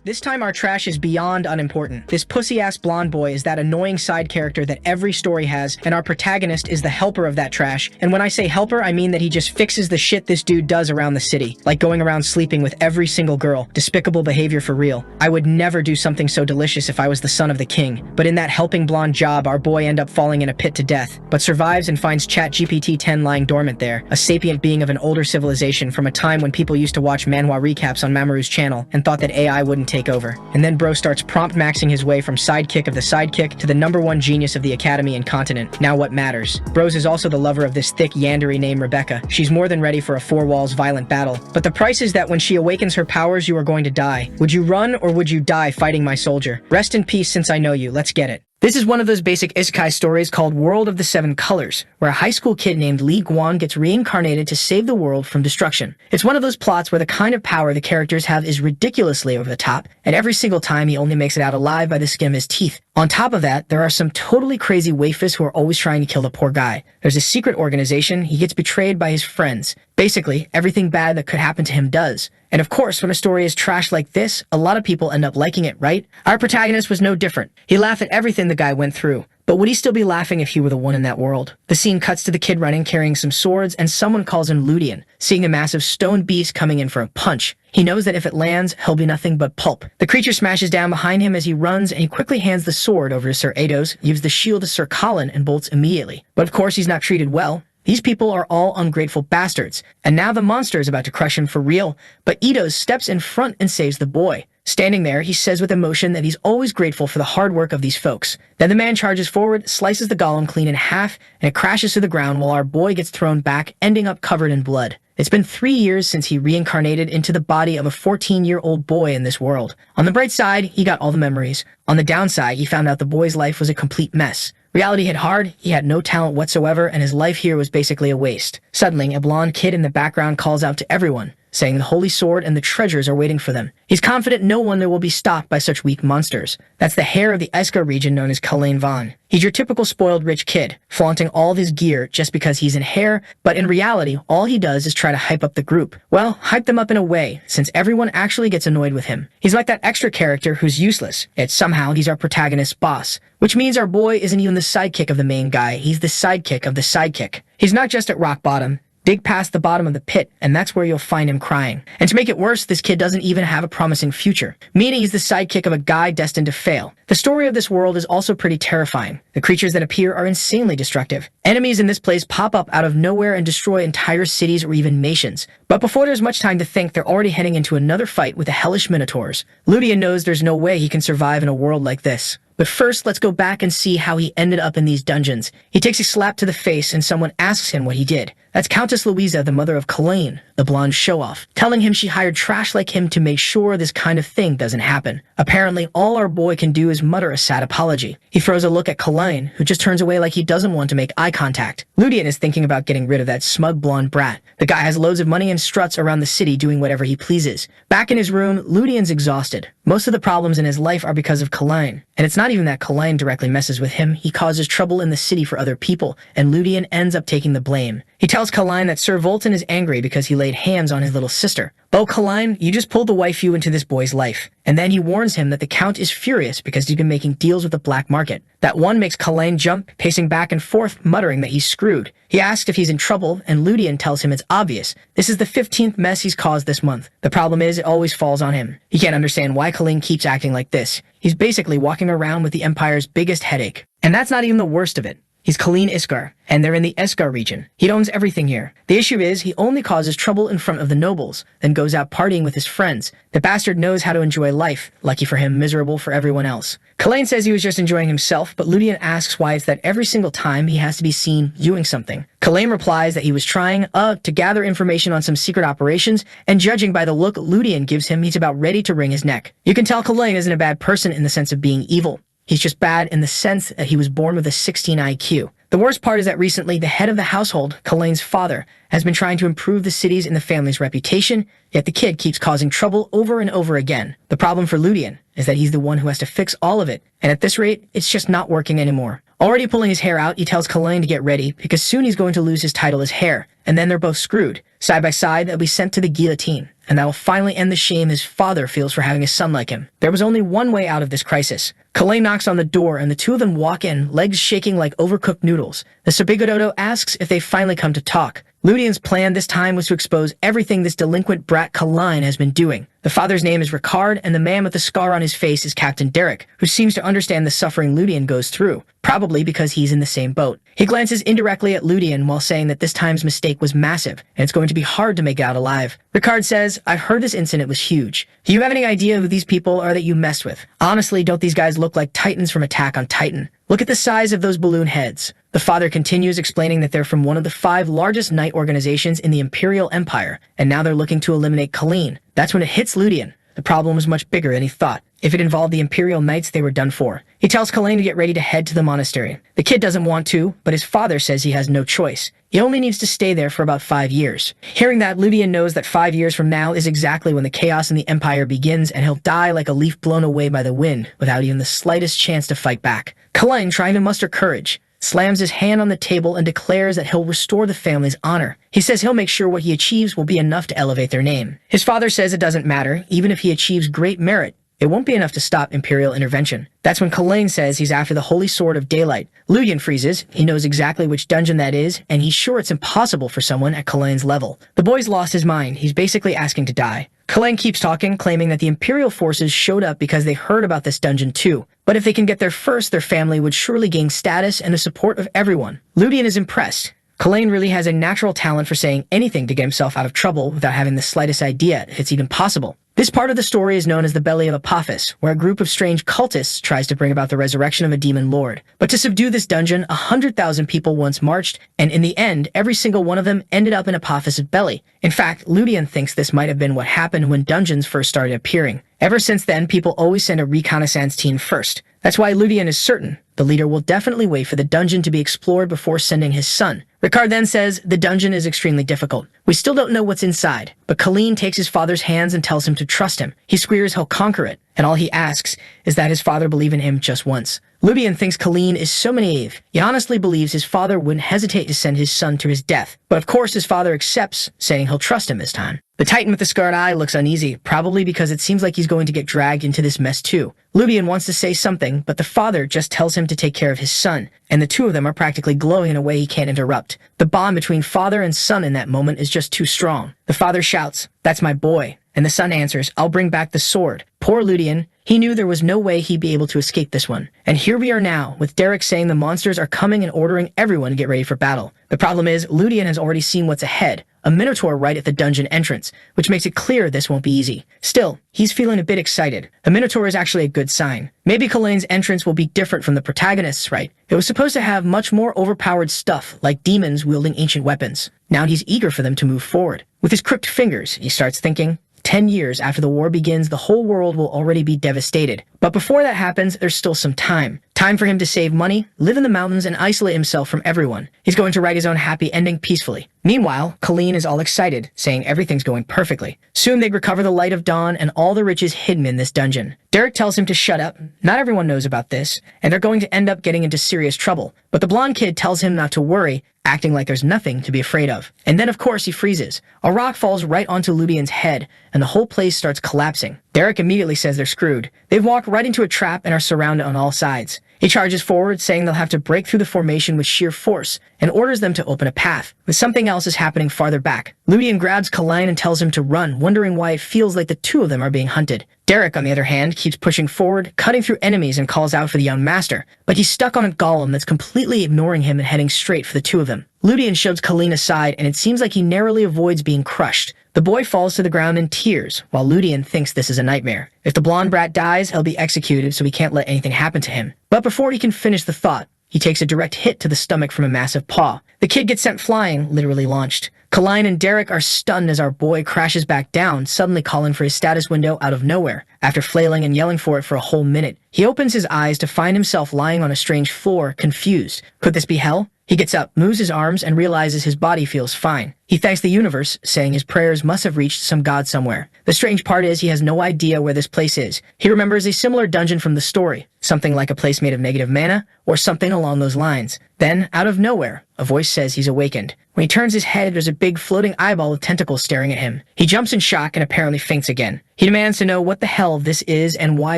This time our trash is beyond unimportant. This pussy-ass blonde boy is that annoying side character that every story has, and our protagonist is the helper of that trash. And when I say helper, I mean that he just fixes the shit this dude does around the city, like going around sleeping with every single girl. Despicable behavior for real. I would never do something so delicious if I was the son of the king. But in that helping blonde job, our boy ends up falling in a pit to death, but survives and finds ChatGPT-10 lying dormant there, a sapient being of an older civilization from a time when people used to watch manhwa recaps on Mamoru's channel and thought that AI wouldn't take over. And then bro starts prompt maxing his way from sidekick of the sidekick to the #1 genius of the academy and continent. Now what matters? Bros is also the lover of this thick yandere named Rebecca. She's more than ready for a four walls violent battle. But the price is that when she awakens her powers, you are going to die. Would you run or would you die fighting my soldier? Rest in peace since I know you. Let's get it. This is one of those basic isekai stories called World of the Seven Colors, where a high school kid named Lee Guan gets reincarnated to save the world from destruction. It's one of those plots where the kind of power the characters have is ridiculously over the top, and every single time he only makes it out alive by the skin of his teeth. On top of that, there are some totally crazy waifus who are always trying to kill the poor guy. There's a secret organization, he gets betrayed by his friends. Basically, everything bad that could happen to him does. And of course, when a story is trash like this, a lot of people end up liking it, right? Our protagonist was no different. He laughed at everything the guy went through. But would he still be laughing if he were the one in that world? The scene cuts to the kid running, carrying some swords, and someone calls him Ludian, seeing a massive stone beast coming in for a punch. He knows that if it lands, he'll be nothing but pulp. The creature smashes down behind him as he runs, and he quickly hands the sword over to Sir Eidos, gives the shield to Sir Colin, and bolts immediately. But of course, he's not treated well. These people are all ungrateful bastards, and now the monster is about to crush him for real, but Eidos steps in front and saves the boy. Standing there, he says with emotion that he's always grateful for the hard work of these folks. Then the man charges forward, slices the golem clean in half, and it crashes to the ground while our boy gets thrown back, ending up covered in blood. It's been 3 years since he reincarnated into the body of a 14-year-old boy in this world. On the bright side, he got all the memories. On the downside, he found out the boy's life was a complete mess. Reality hit hard, he had no talent whatsoever, and his life here was basically a waste. Suddenly, a blonde kid in the background calls out to everyone, saying the holy sword and the treasures are waiting for them. He's confident no wonder will be stopped by such weak monsters. That's the heir of the Eska region known as Kalain Van. He's your typical spoiled rich kid, flaunting all of his gear just because he's in hair, but in reality, all he does is try to hype up the group. Well, hype them up in a way, since everyone actually gets annoyed with him. He's like that extra character who's useless, yet somehow he's our protagonist's boss. Which means our boy isn't even the sidekick of the main guy, he's the sidekick of the sidekick. He's not just at rock bottom. Dig past the bottom of the pit, and that's where you'll find him crying. And to make it worse, this kid doesn't even have a promising future, meaning he's the sidekick of a guy destined to fail. The story of this world is also pretty terrifying. The creatures that appear are insanely destructive. Enemies in this place pop up out of nowhere and destroy entire cities or even nations. But before there's much time to think, they're already heading into another fight with the hellish minotaurs. Ludian knows there's no way he can survive in a world like this. But first, let's go back and see how he ended up in these dungeons. He takes a slap to the face and someone asks him what he did. That's Countess Louisa, the mother of Kalain, the blonde show-off, telling him she hired trash like him to make sure this kind of thing doesn't happen. Apparently, all our boy can do is mutter a sad apology. He throws a look at Kalain, who just turns away like he doesn't want to make eye contact. Ludian is thinking about getting rid of that smug blonde brat. The guy has loads of money and struts around the city doing whatever he pleases. Back in his room, Ludian's exhausted. Most of the problems in his life are because of Kalain. And it's not even that Kalain directly messes with him, he causes trouble in the city for other people, and Ludian ends up taking the blame. He tells Kalain that Sir Volton is angry because he laid hands on his little sister. "Oh, Kalain, you just pulled the waifu into this boy's life." And then he warns him that the Count is furious because he's been making deals with the black market. That one makes Kalain jump, pacing back and forth, muttering that he's screwed. He asks if he's in trouble, and Ludian tells him it's obvious. This is the 15th mess he's caused this month. The problem is, it always falls on him. He can't understand why Kalain keeps acting like this. He's basically walking around with the Empire's biggest headache. And that's not even the worst of it. He's Kalain Iskar, and they're in the Eskar region. He owns everything here. The issue is, he only causes trouble in front of the nobles, then goes out partying with his friends. The bastard knows how to enjoy life. Lucky for him, miserable for everyone else. Kalain says he was just enjoying himself, but Ludian asks why it's that every single time he has to be seen doing something. Kalain replies that he was trying, to gather information on some secret operations, and judging by the look Ludian gives him, he's about ready to wring his neck. You can tell Kalain isn't a bad person in the sense of being evil. He's just bad in the sense that he was born with a 16 IQ. The worst part is that recently the head of the household, Kalain's father, has been trying to improve the city's and the family's reputation, yet the kid keeps causing trouble over and over again. The problem for Ludian is that he's the one who has to fix all of it, and at this rate, it's just not working anymore. Already pulling his hair out, he tells Kalain to get ready, because soon he's going to lose his title as heir. and then they're both screwed. Side by side, they'll be sent to the guillotine, and that will finally end the shame his father feels for having a son like him. There was only one way out of this crisis. Kalei knocks on the door, and the two of them walk in, legs shaking like overcooked noodles. The Sabigododo asks if they've finally come to talk. Ludian's plan this time was to expose everything this delinquent brat Kaline has been doing. The father's name is Ricard, and the man with the scar on his face is Captain Derek, who seems to understand the suffering Ludian goes through, probably because he's in the same boat. He glances indirectly at Ludian while saying that this time's mistake was massive, and it's going to be hard to make out alive. Ricard says, "I've heard this incident was huge. Do you have any idea who these people are that you messed with? Honestly, don't these guys look like Titans from Attack on Titan? Look at the size of those balloon heads." The father continues explaining that they're from one of the 5 largest knight organizations in the Imperial Empire, and now they're looking to eliminate Kaline. That's when it hits Ludian. The problem was much bigger than he thought. If it involved the Imperial Knights, they were done for. He tells Kaline to get ready to head to the monastery. The kid doesn't want to, but his father says he has no choice. He only needs to stay there for about 5 years. Hearing that, Ludian knows that 5 years from now is exactly when the chaos in the Empire begins, and he'll die like a leaf blown away by the wind, without even the slightest chance to fight back. Kaline, trying to muster courage, slams his hand on the table and declares that he'll restore the family's honor. He says he'll make sure what he achieves will be enough to elevate their name. His father says it doesn't matter, even if he achieves great merit. It won't be enough to stop Imperial intervention. That's when Kaline says he's after the Holy Sword of Daylight. Ludian freezes. He knows exactly which dungeon that is, and he's sure it's impossible for someone at Kaline's level. The boy's lost his mind. He's basically asking to die. Kaline keeps talking, claiming that the Imperial forces showed up because they heard about this dungeon too. But if they can get there first, their family would surely gain status and the support of everyone. Ludian is impressed. Kaline really has a natural talent for saying anything to get himself out of trouble without having the slightest idea if it's even possible. This part of the story is known as the Belly of Apophis, where a group of strange cultists tries to bring about the resurrection of a demon lord. But to subdue this dungeon, 100,000 people once marched, and in the end, every single one of them ended up in Apophis' belly. In fact, Ludian thinks this might have been what happened when dungeons first started appearing. Ever since then, people always send a reconnaissance team first. That's why Ludian is certain the leader will definitely wait for the dungeon to be explored before sending his son. Ricard then says the dungeon is extremely difficult. We still don't know what's inside, but Kaline takes his father's hands and tells him to trust him. He squeals he'll conquer it, and all he asks is that his father believe in him just once. Ludian thinks Kaline is so naive. He honestly believes his father wouldn't hesitate to send his son to his death. But of course his father accepts, saying he'll trust him this time. The Titan with the scarred eye looks uneasy, probably because it seems like he's going to get dragged into this mess too. Ludian wants to say something, but the father just tells him to take care of his son, and the two of them are practically glowing in a way he can't interrupt. The bond between father and son in that moment is just too strong. The father shouts, "That's my boy," and the son answers, "I'll bring back the sword." Poor Ludian. He knew there was no way he'd be able to escape this one. And here we are now, with Derek saying the monsters are coming and ordering everyone to get ready for battle. The problem is, Ludian has already seen what's ahead, a minotaur right at the dungeon entrance, which makes it clear this won't be easy. Still, he's feeling a bit excited. A minotaur is actually a good sign. Maybe Kaline's entrance will be different from the protagonists, right? It was supposed to have much more overpowered stuff, like demons wielding ancient weapons. Now he's eager for them to move forward. With his crooked fingers, he starts thinking, 10 years after the war begins, the whole world will already be devastated. But before that happens, there's still some time. Time for him to save money, live in the mountains, and isolate himself from everyone. He's going to write his own happy ending peacefully. Meanwhile, Kaline is all excited, saying everything's going perfectly. Soon they recover the light of dawn and all the riches hidden in this dungeon. Derek tells him to shut up. Not everyone knows about this, and they're going to end up getting into serious trouble. But the blonde kid tells him not to worry, acting like there's nothing to be afraid of. And then of course he freezes. A rock falls right onto Ludian's head, and the whole place starts collapsing. Derek immediately says they're screwed. They've walked right into a trap and are surrounded on all sides. He charges forward, saying they'll have to break through the formation with sheer force, and orders them to open a path. But something else is happening farther back. Ludian grabs Kaline and tells him to run, wondering why it feels like the two of them are being hunted. Derek, on the other hand, keeps pushing forward, cutting through enemies and calls out for the young master. But he's stuck on a golem that's completely ignoring him and heading straight for the two of them. Ludian shoves Kaline aside, and it seems like he narrowly avoids being crushed. The boy falls to the ground in tears, while Ludian thinks this is a nightmare. If the blonde brat dies, he'll be executed, so he can't let anything happen to him. But before he can finish the thought, he takes a direct hit to the stomach from a massive paw. The kid gets sent flying, literally launched. Kaline and Derek are stunned as our boy crashes back down, suddenly calling for his status window out of nowhere, after flailing and yelling for it for a whole minute. He opens his eyes to find himself lying on a strange floor, confused. Could this be hell? He gets up, moves his arms, and realizes his body feels fine. He thanks the universe, saying his prayers must have reached some god somewhere. The strange part is he has no idea where this place is. He remembers a similar dungeon from the story, something like a place made of negative mana, or something along those lines. Then, out of nowhere, a voice says he's awakened. When he turns his head, there's a big floating eyeball with tentacles staring at him. He jumps in shock and apparently faints again. He demands to know what the hell this is and why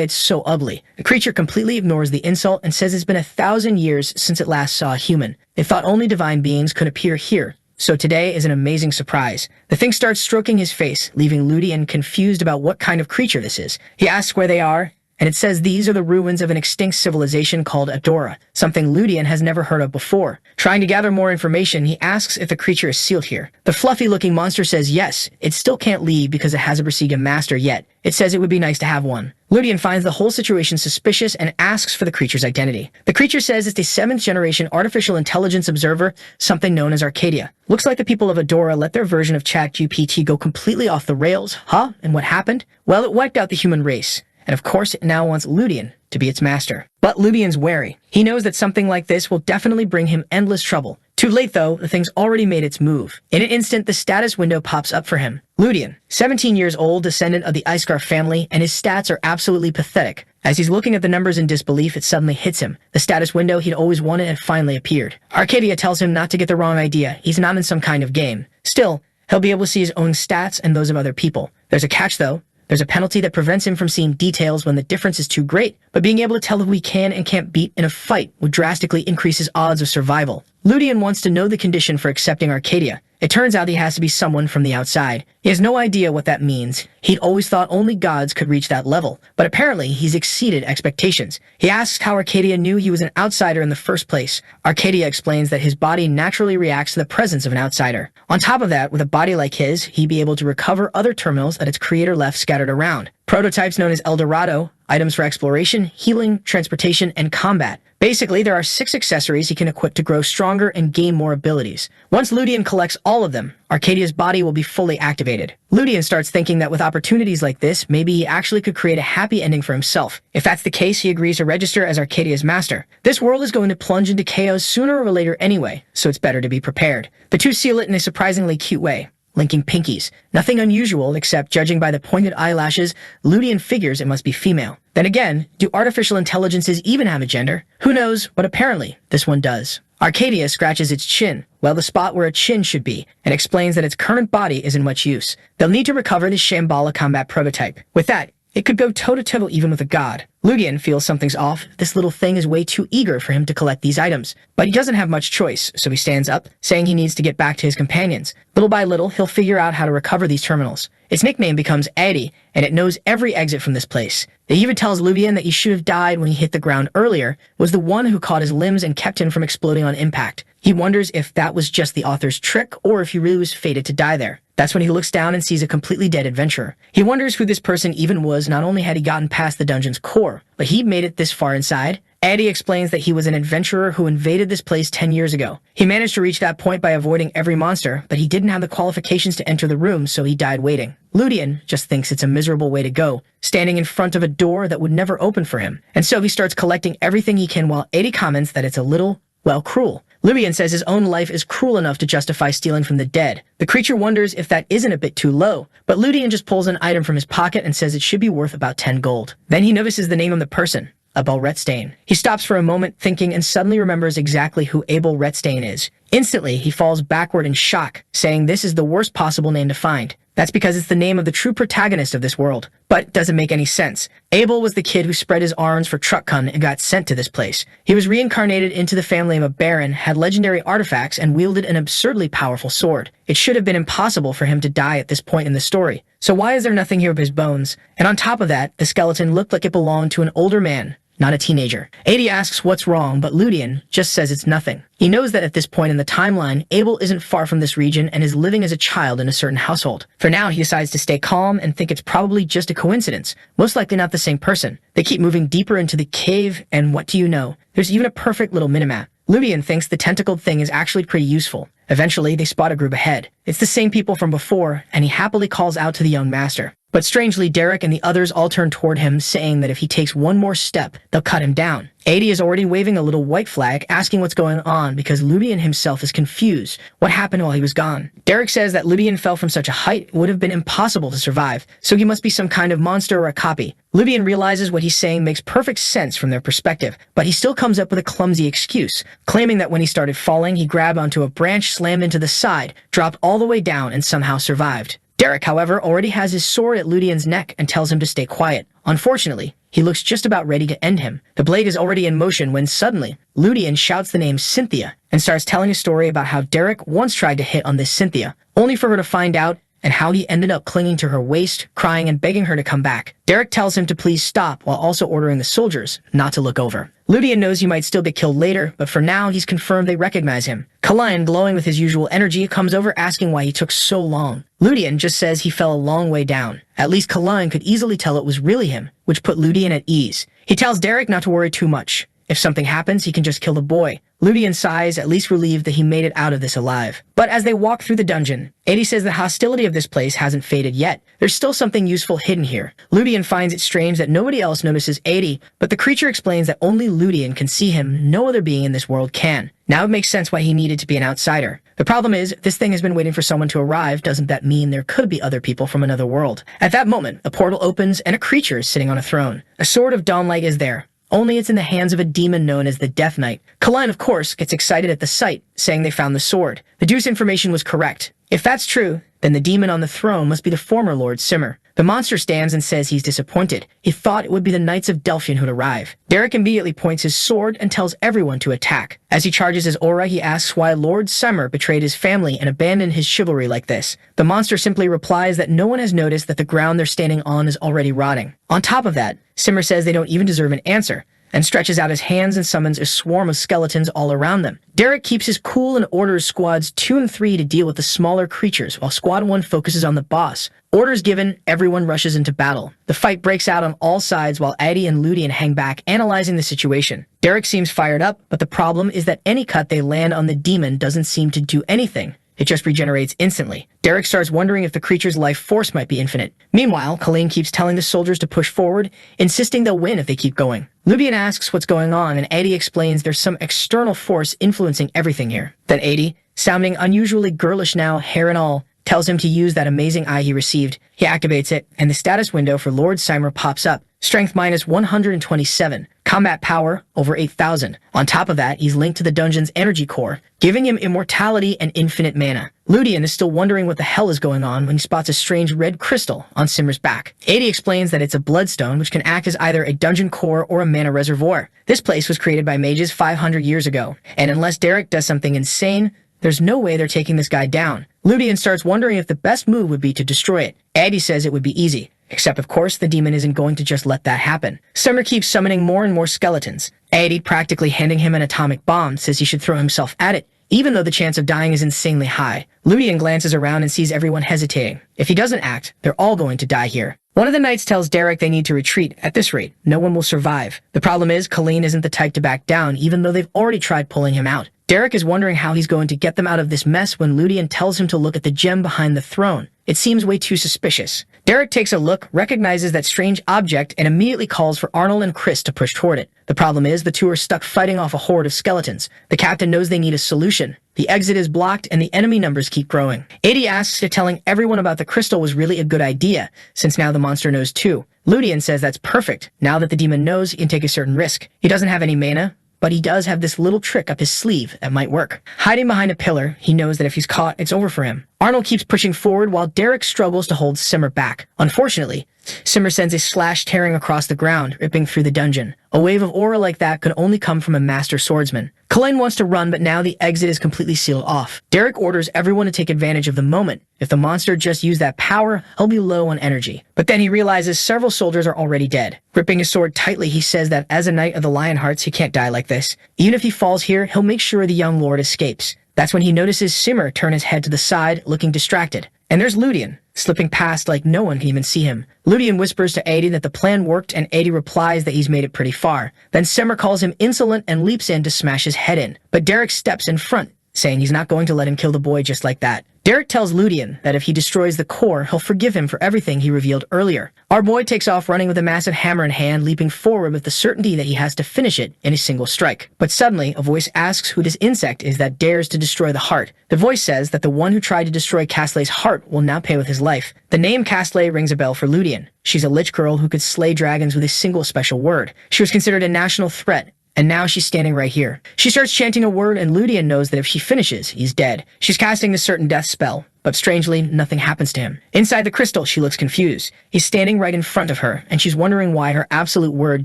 it's so ugly. The creature completely ignores the insult and says it's been 1,000 years since it last saw a human. They thought only divine beings could appear here. So today is an amazing surprise. The thing starts stroking his face, leaving Ludian confused about what kind of creature this is. He asks where they are, and it says these are the ruins of an extinct civilization called Adora, something Ludian has never heard of before. Trying to gather more information, he asks if the creature is sealed here. The fluffy-looking monster says yes, it still can't leave because it hasn't received a master yet. It says it would be nice to have one. Ludian finds the whole situation suspicious and asks for the creature's identity. The creature says it's a 7th-generation artificial intelligence observer, something known as Arcadia. Looks like the people of Adora let their version of ChatGPT go completely off the rails. Huh? And what happened? Well, it wiped out the human race. And of course, it now wants Ludian to be its master. But Ludian's wary. He knows that something like this will definitely bring him endless trouble. Too late though, the thing's already made its move. In an instant, the status window pops up for him. Ludian, 17 years old, descendant of the Icegar family, and his stats are absolutely pathetic. As he's looking at the numbers in disbelief, it suddenly hits him. The status window he'd always wanted had finally appeared. Arcadia tells him not to get the wrong idea. He's not in some kind of game. Still, he'll be able to see his own stats and those of other people. There's a catch though. There's a penalty that prevents him from seeing details when the difference is too great, but being able to tell who he can and can't beat in a fight would drastically increase his odds of survival. Ludian wants to know the condition for accepting Arcadia. It turns out he has to be someone from the outside. He has no idea what that means. He'd always thought only gods could reach that level, but apparently he's exceeded expectations. He asks how Arcadia knew he was an outsider in the first place. Arcadia explains that his body naturally reacts to the presence of an outsider. On top of that, with a body like his, he'd be able to recover other terminals that its creator left scattered around. Prototypes known as El Dorado, items for exploration, healing, transportation, and combat. Basically, there are 6 accessories he can equip to grow stronger and gain more abilities. Once Ludian collects all of them, Arcadia's body will be fully activated. Ludian starts thinking that with opportunities like this, maybe he actually could create a happy ending for himself. If that's the case, he agrees to register as Arcadia's master. This world is going to plunge into chaos sooner or later anyway, so it's better to be prepared. The two seal it in a surprisingly cute way, linking pinkies. Nothing unusual, except judging by the pointed eyelashes, Ludian figures it must be female. Then again, do artificial intelligences even have a gender? Who knows, but apparently, this one does. Arcadia scratches its chin, well the spot where a chin should be, and explains that its current body isn't much use. They'll need to recover the Shambhala combat prototype. With that, it could go toe-to-toe even with a god. Ludian feels something's off. This little thing is way too eager for him to collect these items. But he doesn't have much choice, so he stands up, saying he needs to get back to his companions. Little by little, he'll figure out how to recover these terminals. Its nickname becomes Addy, and it knows every exit from this place. It even tells Ludian that he should have died when he hit the ground earlier, was the one who caught his limbs and kept him from exploding on impact. He wonders if that was just the author's trick, or if he really was fated to die there. That's when he looks down and sees a completely dead adventurer. He wonders who this person even was. Not only had he gotten past the dungeon's core, but he'd made it this far inside. Addy explains that he was an adventurer who invaded this place 10 years ago. He managed to reach that point by avoiding every monster, but he didn't have the qualifications to enter the room, so he died waiting. Ludian just thinks it's a miserable way to go, standing in front of a door that would never open for him. And so he starts collecting everything he can while Addy comments that it's a little, well, cruel. Ludian says his own life is cruel enough to justify stealing from the dead. The creature wonders if that isn't a bit too low, but Ludian just pulls an item from his pocket and says it should be worth about 10 gold. Then he notices the name of the person, Abel Retstain. He stops for a moment thinking and suddenly remembers exactly who Abel Retstain is. Instantly, he falls backward in shock, saying this is the worst possible name to find. That's because it's the name of the true protagonist of this world. But it doesn't make any sense. Abel was the kid who spread his arms for Truckcon and got sent to this place. He was reincarnated into the family of a baron, had legendary artifacts, and wielded an absurdly powerful sword. It should have been impossible for him to die at this point in the story. So why is there nothing here of his bones? And on top of that, the skeleton looked like it belonged to an older man, not a teenager. Addy asks what's wrong, but Ludian just says it's nothing. He knows that at this point in the timeline, Abel isn't far from this region and is living as a child in a certain household. For now, he decides to stay calm and think it's probably just a coincidence, most likely not the same person. They keep moving deeper into the cave, and what do you know? There's even a perfect little minimap. Ludian thinks the tentacled thing is actually pretty useful. Eventually, they spot a group ahead. It's the same people from before, and he happily calls out to the young master. But strangely, Derek and the others all turn toward him, saying that if he takes one more step, they'll cut him down. 80 is already waving a little white flag, asking what's going on because Ludian himself is confused. What happened while he was gone? Derek says that Ludian fell from such a height it would have been impossible to survive, so he must be some kind of monster or a copy. Ludian realizes what he's saying makes perfect sense from their perspective, but he still comes up with a clumsy excuse, claiming that when he started falling, he grabbed onto a branch, slammed into the side, dropped all the way down, and somehow survived. Derek, however, already has his sword at Ludian's neck and tells him to stay quiet. Unfortunately, he looks just about ready to end him. The blade is already in motion when suddenly, Ludian shouts the name Cynthia and starts telling a story about how Derek once tried to hit on this Cynthia, only for her to find out and how he ended up clinging to her waist, crying and begging her to come back. Derek tells him to please stop while also ordering the soldiers not to look over. Ludian knows he might still get killed later, but for now he's confirmed they recognize him. Kalyan, glowing with his usual energy, comes over asking why he took so long. Ludian just says he fell a long way down. At least Kalyan could easily tell it was really him, which put Ludian at ease. He tells Derek not to worry too much. If something happens, he can just kill the boy. Ludian sighs, at least relieved that he made it out of this alive. But as they walk through the dungeon, 80 says the hostility of this place hasn't faded yet. There's still something useful hidden here. Ludian finds it strange that nobody else notices 80, but the creature explains that only Ludian can see him, no other being in this world can. Now it makes sense why he needed to be an outsider. The problem is, this thing has been waiting for someone to arrive. Doesn't that mean there could be other people from another world? At that moment, a portal opens and a creature is sitting on a throne. A sword of dawnlight is there. Only it's in the hands of a demon known as the Death Knight. Kalyan, of course, gets excited at the sight, saying they found the sword. The Deuce information was correct. If that's true, then the demon on the throne must be the former Lord Simmer. The monster stands and says he's disappointed. He thought it would be the Knights of Delphian who'd arrive. Derek immediately points his sword and tells everyone to attack. As he charges his aura, he asks why Lord Simmer betrayed his family and abandoned his chivalry like this. The monster simply replies that no one has noticed that the ground they're standing on is already rotting. On top of that, Simmer says they don't even deserve an answer, and stretches out his hands and summons a swarm of skeletons all around them. Derek keeps his cool and orders squads 2 and 3 to deal with the smaller creatures, while squad 1 focuses on the boss. Orders given, everyone rushes into battle. The fight breaks out on all sides while Addy and Ludian hang back, analyzing the situation. Derek seems fired up, but the problem is that any cut they land on the demon doesn't seem to do anything. It just regenerates instantly. Derek starts wondering if the creature's life force might be infinite. Meanwhile, Kalyan keeps telling the soldiers to push forward, insisting they'll win if they keep going. Ludian asks what's going on, and 80 explains there's some external force influencing everything here. Then 80, sounding unusually girlish now, hair and all, tells him to use that amazing eye he received. He activates it, and the status window for Lord Simmer pops up. Strength minus 127. Combat power over 8,000. On top of that, he's linked to the dungeon's energy core, giving him immortality and infinite mana. Ludian is still wondering what the hell is going on when he spots a strange red crystal on Simmer's back. 80 explains that it's a bloodstone which can act as either a dungeon core or a mana reservoir. This place was created by mages 500 years ago, and unless Derek does something insane, there's no way they're taking this guy down. Ludian starts wondering if the best move would be to destroy it. Addy says it would be easy. Except, of course, the demon isn't going to just let that happen. Simmer keeps summoning more and more skeletons. Addy, practically handing him an atomic bomb, says he should throw himself at it, even though the chance of dying is insanely high. Ludian glances around and sees everyone hesitating. If he doesn't act, they're all going to die here. One of the knights tells Derek they need to retreat. At this rate, no one will survive. The problem is, Kalyan isn't the type to back down, even though they've already tried pulling him out. Derek is wondering how he's going to get them out of this mess when Ludian tells him to look at the gem behind the throne. It seems way too suspicious. Derek takes a look, recognizes that strange object, and immediately calls for Arnold and Chris to push toward it. The problem is, the two are stuck fighting off a horde of skeletons. The captain knows they need a solution. The exit is blocked, and the enemy numbers keep growing. 80 asks if telling everyone about the crystal was really a good idea, since now the monster knows too. Ludian says that's perfect. Now that the demon knows, he can take a certain risk. He doesn't have any mana, but he does have this little trick up his sleeve that might work. Hiding behind a pillar, he knows that if he's caught, it's over for him. Arnold keeps pushing forward while Derek struggles to hold Simmer back. Unfortunately, Simmer sends a slash tearing across the ground, ripping through the dungeon. A wave of aura like that could only come from a master swordsman. Kalyan wants to run, but now the exit is completely sealed off. Derek orders everyone to take advantage of the moment. If the monster just used that power, he'll be low on energy. But then he realizes several soldiers are already dead. Gripping his sword tightly, he says that as a knight of the Lionhearts, he can't die like this. Even if he falls here, he'll make sure the young lord escapes. That's when he notices Simmer turn his head to the side, looking distracted. And there's Ludian, slipping past like no one can even see him. Ludian whispers to 80 that the plan worked, and 80 replies that he's made it pretty far. Then Simmer calls him insolent and leaps in to smash his head in. But Derek steps in front, saying he's not going to let him kill the boy just like that. Derek tells Ludian that if he destroys the core, he'll forgive him for everything he revealed earlier. Our boy takes off running with a massive hammer in hand, leaping forward with the certainty that he has to finish it in a single strike. But suddenly, a voice asks who this insect is that dares to destroy the heart. The voice says that the one who tried to destroy Castley's heart will now pay with his life. The name Castley rings a bell for Ludian. She's a lich girl who could slay dragons with a single special word. She was considered a national threat, and now she's standing right here. She starts chanting a word, and Ludian knows that if she finishes, he's dead. She's casting a certain death spell, but strangely, nothing happens to him. Inside the crystal, she looks confused. He's standing right in front of her, and she's wondering why her absolute word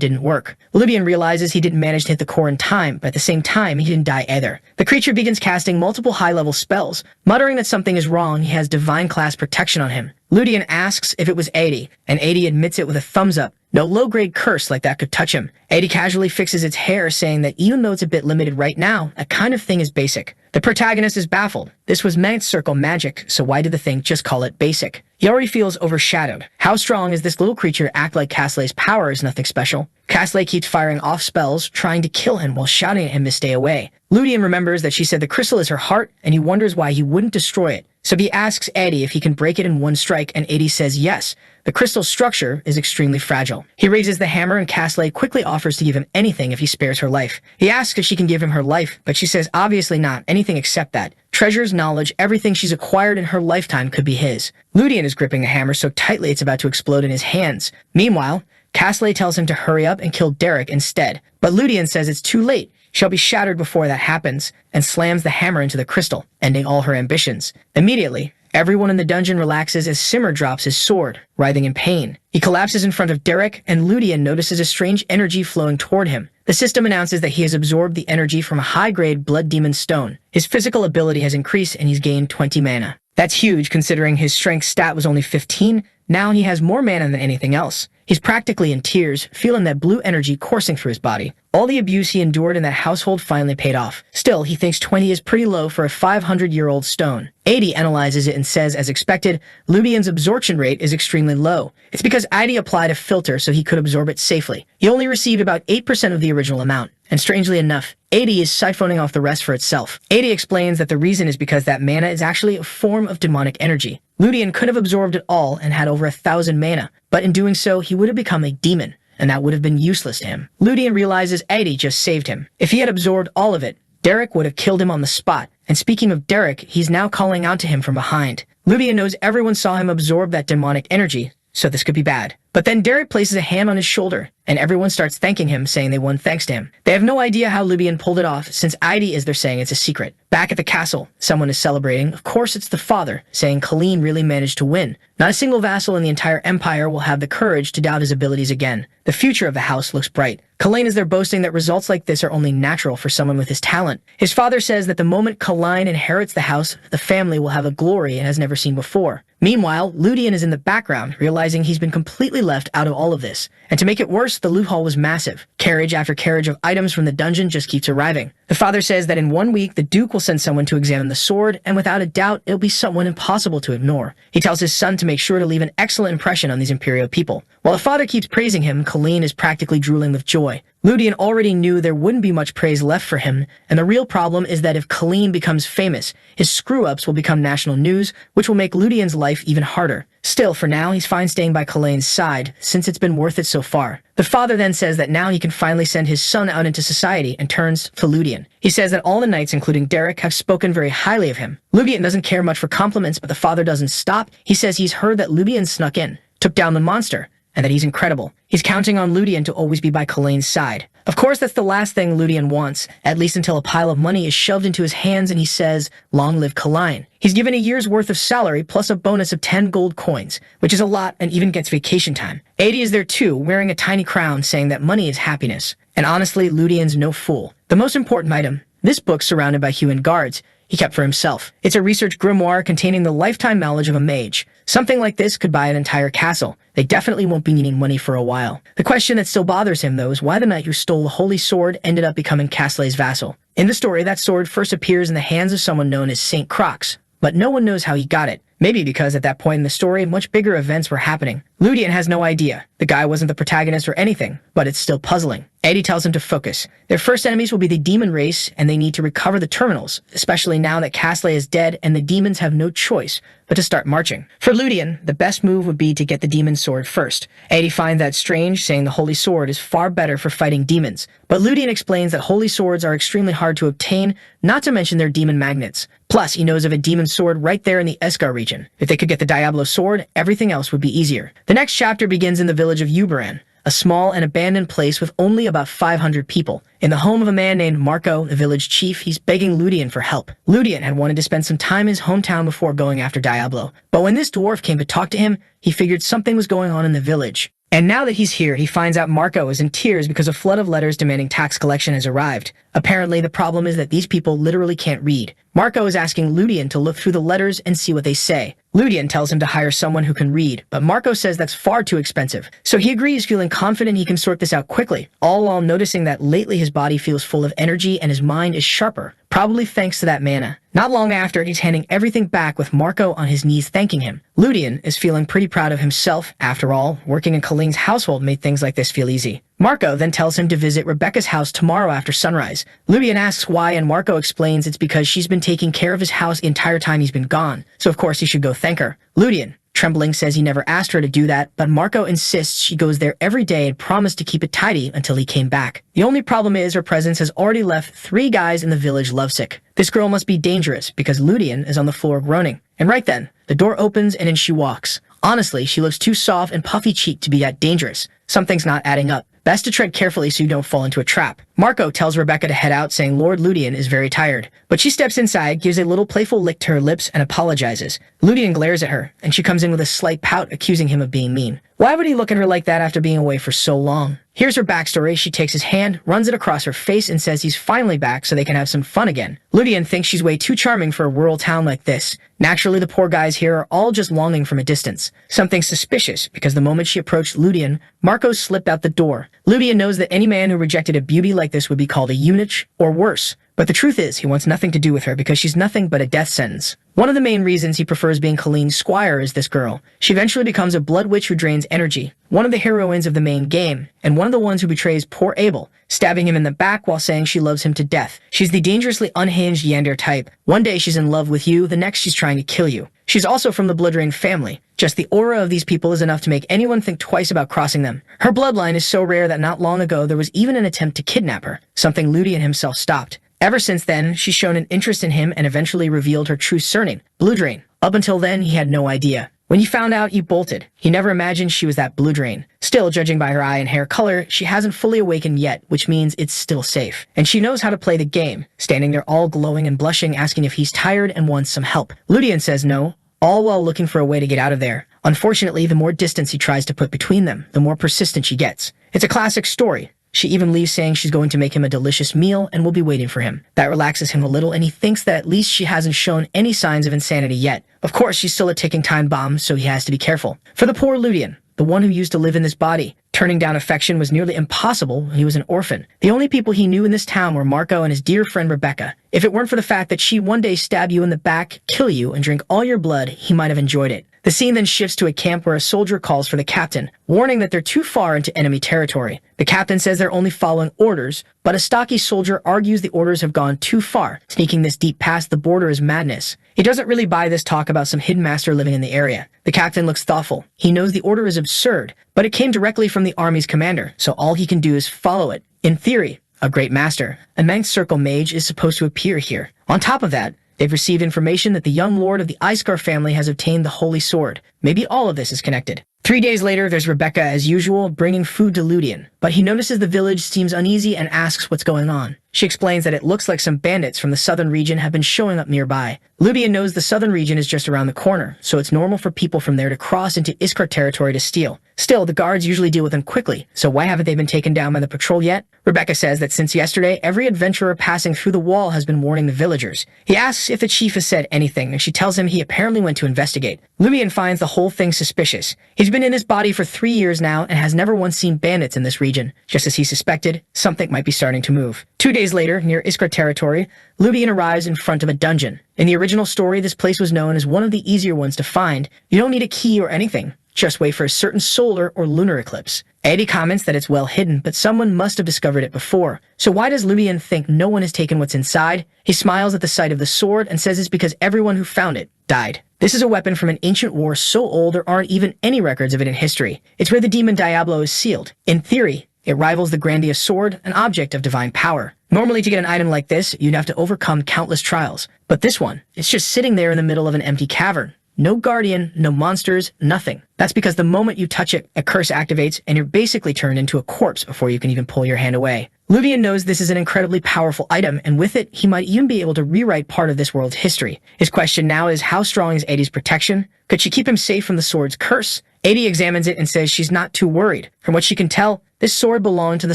didn't work. Ludian realizes he didn't manage to hit the core in time, but at the same time, he didn't die either. The creature begins casting multiple high-level spells. Muttering that something is wrong, he has divine class protection on him. Ludian asks if it was 80, and 80 admits it with a thumbs up. No low-grade curse like that could touch him. 80 casually fixes its hair, saying that even though it's a bit limited right now, that kind of thing is basic. The protagonist is baffled. This was meant circle magic, so why did the thing just call it basic? He already feels overshadowed. How strong is this little creature act like Castley's power is nothing special? Castley keeps firing off spells, trying to kill him while shouting at him to stay away. Ludian remembers that she said the crystal is her heart, and he wonders why he wouldn't destroy it. So he asks Eddie if he can break it in one strike, and Eddie says yes. The crystal's structure is extremely fragile. He raises the hammer, and Castley quickly offers to give him anything if he spares her life. He asks if she can give him her life, but she says obviously not, anything except that. Treasures, knowledge, everything she's acquired in her lifetime could be his. Ludian is gripping the hammer so tightly it's about to explode in his hands. Meanwhile, Castley tells him to hurry up and kill Derek instead, but Ludian says it's too late. She'll be shattered before that happens, and slams the hammer into the crystal, ending all her ambitions. Immediately, everyone in the dungeon relaxes as Simmer drops his sword, writhing in pain. He collapses in front of Derek, and Ludian notices a strange energy flowing toward him. The system announces that he has absorbed the energy from a high-grade blood demon stone. His physical ability has increased, and he's gained 20 mana. That's huge considering his strength stat was only 15. Now he has more mana than anything else. He's practically in tears, feeling that blue energy coursing through his body. All the abuse he endured in that household finally paid off. Still, he thinks 20 is pretty low for a 500-year-old stone. 80 analyzes it and says, as expected, Ludian's absorption rate is extremely low. It's because ID applied a filter so he could absorb it safely. He only received about 8% of the original amount. And strangely enough, 80 is siphoning off the rest for itself. 80 explains that the reason is because that mana is actually a form of demonic energy. Ludian could have absorbed it all and had over 1,000 mana, but in doing so, he would have become a demon, and that would have been useless to him. Ludian realizes 80 just saved him. If he had absorbed all of it, Derek would have killed him on the spot. And speaking of Derek, he's now calling out to him from behind. Ludian knows everyone saw him absorb that demonic energy, so this could be bad. But then Derek places a hand on his shoulder, and everyone starts thanking him, saying they won thanks to him. They have no idea how Ludian pulled it off, since ID is they're saying it's a secret. Back at the castle, someone is celebrating. Of course, it's the father, saying Colleen really managed to win. Not a single vassal in the entire empire will have the courage to doubt his abilities again. The future of the house looks bright. Colleen is there boasting that results like this are only natural for someone with his talent. His father says that the moment Colleen inherits the house, the family will have a glory it has never seen before. Meanwhile, Ludian is in the background, realizing he's been completely left out of all of this. And to make it worse, the loot haul was massive. Carriage after carriage of items from the dungeon just keeps arriving. The father says that in 1 week, the Duke will send someone to examine the sword, and without a doubt, it'll be someone impossible to ignore. He tells his son to make sure to leave an excellent impression on these Imperial people. While the father keeps praising him, Colleen is practically drooling with joy. Ludian already knew there wouldn't be much praise left for him, and the real problem is that if Colleen becomes famous, his screw-ups will become national news, which will make Ludian's life even harder. Still, for now, he's fine staying by Colleen's side, since it's been worth it so far. The father then says that now he can finally send his son out into society and turns to Ludian. He says that all the knights, including Derek, have spoken very highly of him. Ludian doesn't care much for compliments, but the father doesn't stop. He says he's heard that Ludian snuck in, took down the monster, and that he's incredible. He's counting on Ludian to always be by Colleen's side. Of course, that's the last thing Ludian wants, at least until a pile of money is shoved into his hands and he says, "Long live Colleen." He's given a year's worth of salary plus a bonus of 10 gold coins, which is a lot and even gets vacation time. 80 is there too, wearing a tiny crown saying that money is happiness. And honestly, Ludian's no fool. The most important item, this book surrounded by human guards, he kept for himself. It's a research grimoire containing the lifetime knowledge of a mage. Something like this could buy an entire castle. They definitely won't be needing money for a while. The question that still bothers him, though, is why the knight who stole the holy sword ended up becoming Castley's vassal. In the story, that sword first appears in the hands of someone known as Saint Croix, but no one knows how he got it. Maybe because at that point in the story, much bigger events were happening. Ludian has no idea. The guy wasn't the protagonist or anything, but it's still puzzling. Eddie tells him to focus. Their first enemies will be the demon race, and they need to recover the terminals, especially now that Castley is dead and the demons have no choice but to start marching. For Ludian, the best move would be to get the demon sword first. Eddie finds that strange, saying the holy sword is far better for fighting demons. But Ludian explains that holy swords are extremely hard to obtain, not to mention their demon magnets. Plus, he knows of a demon sword right there in the Escar region. If they could get the Diablo sword, everything else would be easier. The next chapter begins in the village of Uberan, a small and abandoned place with only about 500 people. In the home of a man named Marco, the village chief, he's begging Ludian for help. Ludian had wanted to spend some time in his hometown before going after Diablo, but when this dwarf came to talk to him, he figured something was going on in the village. And now that he's here, he finds out Marco is in tears because a flood of letters demanding tax collection has arrived. Apparently, the problem is that these people literally can't read. Marco is asking Ludian to look through the letters and see what they say. Ludian tells him to hire someone who can read, but Marco says that's far too expensive. So he agrees, feeling confident he can sort this out quickly, all while noticing that lately his body feels full of energy and his mind is sharper, probably thanks to that mana. Not long after, he's handing everything back with Marco on his knees thanking him. Ludian is feeling pretty proud of himself. After all, working in Colleen's household made things like this feel easy. Marco then tells him to visit Rebecca's house tomorrow after sunrise. Ludian asks why, and Marco explains it's because she's been taking care of his house the entire time he's been gone, so of course he should go thank her. Ludian, trembling, says he never asked her to do that, but Marco insists she goes there every day and promised to keep it tidy until he came back. The only problem is her presence has already left 3 guys in the village lovesick. This girl must be dangerous because Ludian is on the floor groaning. And right then, the door opens and in she walks. Honestly, she looks too soft and puffy-cheeked to be that dangerous. Something's not adding up. Best to tread carefully so you don't fall into a trap. Marco tells Rebecca to head out, saying Lord Ludian is very tired. But she steps inside, gives a little playful lick to her lips, and apologizes. Ludian glares at her, and she comes in with a slight pout, accusing him of being mean. Why would he look at her like that after being away for so long? Here's her backstory. She takes his hand, runs it across her face, and says he's finally back so they can have some fun again. Ludian thinks she's way too charming for a rural town like this. Naturally, the poor guys here are all just longing from a distance. Something suspicious, because the moment she approached Ludian, Marco slipped out the door. Ludian knows that any man who rejected a beauty like this would be called a eunuch, or worse. But the truth is, he wants nothing to do with her because she's nothing but a death sentence. One of the main reasons he prefers being Colleen's squire is this girl. She eventually becomes a blood witch who drains energy, one of the heroines of the main game, and one of the ones who betrays poor Abel, stabbing him in the back while saying she loves him to death. She's the dangerously unhinged Yander type. One day she's in love with you, the next she's trying to kill you. She's also from the Blood Rain family. Just the aura of these people is enough to make anyone think twice about crossing them. Her bloodline is so rare that not long ago there was even an attempt to kidnap her, something Ludian himself stopped. Ever since then, she's shown an interest in him and eventually revealed her true surname, Blue Drain. Up until then, he had no idea. When he found out, he bolted. He never imagined she was that Blue Drain. Still, judging by her eye and hair color, she hasn't fully awakened yet, which means it's still safe. And she knows how to play the game, standing there all glowing and blushing, asking if he's tired and wants some help. Ludian says no, all while looking for a way to get out of there. Unfortunately, the more distance he tries to put between them, the more persistent she gets. It's a classic story. She even leaves saying she's going to make him a delicious meal and will be waiting for him. That relaxes him a little, and he thinks that at least she hasn't shown any signs of insanity yet. Of course, she's still a ticking time bomb, so he has to be careful. For the poor Ludian, the one who used to live in this body, turning down affection was nearly impossible when he was an orphan. The only people he knew in this town were Marco and his dear friend Rebecca. If it weren't for the fact that she'd one day stab you in the back, kill you, and drink all your blood, he might have enjoyed it. The scene then shifts to a camp where a soldier calls for the captain, warning that they're too far into enemy territory. The captain says they're only following orders, but a stocky soldier argues the orders have gone too far. Sneaking this deep past the border is madness. He doesn't really buy this talk about some hidden master living in the area. The captain looks thoughtful. He knows the order is absurd, but it came directly from the army's commander, so all he can do is follow it. In theory, a great master, a ninth circle mage, is supposed to appear here. On top of that, they've received information that the young lord of the Icegar family has obtained the Holy Sword. Maybe all of this is connected. 3 days later, there's Rebecca as usual, bringing food to Ludian, but he notices the village seems uneasy and asks what's going on. She explains that it looks like some bandits from the southern region have been showing up nearby. Ludian knows the southern region is just around the corner, so it's normal for people from there to cross into Iskar territory to steal. Still, the guards usually deal with them quickly, so why haven't they been taken down by the patrol yet? Rebecca says that since yesterday, every adventurer passing through the wall has been warning the villagers. He asks if the chief has said anything, and she tells him he apparently went to investigate. Ludian finds the whole thing suspicious. He's been in his body for 3 years now and has never once seen bandits in this region. Just as he suspected, something might be starting to move. 2 days later, near Iskar territory, Ludian arrives in front of a dungeon. In the original story, this place was known as one of the easier ones to find. You don't need a key or anything. Just wait for a certain solar or lunar eclipse. Eddie comments that it's well hidden, but someone must have discovered it before. So why does Ludian think no one has taken what's inside? He smiles at the sight of the sword and says it's because everyone who found it died. This is a weapon from an ancient war so old there aren't even any records of it in history. It's where the demon Diablo is sealed. In theory, it rivals the Grandiose sword, an object of divine power. Normally to get an item like this, you'd have to overcome countless trials. But this one, it's just sitting there in the middle of an empty cavern. No guardian, no monsters, nothing. That's because the moment you touch it, a curse activates and you're basically turned into a corpse before you can even pull your hand away. Ludian knows this is an incredibly powerful item, and with it, he might even be able to rewrite part of this world's history. His question now is, how strong is Eddie's protection? Could she keep him safe from the sword's curse? Eddie examines it and says she's not too worried. From what she can tell, this sword belonged to the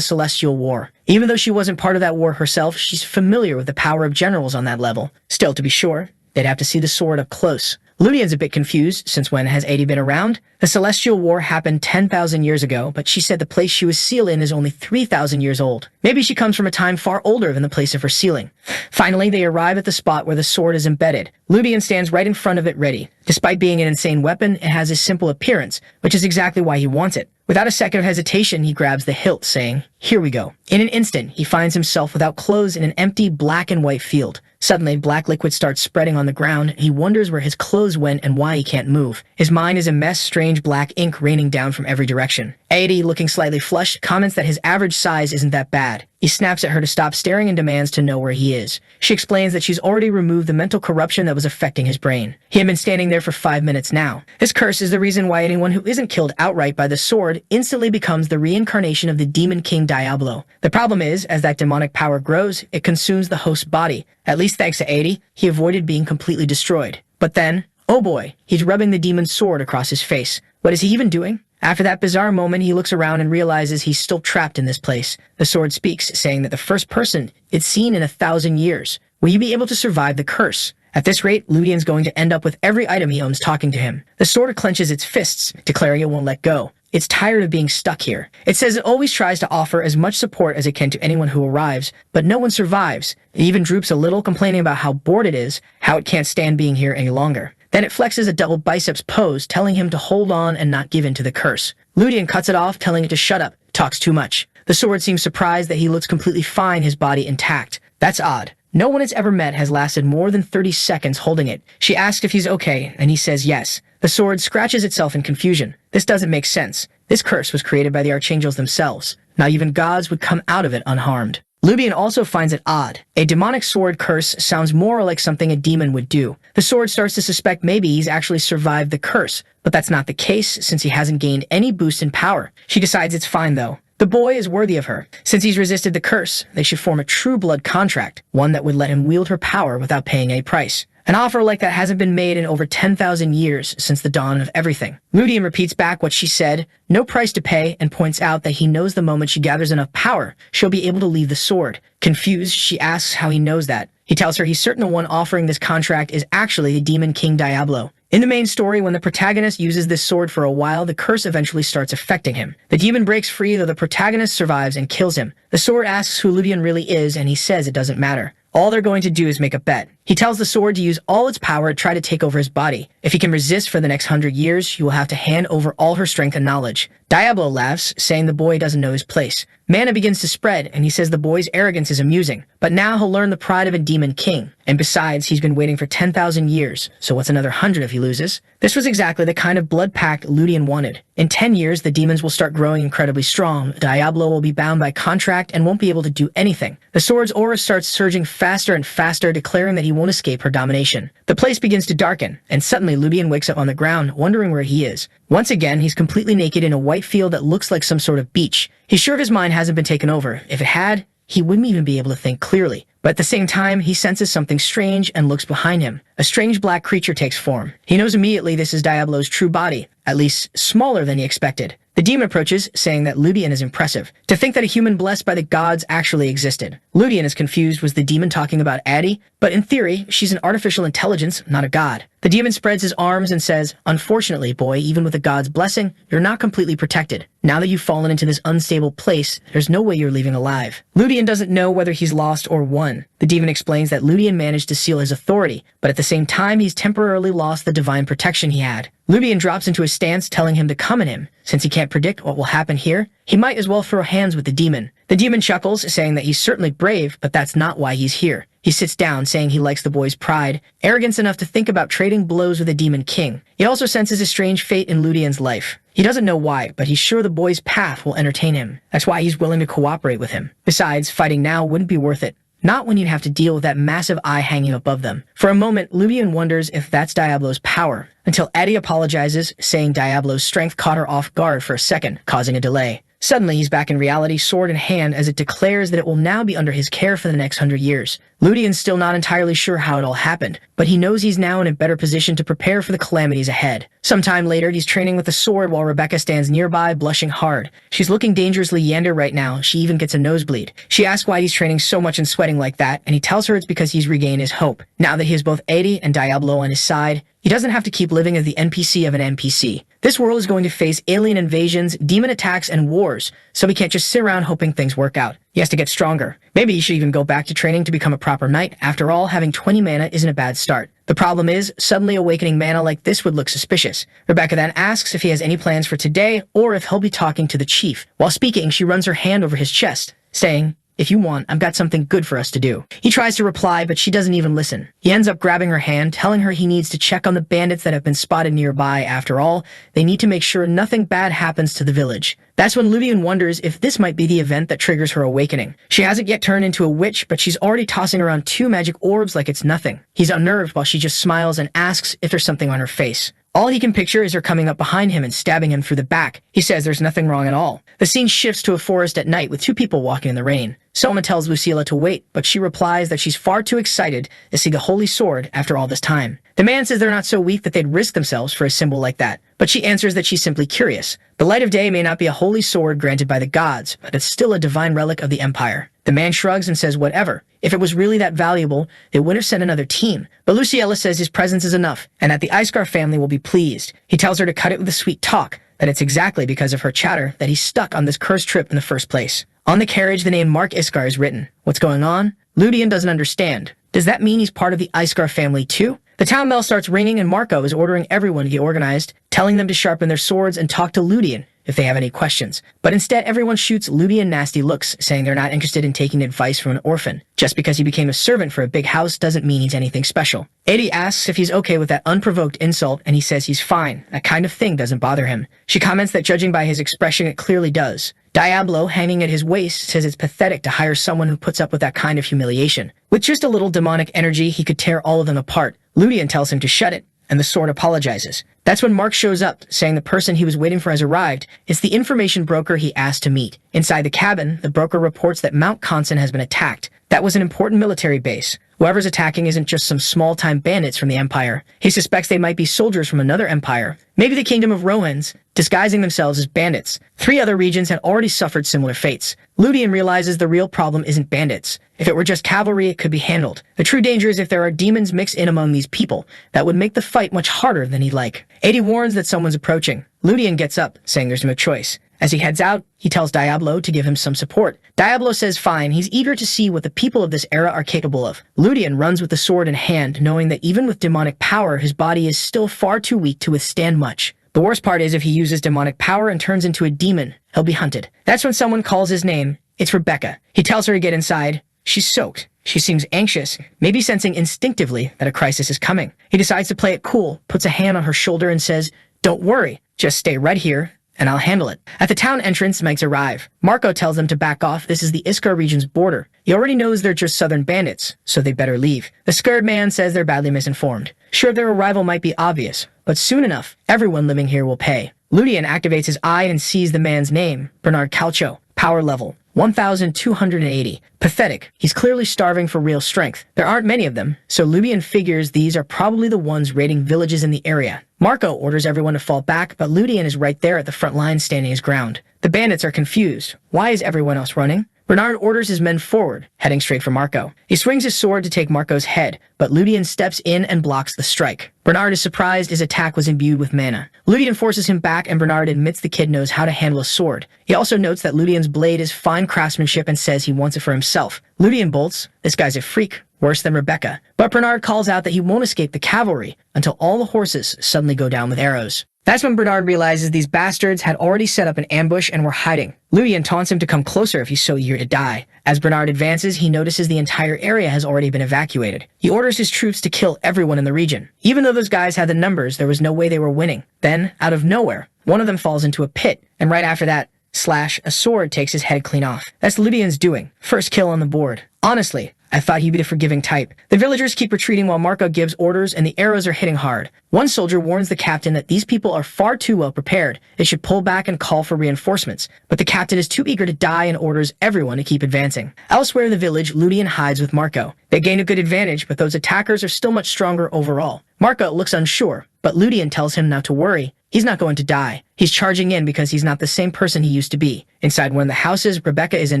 Celestial War. Even though she wasn't part of that war herself, she's familiar with the power of generals on that level. Still, to be sure, they'd have to see the sword up close. Ludian's a bit confused, since when has Eddie been around? The Celestial War happened 10,000 years ago, but she said the place she was sealed in is only 3,000 years old. Maybe she comes from a time far older than the place of her sealing. Finally, they arrive at the spot where the sword is embedded. Ludian stands right in front of it ready. Despite being an insane weapon, it has a simple appearance, which is exactly why he wants it. Without a second of hesitation, he grabs the hilt, saying, "Here we go." In an instant, he finds himself without clothes in an empty black and white field. Suddenly, black liquid starts spreading on the ground. He wonders where his clothes went and why he can't move. His mind is a mess, strange black ink raining down from every direction. Eddie, looking slightly flushed, comments that his average size isn't that bad. He snaps at her to stop staring and demands to know where he is. She explains that she's already removed the mental corruption that was affecting his brain. He had been standing there for 5 minutes now. This curse is the reason why anyone who isn't killed outright by the sword instantly becomes the reincarnation of the demon king Diablo. The problem is, as that demonic power grows, it consumes the host's body. At least thanks to Eddie, he avoided being completely destroyed. But then, oh boy, he's rubbing the demon's sword across his face. What is he even doing? After that bizarre moment, he looks around and realizes he's still trapped in this place. The sword speaks, saying that the first person it's seen in 1,000 years. Will you be able to survive the curse? At this rate, Ludian's going to end up with every item he owns talking to him. The sword clenches its fists, declaring it won't let go. It's tired of being stuck here. It says it always tries to offer as much support as it can to anyone who arrives, but no one survives. It even droops a little, complaining about how bored it is, how it can't stand being here any longer. Then it flexes a double biceps pose, telling him to hold on and not give in to the curse. Ludian cuts it off, telling it to shut up. Talks too much. The sword seems surprised that he looks completely fine, his body intact. That's odd. No one it's ever met has lasted more than 30 seconds holding it. She asks if he's okay, and he says yes. The sword scratches itself in confusion. This doesn't make sense. This curse was created by the archangels themselves. Not even gods would come out of it unharmed. Ludian also finds it odd. A demonic sword curse sounds more like something a demon would do. The sword starts to suspect maybe he's actually survived the curse, but that's not the case since he hasn't gained any boost in power. She decides it's fine though. The boy is worthy of her. Since he's resisted the curse, they should form a true blood contract, one that would let him wield her power without paying any price. An offer like that hasn't been made in over 10,000 years since the dawn of everything. Ludian repeats back what she said, no price to pay, and points out that he knows the moment she gathers enough power, she'll be able to leave the sword. Confused, she asks how he knows that. He tells her he's certain the one offering this contract is actually the demon king Diablo. In the main story, when the protagonist uses this sword for a while, the curse eventually starts affecting him. The demon breaks free, though the protagonist survives and kills him. The sword asks who Ludian really is, and he says it doesn't matter. All they're going to do is make a bet. He tells the sword to use all its power to try to take over his body. If he can resist for the next 100 years, he will have to hand over all her strength and knowledge. Diablo laughs, saying the boy doesn't know his place. Mana begins to spread, and he says the boy's arrogance is amusing. But now he'll learn the pride of a demon king. And besides, he's been waiting for 10,000 years, so what's another 100 if he loses? This was exactly the kind of blood pact Ludian wanted. In 10 years, the demons will start growing incredibly strong. Diablo will be bound by contract and won't be able to do anything. The sword's aura starts surging faster and faster, declaring that he won't escape her domination. The place begins to darken, and suddenly Ludian wakes up on the ground, wondering where he is. Once again, he's completely naked in a white field that looks like some sort of beach. He's sure his mind hasn't been taken over. If it had, he wouldn't even be able to think clearly. But at the same time, he senses something strange and looks behind him. A strange black creature takes form. He knows immediately this is Diablo's true body, at least smaller than he expected. The demon approaches, saying that Ludian is impressive. To think that a human blessed by the gods actually existed. Ludian is confused, was the demon talking about Addie? But in theory, she's an artificial intelligence, not a god. The demon spreads his arms and says, "Unfortunately, boy, even with the god's blessing, you're not completely protected. Now that you've fallen into this unstable place, there's no way you're leaving alive." Ludian doesn't know whether he's lost or won. The demon explains that Ludian managed to seal his authority, but at the same time he's temporarily lost the divine protection he had. Ludian drops into a stance telling him to come at him. Since he can't predict what will happen here, he might as well throw hands with the demon. The demon chuckles, saying that he's certainly brave, but that's not why he's here. He sits down, saying he likes the boy's pride, arrogance enough to think about trading blows with a demon king. He also senses a strange fate in Ludian's life. He doesn't know why, but he's sure the boy's path will entertain him. That's why he's willing to cooperate with him. Besides, fighting now wouldn't be worth it. Not when you'd have to deal with that massive eye hanging above them. For a moment, Ludian wonders if that's Diablo's power, until Eddie apologizes, saying Diablo's strength caught her off guard for a second, causing a delay. Suddenly, he's back in reality, sword in hand, as it declares that it will now be under his care for the next 100 years. Ludian's still not entirely sure how it all happened, but he knows he's now in a better position to prepare for the calamities ahead. Sometime later, he's training with the sword while Rebecca stands nearby, blushing hard. She's looking dangerously yander right now. She even gets a nosebleed. She asks why he's training so much and sweating like that, and he tells her it's because he's regained his hope. Now that he has both Eddie and Diablo on his side, he doesn't have to keep living as the NPC of an NPC. This world is going to face alien invasions, demon attacks, and wars, so he can't just sit around hoping things work out. He has to get stronger. Maybe he should even go back to training to become a proper knight. After all, having 20 mana isn't a bad start. The problem is, suddenly awakening mana like this would look suspicious. Rebecca then asks if he has any plans for today, or if he'll be talking to the chief. While speaking, she runs her hand over his chest, saying, "If you want, I've got something good for us to do." He tries to reply, but she doesn't even listen. He ends up grabbing her hand, telling her he needs to check on the bandits that have been spotted nearby. After all, they need to make sure nothing bad happens to the village. That's when Ludian wonders if this might be the event that triggers her awakening. She hasn't yet turned into a witch, but she's already tossing around 2 magic orbs like it's nothing. He's unnerved while she just smiles and asks if there's something on her face. All he can picture is her coming up behind him and stabbing him through the back. He says there's nothing wrong at all. The scene shifts to a forest at night with 2 people walking in the rain. Selma tells Lucilla to wait, but she replies that she's far too excited to see the holy sword after all this time. The man says they're not so weak that they'd risk themselves for a symbol like that, but she answers that she's simply curious. The light of day may not be a holy sword granted by the gods, but it's still a divine relic of the Empire. The man shrugs and says whatever. If it was really that valuable, they would have sent another team. But Luciella says his presence is enough, and that the Iskar family will be pleased. He tells her to cut it with a sweet talk, that it's exactly because of her chatter that he's stuck on this cursed trip in the first place. On the carriage, the name Mark Iskar is written. What's going on? Ludian doesn't understand. Does that mean he's part of the Iskar family too? The town bell starts ringing and Marco is ordering everyone to get organized, telling them to sharpen their swords and talk to Ludian if they have any questions. But instead, everyone shoots Ludian nasty looks, saying they're not interested in taking advice from an orphan. Just because he became a servant for a big house doesn't mean he's anything special. Eddie asks if he's okay with that unprovoked insult, and he says he's fine. That kind of thing doesn't bother him. She comments that judging by his expression, it clearly does. Diablo, hanging at his waist, says it's pathetic to hire someone who puts up with that kind of humiliation. With just a little demonic energy, he could tear all of them apart. Ludian tells him to shut it, and the sword apologizes. That's when Mark shows up, saying the person he was waiting for has arrived. It's the information broker he asked to meet. Inside the cabin, the broker reports that Mount Conson has been attacked. That was an important military base. Whoever's attacking isn't just some small-time bandits from the Empire. He suspects they might be soldiers from another empire, maybe the Kingdom of Rohans, disguising themselves as bandits. 3 other regions had already suffered similar fates. Ludian realizes the real problem isn't bandits. If it were just cavalry, it could be handled. The true danger is if there are demons mixed in among these people. That would make the fight much harder than he'd like. Eddie warns that someone's approaching. Ludian gets up, saying there's no choice. As he heads out, he tells Diablo to give him some support. Diablo says fine, he's eager to see what the people of this era are capable of. Ludian runs with the sword in hand, knowing that even with demonic power, his body is still far too weak to withstand much. The worst part is if he uses demonic power and turns into a demon, he'll be hunted. That's when someone calls his name. It's Rebecca. He tells her to get inside. She's soaked. She seems anxious, maybe sensing instinctively that a crisis is coming. He decides to play it cool, puts a hand on her shoulder and says, "Don't worry, just stay right here, and I'll handle it." At the town entrance, Megs arrive. Marco tells them to back off. This is the Iskar region's border. He already knows they're just southern bandits, so they better leave. The scared man says they're badly misinformed. Sure, their arrival might be obvious, but soon enough, everyone living here will pay. Ludian activates his eye and sees the man's name, Bernard Calcio. Power level 1,280. Pathetic. He's clearly starving for real strength. There aren't many of them, so Ludian figures these are probably the ones raiding villages in the area. Marco orders everyone to fall back, but Ludian is right there at the front line standing his ground. The bandits are confused. Why is everyone else running? Bernard orders his men forward, heading straight for Marco. He swings his sword to take Marco's head, but Ludian steps in and blocks the strike. Bernard is surprised his attack was imbued with mana. Ludian forces him back and Bernard admits the kid knows how to handle a sword. He also notes that Ludian's blade is fine craftsmanship and says he wants it for himself. Ludian bolts, "This guy's a freak, worse than Rebecca." But Bernard calls out that he won't escape the cavalry until all the horses suddenly go down with arrows. That's when Bernard realizes these bastards had already set up an ambush and were hiding. Ludian taunts him to come closer if he's so eager to die. As Bernard advances, he notices the entire area has already been evacuated. He orders his troops to kill everyone in the region. Even though those guys had the numbers, there was no way they were winning. Then, out of nowhere, one of them falls into a pit, and right after that, a sword takes his head clean off. That's Ludian's doing. First kill on the board. Honestly, I thought he'd be the forgiving type. The villagers keep retreating while Marco gives orders and the arrows are hitting hard. One soldier warns the captain that these people are far too well prepared. They should pull back and call for reinforcements. But the captain is too eager to die and orders everyone to keep advancing. Elsewhere in the village, Ludian hides with Marco. They gain a good advantage, but those attackers are still much stronger overall. Marco looks unsure, but Ludian tells him not to worry. He's not going to die. He's charging in because he's not the same person he used to be. Inside one of the houses, Rebecca is in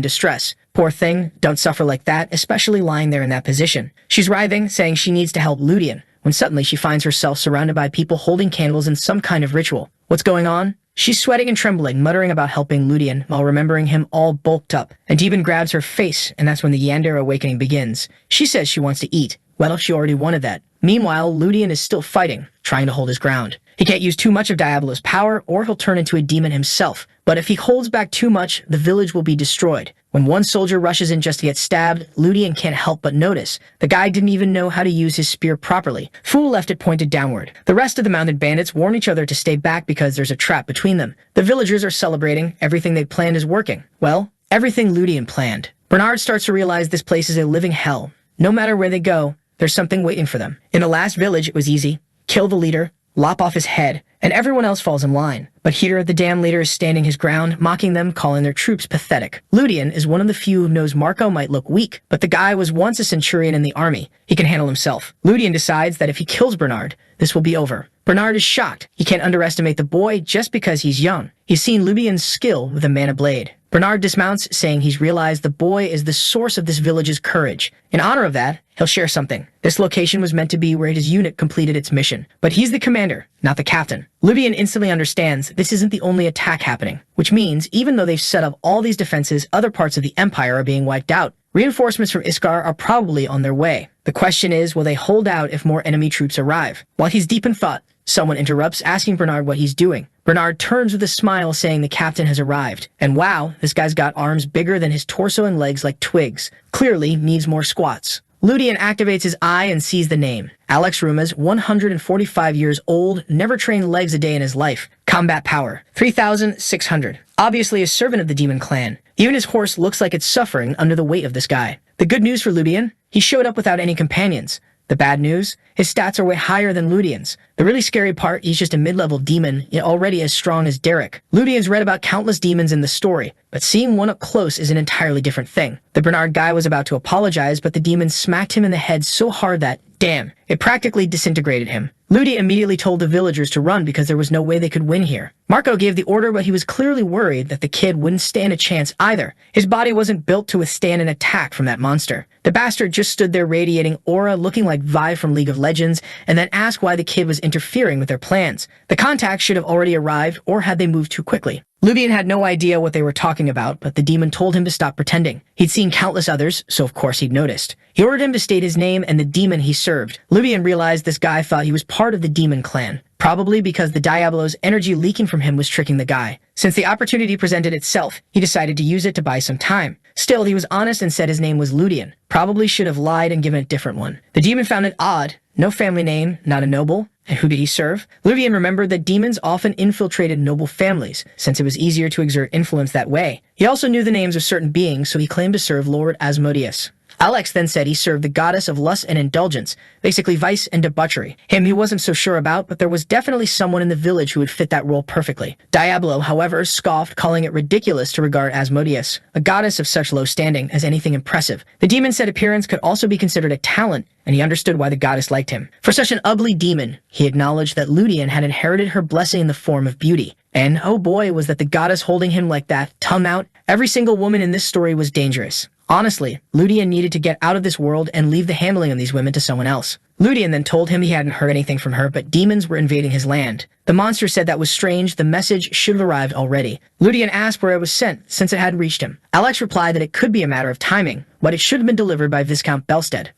distress. Poor thing, don't suffer like that, especially lying there in that position. She's writhing, saying she needs to help Ludian, when suddenly she finds herself surrounded by people holding candles in some kind of ritual. What's going on? She's sweating and trembling, muttering about helping Ludian while remembering him all bulked up. A demon grabs her face, and that's when the Yandere awakening begins. She says she wants to eat. Well, she already wanted that. Meanwhile, Ludian is still fighting, trying to hold his ground. He can't use too much of Diablo's power, or he'll turn into a demon himself. But if he holds back too much, the village will be destroyed. When one soldier rushes in just to get stabbed, Ludian can't help but notice. The guy didn't even know how to use his spear properly. Fool left it pointed downward. The rest of the mounted bandits warn each other to stay back because there's a trap between them. The villagers are celebrating. Everything they planned is working. Well, everything Ludian planned. Bernard starts to realize this place is a living hell. No matter where they go, there's something waiting for them. In the last village, it was easy. Kill the leader, lop off his head, and everyone else falls in line. But here, the damn leader is standing his ground, mocking them, calling their troops pathetic. Ludian is one of the few who knows Marco might look weak, but the guy was once a centurion in the army. He can handle himself. Ludian decides that if he kills Bernard, this will be over. Bernard is shocked. He can't underestimate the boy just because he's young. He's seen Ludian's skill with a mana blade. Bernard dismounts, saying he's realized the boy is the source of this village's courage. In honor of that, he'll share something. This location was meant to be where his unit completed its mission. But he's the commander, not the captain. Ludian instantly understands this isn't the only attack happening, which means even though they've set up all these defenses, other parts of the empire are being wiped out. Reinforcements from Iskar are probably on their way. The question is, will they hold out if more enemy troops arrive? While he's deep in thought, someone interrupts, asking Bernard what he's doing. Bernard turns with a smile, saying the captain has arrived. And wow, this guy's got arms bigger than his torso and legs like twigs. Clearly needs more squats. Ludian activates his eye and sees the name. Alex Rumas, 145 years old, never trained legs a day in his life. Combat power, 3,600. Obviously a servant of the demon clan. Even his horse looks like it's suffering under the weight of this guy. The good news for Ludian? He showed up without any companions. The bad news? His stats are way higher than Ludian's. The really scary part, he's just a mid-level demon, yet already as strong as Derek. Ludian's read about countless demons in the story, but seeing one up close is an entirely different thing. The Bernard guy was about to apologize, but the demon smacked him in the head so hard that, damn, it practically disintegrated him. Ludian immediately told the villagers to run because there was no way they could win here. Marco gave the order, but he was clearly worried that the kid wouldn't stand a chance either. His body wasn't built to withstand an attack from that monster. The bastard just stood there radiating aura, looking like Vi from League of Legends, and then asked why the kid was interfering with their plans. The contact should have already arrived, or had they moved too quickly. Ludian had no idea what they were talking about, but the demon told him to stop pretending. He'd seen countless others, so of course he'd noticed. He ordered him to state his name and the demon he served. Ludian realized this guy thought he was part of the demon clan, probably because the Diablo's energy leaking from him was tricking the guy. Since the opportunity presented itself, he decided to use it to buy some time. Still, he was honest and said his name was Ludian. Probably should have lied and given a different one. The demon found it odd. No family name, not a noble. And who did he serve? Ludian remembered that demons often infiltrated noble families, since it was easier to exert influence that way. He also knew the names of certain beings, so he claimed to serve Lord Asmodeus. Alex then said he served the goddess of lust and indulgence, basically vice and debauchery. Him he wasn't so sure about, but there was definitely someone in the village who would fit that role perfectly. Diablo, however, scoffed, calling it ridiculous to regard Asmodeus, a goddess of such low standing, as anything impressive. The demon said appearance could also be considered a talent, and he understood why the goddess liked him. For such an ugly demon, he acknowledged that Ludian had inherited her blessing in the form of beauty. And oh boy, was that the goddess holding him like that, tongue out. Every single woman in this story was dangerous. Honestly, Ludian needed to get out of this world and leave the handling of these women to someone else. Ludian then told him he hadn't heard anything from her, but demons were invading his land. The monster said that was strange, the message should have arrived already. Ludian asked where it was sent, since it hadn't reached him. Alex replied that it could be a matter of timing, but it should have been delivered by Viscount Belstead.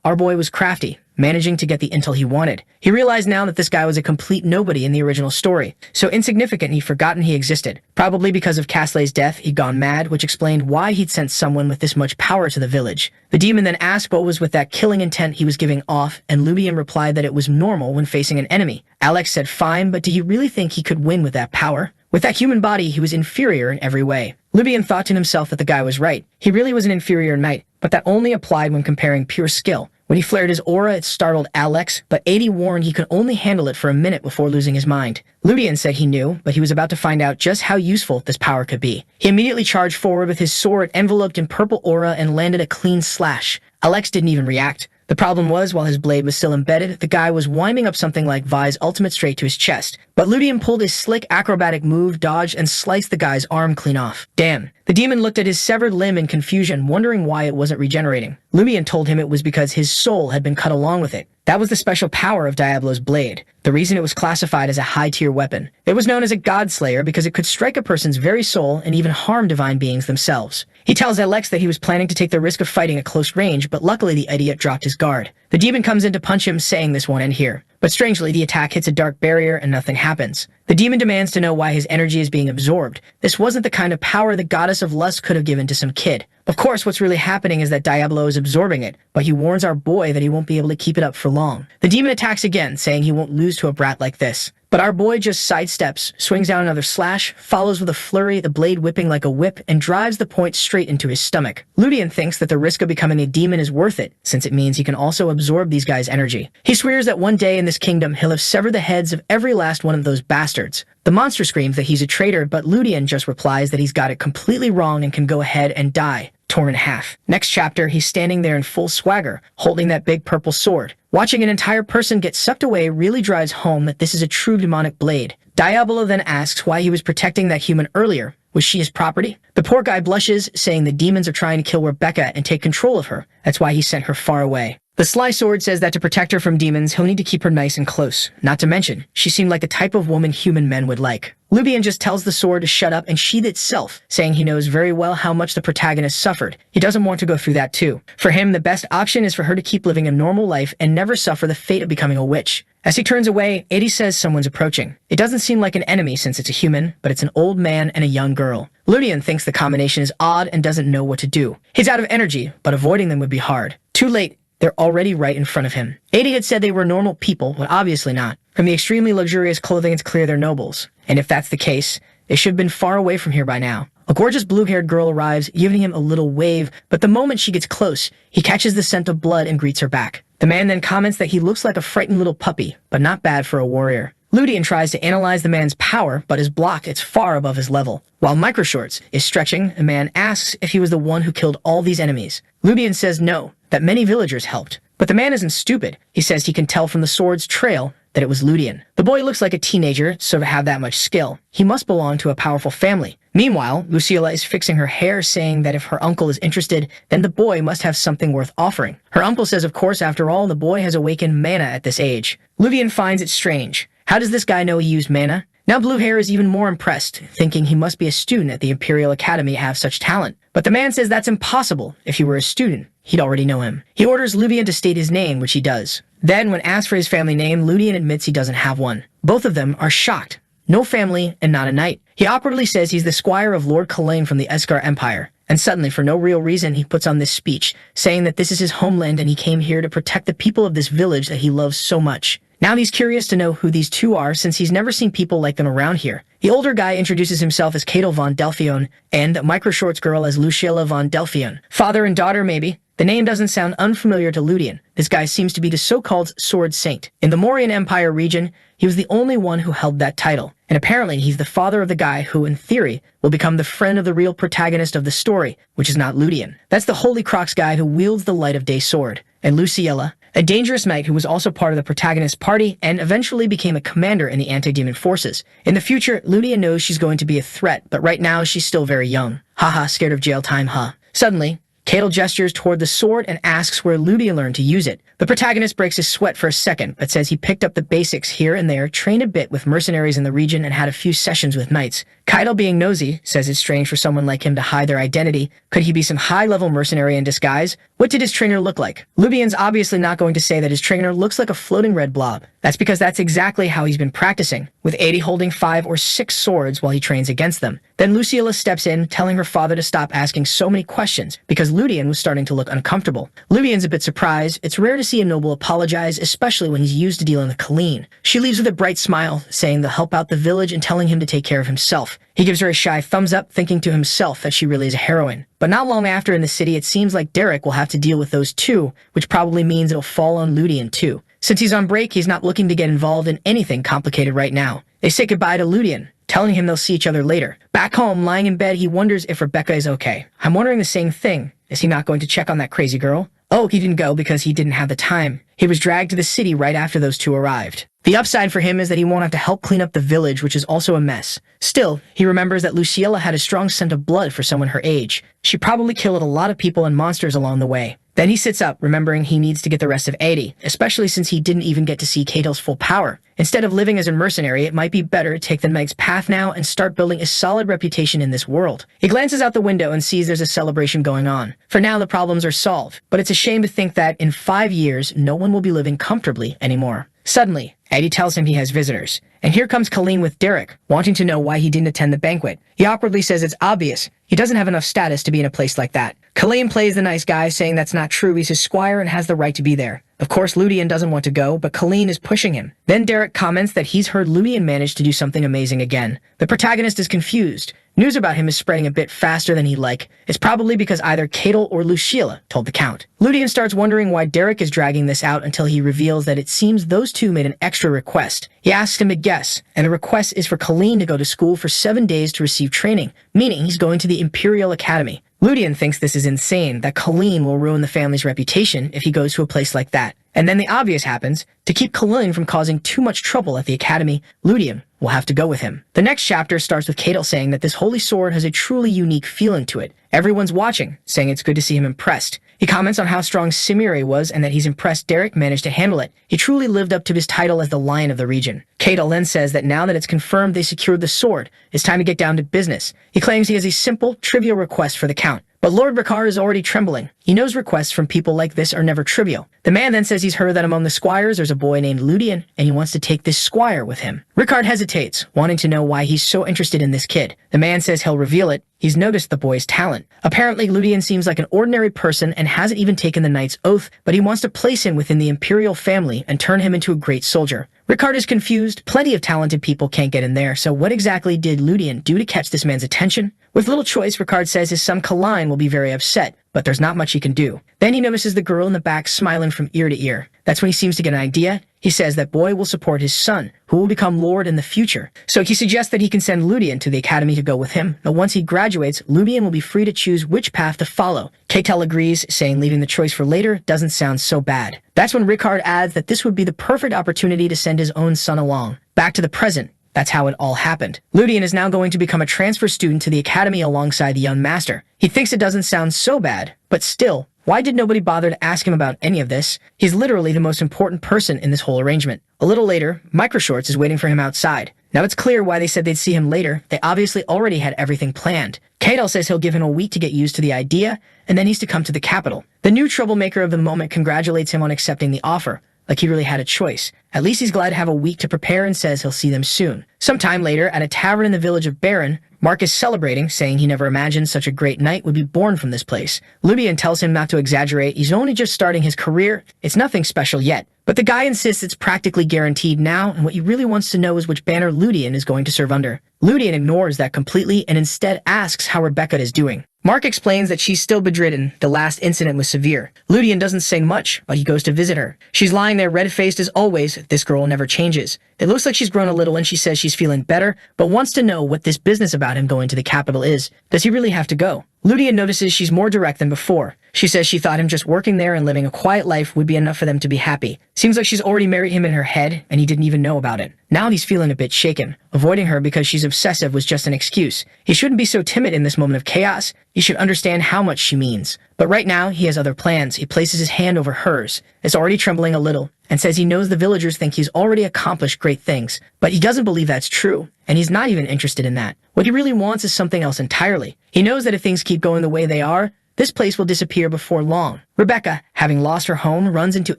Our boy was crafty, managing to get the intel he wanted. He realized now that this guy was a complete nobody in the original story, so insignificant he'd forgotten he existed. Probably because of Castley's death, he'd gone mad, which explained why he'd sent someone with this much power to the village. The demon then asked what was with that killing intent he was giving off, and Ludian replied that it was normal when facing an enemy. Alex said fine, but did he really think he could win with that power? With that human body, he was inferior in every way. Ludian thought to himself that the guy was right. He really was an inferior knight, but that only applied when comparing pure skill. When he flared his aura, it startled Alex, but 80 warned he could only handle it for a minute before losing his mind. Ludian said he knew, but he was about to find out just how useful this power could be. He immediately charged forward with his sword enveloped in purple aura and landed a clean slash. Alex didn't even react. The problem was, while his blade was still embedded, the guy was winding up something like Vi's ultimate straight to his chest. But Ludian pulled his slick acrobatic move, dodged, and sliced the guy's arm clean off. Damn. The demon looked at his severed limb in confusion, wondering why it wasn't regenerating. Ludian told him it was because his soul had been cut along with it. That was the special power of Diablo's blade, the reason it was classified as a high-tier weapon. It was known as a godslayer because it could strike a person's very soul and even harm divine beings themselves. He tells Alex that he was planning to take the risk of fighting at close range, but luckily the idiot dropped his guard. The demon comes in to punch him, saying this won't end here. But strangely, the attack hits a dark barrier and nothing happens. The demon demands to know why his energy is being absorbed. This wasn't the kind of power the goddess of lust could have given to some kid. Of course, what's really happening is that Diablo is absorbing it, but he warns our boy that he won't be able to keep it up for long. The demon attacks again, saying he won't lose to a brat like this. But our boy just sidesteps, swings down another slash, follows with a flurry, the blade whipping like a whip, and drives the point straight into his stomach. Ludian thinks that the risk of becoming a demon is worth it, since it means he can also absorb these guys' energy. He swears that one day in this kingdom he'll have severed the heads of every last one of those bastards. The monster screams that he's a traitor, but Ludian just replies that he's got it completely wrong and can go ahead and die, torn in half. Next chapter, he's standing there in full swagger, holding that big purple sword. Watching an entire person get sucked away really drives home that this is a true demonic blade. Diablo then asks why he was protecting that human earlier. Was she his property? The poor guy blushes, saying the demons are trying to kill Rebecca and take control of her. That's why he sent her far away. The sly sword says that to protect her from demons, he'll need to keep her nice and close. Not to mention, she seemed like the type of woman human men would like. Ludian just tells the sword to shut up and sheath itself, saying he knows very well how much the protagonist suffered. He doesn't want to go through that too. For him, the best option is for her to keep living a normal life and never suffer the fate of becoming a witch. As he turns away, 80 says someone's approaching. It doesn't seem like an enemy since it's a human, but it's an old man and a young girl. Ludian thinks the combination is odd and doesn't know what to do. He's out of energy, but avoiding them would be hard. Too late. They're already right in front of him. 80 had said they were normal people, but obviously not. From the extremely luxurious clothing, it's clear they're nobles. And if that's the case, they should have been far away from here by now. A gorgeous blue-haired girl arrives, giving him a little wave, but the moment she gets close, he catches the scent of blood and greets her back. The man then comments that he looks like a frightened little puppy, but not bad for a warrior. Ludian tries to analyze the man's power, but is blocked. It's far above his level. While Microshorts is stretching, a man asks if he was the one who killed all these enemies. Ludian says no, that many villagers helped. But the man isn't stupid. He says he can tell from the sword's trail that it was Ludian. The boy looks like a teenager, so to have that much skill, he must belong to a powerful family. Meanwhile, Lucilla is fixing her hair, saying that if her uncle is interested, then the boy must have something worth offering. Her uncle says, of course, after all, the boy has awakened mana at this age. Ludian finds it strange. How does this guy know he used mana? Now Blue Hair is even more impressed, thinking he must be a student at the Imperial Academy to have such talent. But the man says that's impossible. If he were a student, he'd already know him. He orders Ludian to state his name, which he does. Then, when asked for his family name, Ludian admits he doesn't have one. Both of them are shocked. No family and not a knight. He awkwardly says he's the squire of Lord Kalain from the Escar Empire. And suddenly, for no real reason, he puts on this speech, saying that this is his homeland and he came here to protect the people of this village that he loves so much. Now he's curious to know who these two are, since he's never seen people like them around here. The older guy introduces himself as Cato von Delphion, and Microshort's girl as Lucilla von Delphion. Father and daughter, maybe? The name doesn't sound unfamiliar to Ludian. This guy seems to be the so-called Sword Saint. In the Morian Empire region, he was the only one who held that title. And apparently he's the father of the guy who, in theory, will become the friend of the real protagonist of the story, which is not Ludian. That's the Holy Crocs guy who wields the Light of Day sword. And Luciella, a dangerous knight who was also part of the protagonist's party and eventually became a commander in the anti-demon forces. In the future, Ludian knows she's going to be a threat, but right now she's still very young. Haha, scared of jail time, huh? Suddenly, Cadel gestures toward the sword and asks where Ludian learned to use it. The protagonist breaks his sweat for a second, but says he picked up the basics here and there, trained a bit with mercenaries in the region, and had a few sessions with knights. Cadel, being nosy, says it's strange for someone like him to hide their identity. Could he be some high-level mercenary in disguise? What did his trainer look like? Ludian's obviously not going to say that his trainer looks like a floating red blob. That's because that's exactly how he's been practicing, with 80 holding 5 or 6 swords while he trains against them. Then Lucilla steps in, telling her father to stop asking so many questions, because Ludian was starting to look uncomfortable. Ludian's a bit surprised. It's rare to see a noble apologize, especially when he's used to dealing with Colleen. She leaves with a bright smile, saying they'll help out the village and telling him to take care of himself. He gives her a shy thumbs up, thinking to himself that she really is a heroine. But not long after in the city, it seems like Derek will have to deal with those two, which probably means it'll fall on Ludian too. Since he's on break, he's not looking to get involved in anything complicated right now. They say goodbye to Ludian, telling him they'll see each other later. Back home, lying in bed, he wonders if Rebecca is okay. I'm wondering the same thing. Is he not going to check on that crazy girl? Oh, he didn't go because he didn't have the time. He was dragged to the city right after those two arrived. The upside for him is that he won't have to help clean up the village, which is also a mess. Still, he remembers that Luciella had a strong scent of blood for someone her age. She probably killed a lot of people and monsters along the way. Then he sits up, remembering he needs to get the rest of 80, especially since he didn't even get to see Catel's full power. Instead of living as a mercenary, it might be better to take the knight's path now and start building a solid reputation in this world. He glances out the window and sees there's a celebration going on. For now, the problems are solved, but it's a shame to think that in 5 years, no one will be living comfortably anymore. Suddenly, Eddie tells him he has visitors. And here comes Colleen with Derek, wanting to know why he didn't attend the banquet. He awkwardly says it's obvious. He doesn't have enough status to be in a place like that. Colleen plays the nice guy, saying that's not true. He's his squire and has the right to be there. Of course, Ludian doesn't want to go, but Colleen is pushing him. Then Derek comments that he's heard Ludian managed to do something amazing again. The protagonist is confused. News about him is spreading a bit faster than he'd like. It's probably because either Catel or Lucilla told the Count. Ludian starts wondering why Derek is dragging this out until he reveals that it seems those two made an extra request. He asks him to guess, and the request is for Colleen to go to school for 7 days to receive training, meaning he's going to the Imperial Academy. Ludian thinks this is insane, that Colleen will ruin the family's reputation if he goes to a place like that. And then the obvious happens. To keep Colleen from causing too much trouble at the academy, Ludian will have to go with him. The next chapter starts with Catel saying that this holy sword has a truly unique feeling to it. Everyone's watching, saying it's good to see him impressed. He comments on how strong Simire was and that he's impressed Derek managed to handle it. He truly lived up to his title as the Lion of the region. Catel then says that now that it's confirmed they secured the sword, it's time to get down to business. He claims he has a simple, trivial request for the Count. But Lord Ricard is already trembling. He knows requests from people like this are never trivial. The man then says he's heard that among the squires there's a boy named Ludian, and he wants to take this squire with him. Ricard hesitates, wanting to know why he's so interested in this kid. The man says he'll reveal it. He's noticed the boy's talent. Apparently, Ludian seems like an ordinary person and hasn't even taken the knight's oath, but he wants to place him within the imperial family and turn him into a great soldier. Ricard is confused. Plenty of talented people can't get in there, so what exactly did Ludian do to catch this man's attention? With little choice, Ricard says his son Colleen will be very upset, but there's not much he can do. Then he notices the girl in the back smiling from ear to ear. That's when he seems to get an idea. He says that boy will support his son, who will become lord in the future. So he suggests that he can send Ludian to the academy to go with him. But once he graduates, Ludian will be free to choose which path to follow. Catel agrees, saying leaving the choice for later doesn't sound so bad. That's when Ricard adds that this would be the perfect opportunity to send his own son along. Back to the present. That's how it all happened. Ludian is now going to become a transfer student to the academy alongside the young master. He thinks it doesn't sound so bad, but still, why did nobody bother to ask him about any of this? He's literally the most important person in this whole arrangement. A little later, Microshorts is waiting for him outside. Now it's clear why they said they'd see him later. They obviously already had everything planned. Catel says he'll give him a week to get used to the idea, and then he's to come to the capital. The new troublemaker of the moment congratulates him on accepting the offer, like he really had a choice. At least he's glad to have a week to prepare and says he'll see them soon. Sometime later, at a tavern in the village of Baron, Mark is celebrating, saying he never imagined such a great knight would be born from this place. Ludian tells him not to exaggerate. He's only just starting his career. It's nothing special yet. But the guy insists it's practically guaranteed now, and what he really wants to know is which banner Ludian is going to serve under. Ludian ignores that completely and instead asks how Rebecca is doing. Mark explains that she's still bedridden. The last incident was severe. Ludian doesn't say much, but he goes to visit her. She's lying there red-faced as always. This girl never changes. It looks like she's grown a little and she says she's feeling better, but wants to know what this business about him going to the capital is. Does he really have to go? Ludian notices she's more direct than before. She says she thought him just working there and living a quiet life would be enough for them to be happy. Seems like she's already married him in her head, and he didn't even know about it. Now he's feeling a bit shaken. Avoiding her because she's obsessive was just an excuse. He shouldn't be so timid in this moment of chaos. He should understand how much she means. But right now, he has other plans. He places his hand over hers. It's already trembling a little, and says he knows the villagers think he's already accomplished great things. But he doesn't believe that's true, and he's not even interested in that. What he really wants is something else entirely. He knows that if things keep going the way they are, this place will disappear before long. Rebecca, having lost her home, runs into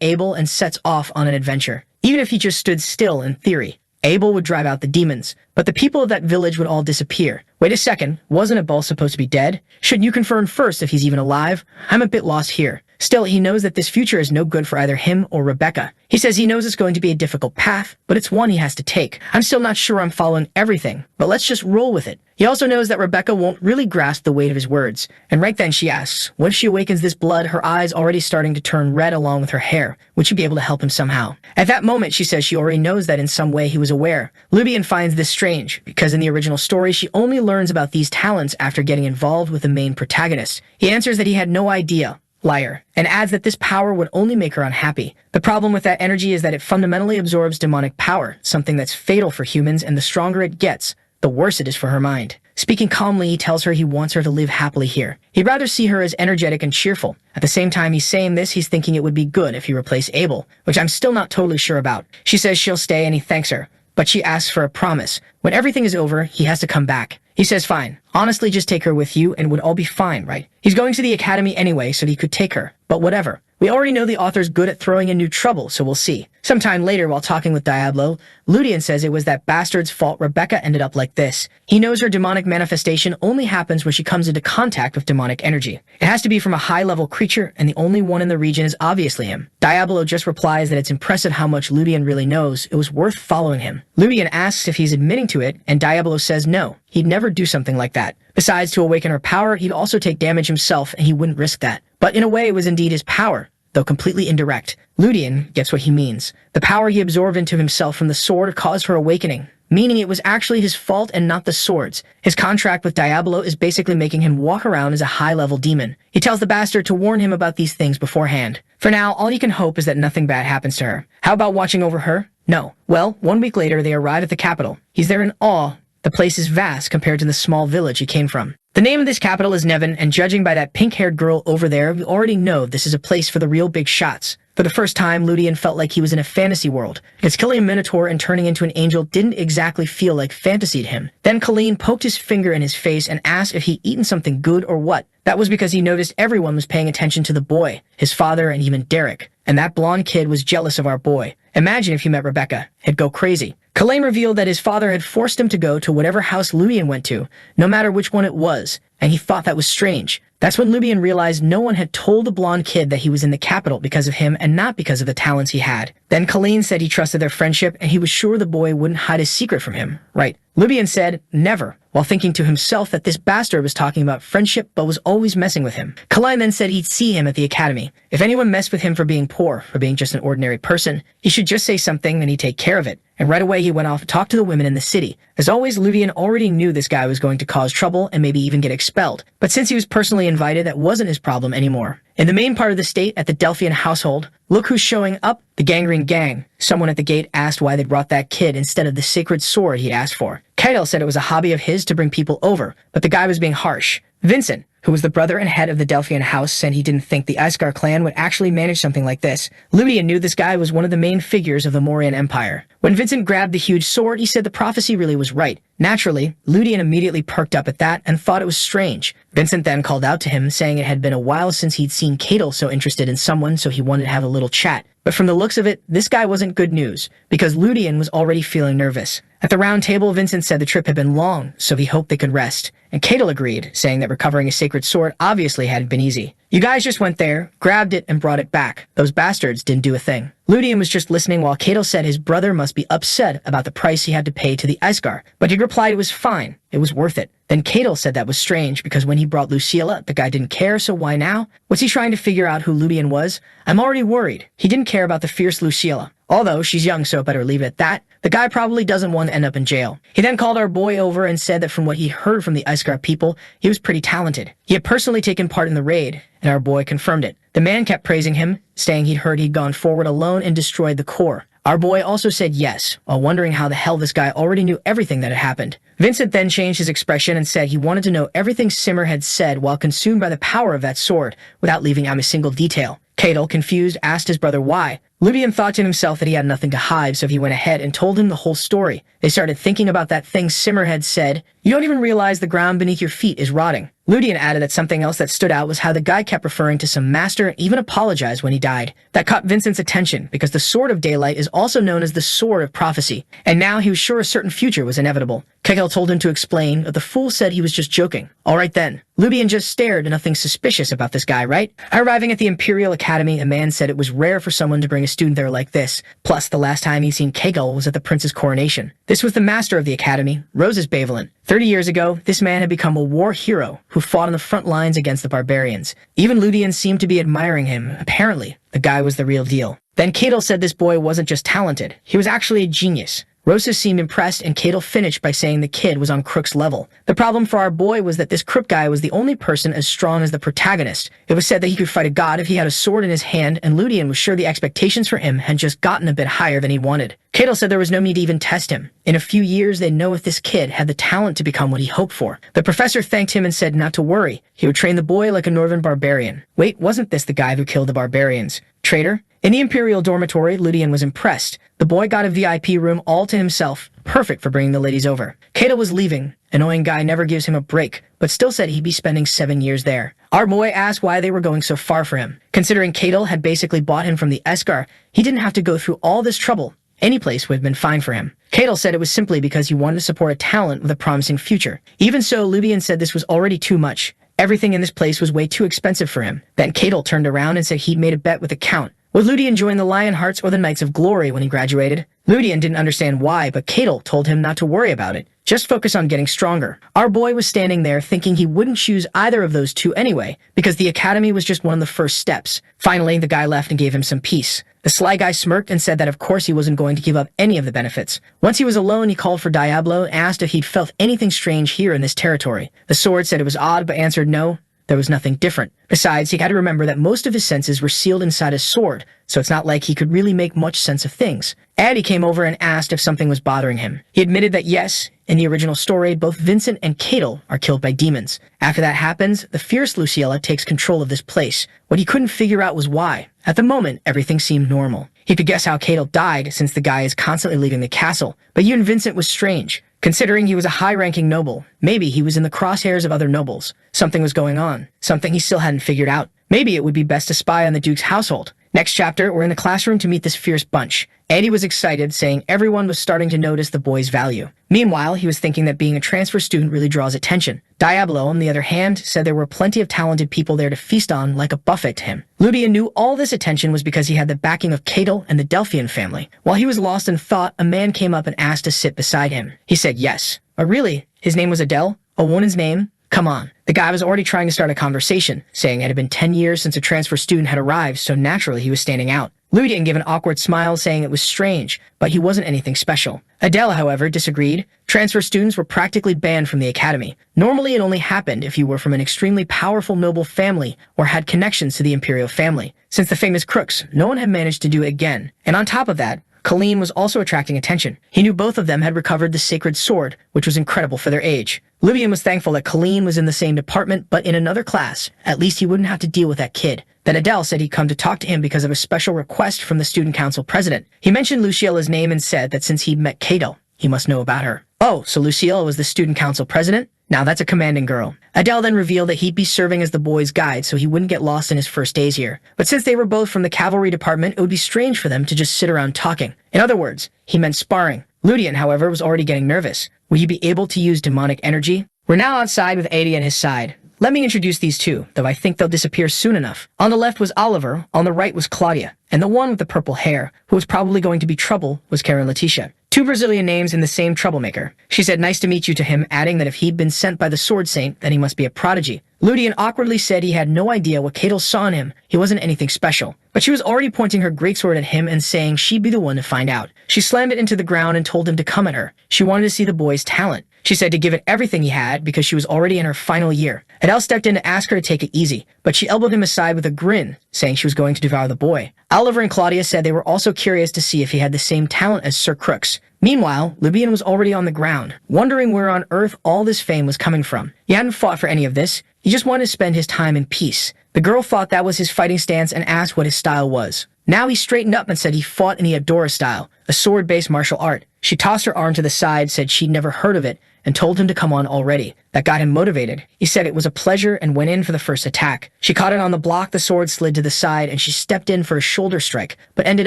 Abel and sets off on an adventure. Even if he just stood still in theory, Abel would drive out the demons, but the people of that village would all disappear. Wait a second, wasn't Abel supposed to be dead? Shouldn't you confirm first if he's even alive? I'm a bit lost here. Still, he knows that this future is no good for either him or Rebecca. He says he knows it's going to be a difficult path, but it's one he has to take. I'm still not sure I'm following everything, but let's just roll with it. He also knows that Rebecca won't really grasp the weight of his words. And right then she asks, what if she awakens this blood, her eyes already starting to turn red along with her hair? Would she be able to help him somehow? At that moment, she says she already knows that in some way he was aware. Lubian finds this strange, because in the original story, she only learns about these talents after getting involved with the main protagonist. He answers that he had no idea. Liar, and adds that this power would only make her unhappy. The problem with that energy is that it fundamentally absorbs demonic power, something that's fatal for humans, and the stronger it gets, the worse it is for her mind. Speaking calmly, he tells her he wants her to live happily here. He'd rather see her as energetic and cheerful. At the same time he's saying this, he's thinking it would be good if he replaced Abel, which I'm still not totally sure about. She says she'll stay and he thanks her, but she asks for a promise. When everything is over, he has to come back. He says fine. Honestly, just take her with you and it would all be fine, right? He's going to the academy anyway, so he could take her. But whatever. We already know the author's good at throwing in new trouble, so we'll see. Sometime later, while talking with Diablo, Ludian says it was that bastard's fault Rebecca ended up like this. He knows her demonic manifestation only happens when she comes into contact with demonic energy. It has to be from a high-level creature, and the only one in the region is obviously him. Diablo just replies that it's impressive how much Ludian really knows. It was worth following him. Ludian asks if he's admitting to it, and Diablo says no. He'd never do something like that. Besides, to awaken her power, he'd also take damage himself, and he wouldn't risk that. But in a way, it was indeed his power, though completely indirect. Ludian gets what he means. The power he absorbed into himself from the sword caused her awakening, meaning it was actually his fault and not the sword's. His contract with Diablo is basically making him walk around as a high-level demon. He tells the bastard to warn him about these things beforehand. For now, all he can hope is that nothing bad happens to her. How about watching over her? No. Well, 1 week later, they arrive at the capital. He's there in awe. The place is vast compared to the small village he came from. The name of this capital is Nevin, and judging by that pink-haired girl over there, we already know this is a place for the real big shots. For the first time, Ludian felt like he was in a fantasy world. Because killing a minotaur and turning into an angel didn't exactly feel like fantasy to him. Then Colleen poked his finger in his face and asked if he'd eaten something good or what. That was because he noticed everyone was paying attention to the boy, his father, and even Derek. And that blonde kid was jealous of our boy. Imagine if he met Rebecca. He'd go crazy. Colleen revealed that his father had forced him to go to whatever house Ludian went to, no matter which one it was, and he thought that was strange. That's when Ludian realized no one had told the blonde kid that he was in the capital because of him and not because of the talents he had. Then Colleen said he trusted their friendship and he was sure the boy wouldn't hide his secret from him. Right. Ludian said, never, while thinking to himself that this bastard was talking about friendship but was always messing with him. Colleen then said he'd see him at the academy. If anyone messed with him for being poor, for being just an ordinary person, he should just say something and he'd take care of it. And right away he went off to talk to the women in the city. As always, Ludian already knew this guy was going to cause trouble and maybe even get expelled. But since he was personally invited, that wasn't his problem anymore. In the main part of the state, at the Delphian household, look who's showing up, the Gangrene Gang. Someone at the gate asked why they'd brought that kid instead of the sacred sword he'd asked for. Keitel said it was a hobby of his to bring people over, but the guy was being harsh. Vincent, who was the brother and head of the Delphian house, said he didn't think the Iskar clan would actually manage something like this. Ludian knew this guy was one of the main figures of the Morian Empire. When Vincent grabbed the huge sword, he said the prophecy really was right. Naturally, Ludian immediately perked up at that and thought it was strange. Vincent then called out to him, saying it had been a while since he'd seen Keitel so interested in someone, so he wanted to have a little chat. But from the looks of it, this guy wasn't good news, because Ludian was already feeling nervous. At the round table, Vincent said the trip had been long, so he hoped they could rest. And Keitel agreed, saying that recovering a sacred sword obviously hadn't been easy. You guys just went there, grabbed it, and brought it back. Those bastards didn't do a thing. Ludian was just listening while Keitel said his brother must be upset about the price he had to pay to the Iskar, but he replied it was fine, it was worth it. Then Keitel said that was strange because when he brought Lucilla, the guy didn't care, so why now? Was he trying to figure out who Ludian was? I'm already worried. He didn't care about the fierce Lucilla. Although she's young, so better leave it at that. The guy probably doesn't want to end up in jail. He then called our boy over and said that from what he heard from the Ice Guard people, he was pretty talented. He had personally taken part in the raid, and our boy confirmed it. The man kept praising him, saying he'd heard he'd gone forward alone and destroyed the core. Our boy also said yes, while wondering how the hell this guy already knew everything that had happened. Vincent then changed his expression and said he wanted to know everything Simmer had said while consumed by the power of that sword, without leaving out a single detail. Cadel, confused, asked his brother why. Ludian thought to himself that he had nothing to hide, so he went ahead and told him the whole story. They started thinking about that thing Simmer had said, "You don't even realize the ground beneath your feet is rotting." Ludian added that something else that stood out was how the guy kept referring to some master and even apologized when he died. That caught Vincent's attention, because the Sword of Daylight is also known as the Sword of Prophecy, and now he was sure a certain future was inevitable. Kegel told him to explain, but the fool said he was just joking. Alright then. Ludian just stared, nothing suspicious about this guy, right? Arriving at the Imperial Academy, a man said it was rare for someone to bring a student there like this. Plus, the last time he'd seen Kegel was at the prince's coronation. This was the master of the academy, Roses Bavelin. 30 years ago, this man had become a war hero who fought on the front lines against the barbarians. Even Ludian seemed to be admiring him. Apparently, the guy was the real deal. Then Cadel said this boy wasn't just talented, he was actually a genius. Roses seemed impressed, and Cadel finished by saying the kid was on Crook's level. The problem for our boy was that this Crook guy was the only person as strong as the protagonist. It was said that he could fight a god if he had a sword in his hand, and Ludian was sure the expectations for him had just gotten a bit higher than he wanted. Cadel said there was no need to even test him. In a few years, they'd know if this kid had the talent to become what he hoped for. The professor thanked him and said not to worry. He would train the boy like a northern barbarian. Wait, wasn't this the guy who killed the barbarians? Traitor? In the Imperial dormitory, Ludian was impressed. The boy got a VIP room all to himself, perfect for bringing the ladies over. Cadel was leaving. Annoying guy never gives him a break, but still said he'd be spending 7 years there. Our boy asked why they were going so far for him. Considering Cadel had basically bought him from the Escar, he didn't have to go through all this trouble. Any place would have been fine for him. Cadel said it was simply because he wanted to support a talent with a promising future. Even so, Ludian said this was already too much. Everything in this place was way too expensive for him. Then Cadel turned around and said he'd made a bet with the Count. Would Ludian join the Lionhearts or the Knights of Glory when he graduated? Ludian didn't understand why, but Cadel told him not to worry about it. Just focus on getting stronger. Our boy was standing there thinking he wouldn't choose either of those two anyway, because the academy was just one of the first steps. Finally, the guy left and gave him some peace. The sly guy smirked and said that of course he wasn't going to give up any of the benefits. Once he was alone, he called for Diablo and asked if he'd felt anything strange here in this territory. The sword said it was odd, but answered no. There was nothing different. Besides, he had to remember that most of his senses were sealed inside his sword, so it's not like he could really make much sense of things. Addie came over and asked if something was bothering him. He admitted that yes, in the original story, both Vincent and Cadel are killed by demons. After that happens, the fierce Luciella takes control of this place. What he couldn't figure out was why. At the moment, everything seemed normal. He could guess how Cadel died, since the guy is constantly leaving the castle, but you and Vincent was strange. Considering he was a high-ranking noble, maybe he was in the crosshairs of other nobles. Something was going on, something he still hadn't figured out. Maybe it would be best to spy on the Duke's household. Next chapter, we're in the classroom to meet this fierce bunch. Eddie was excited, saying everyone was starting to notice the boy's value. Meanwhile, he was thinking that being a transfer student really draws attention. Diablo, on the other hand, said there were plenty of talented people there to feast on like a buffet to him. Ludian knew all this attention was because he had the backing of Cadel and the Delphian family. While he was lost in thought, a man came up and asked to sit beside him. He said yes. But really, his name was Adele? A woman's name? Come on. The guy was already trying to start a conversation, saying it had been 10 years since a transfer student had arrived, so naturally he was standing out. Ludian gave an awkward smile, saying it was strange, but he wasn't anything special. Adele, however, disagreed. Transfer students were practically banned from the academy. Normally it only happened if you were from an extremely powerful noble family or had connections to the imperial family. Since the famous Crooks, no one had managed to do it again. And on top of that, Colleen was also attracting attention. He knew both of them had recovered the sacred sword, which was incredible for their age. Ludian was thankful that Colleen was in the same department, but in another class. At least he wouldn't have to deal with that kid. Then Adele said he'd come to talk to him because of a special request from the student council president. He mentioned Luciella's name and said that since he'd met Cadel, he must know about her. Oh, so Luciella was the student council president? Now that's a commanding girl. Adele then revealed that he'd be serving as the boy's guide so he wouldn't get lost in his first days here. But since they were both from the cavalry department, it would be strange for them to just sit around talking. In other words, he meant sparring. Ludian, however, was already getting nervous. Would he be able to use demonic energy? We're now outside with Adi at his side. Let me introduce these two, though I think they'll disappear soon enough. On the left was Oliver, on the right was Claudia, and the one with the purple hair, who was probably going to be trouble, was Karen Letitia. Two Brazilian names and the same troublemaker. She said nice to meet you to him, adding that if he'd been sent by the Sword Saint, then he must be a prodigy. Ludian awkwardly said he had no idea what Cato saw in him. He wasn't anything special. But she was already pointing her greatsword at him and saying she'd be the one to find out. She slammed it into the ground and told him to come at her. She wanted to see the boy's talent. She said to give it everything he had because she was already in her final year. Adele stepped in to ask her to take it easy, but she elbowed him aside with a grin, saying she was going to devour the boy. Oliver and Claudia said they were also curious to see if he had the same talent as Sir Crooks. Meanwhile, Lubian was already on the ground, wondering where on earth all this fame was coming from. He hadn't fought for any of this. He just wanted to spend his time in peace. The girl thought that was his fighting stance and asked what his style was. Now he straightened up and said he fought in the Adora style, a sword-based martial art. She tossed her arm to the side, said she'd never heard of it, and told him to come on already. That got him motivated. He said it was a pleasure and went in for the first attack. She caught it on the block, the sword slid to the side, and she stepped in for a shoulder strike, but ended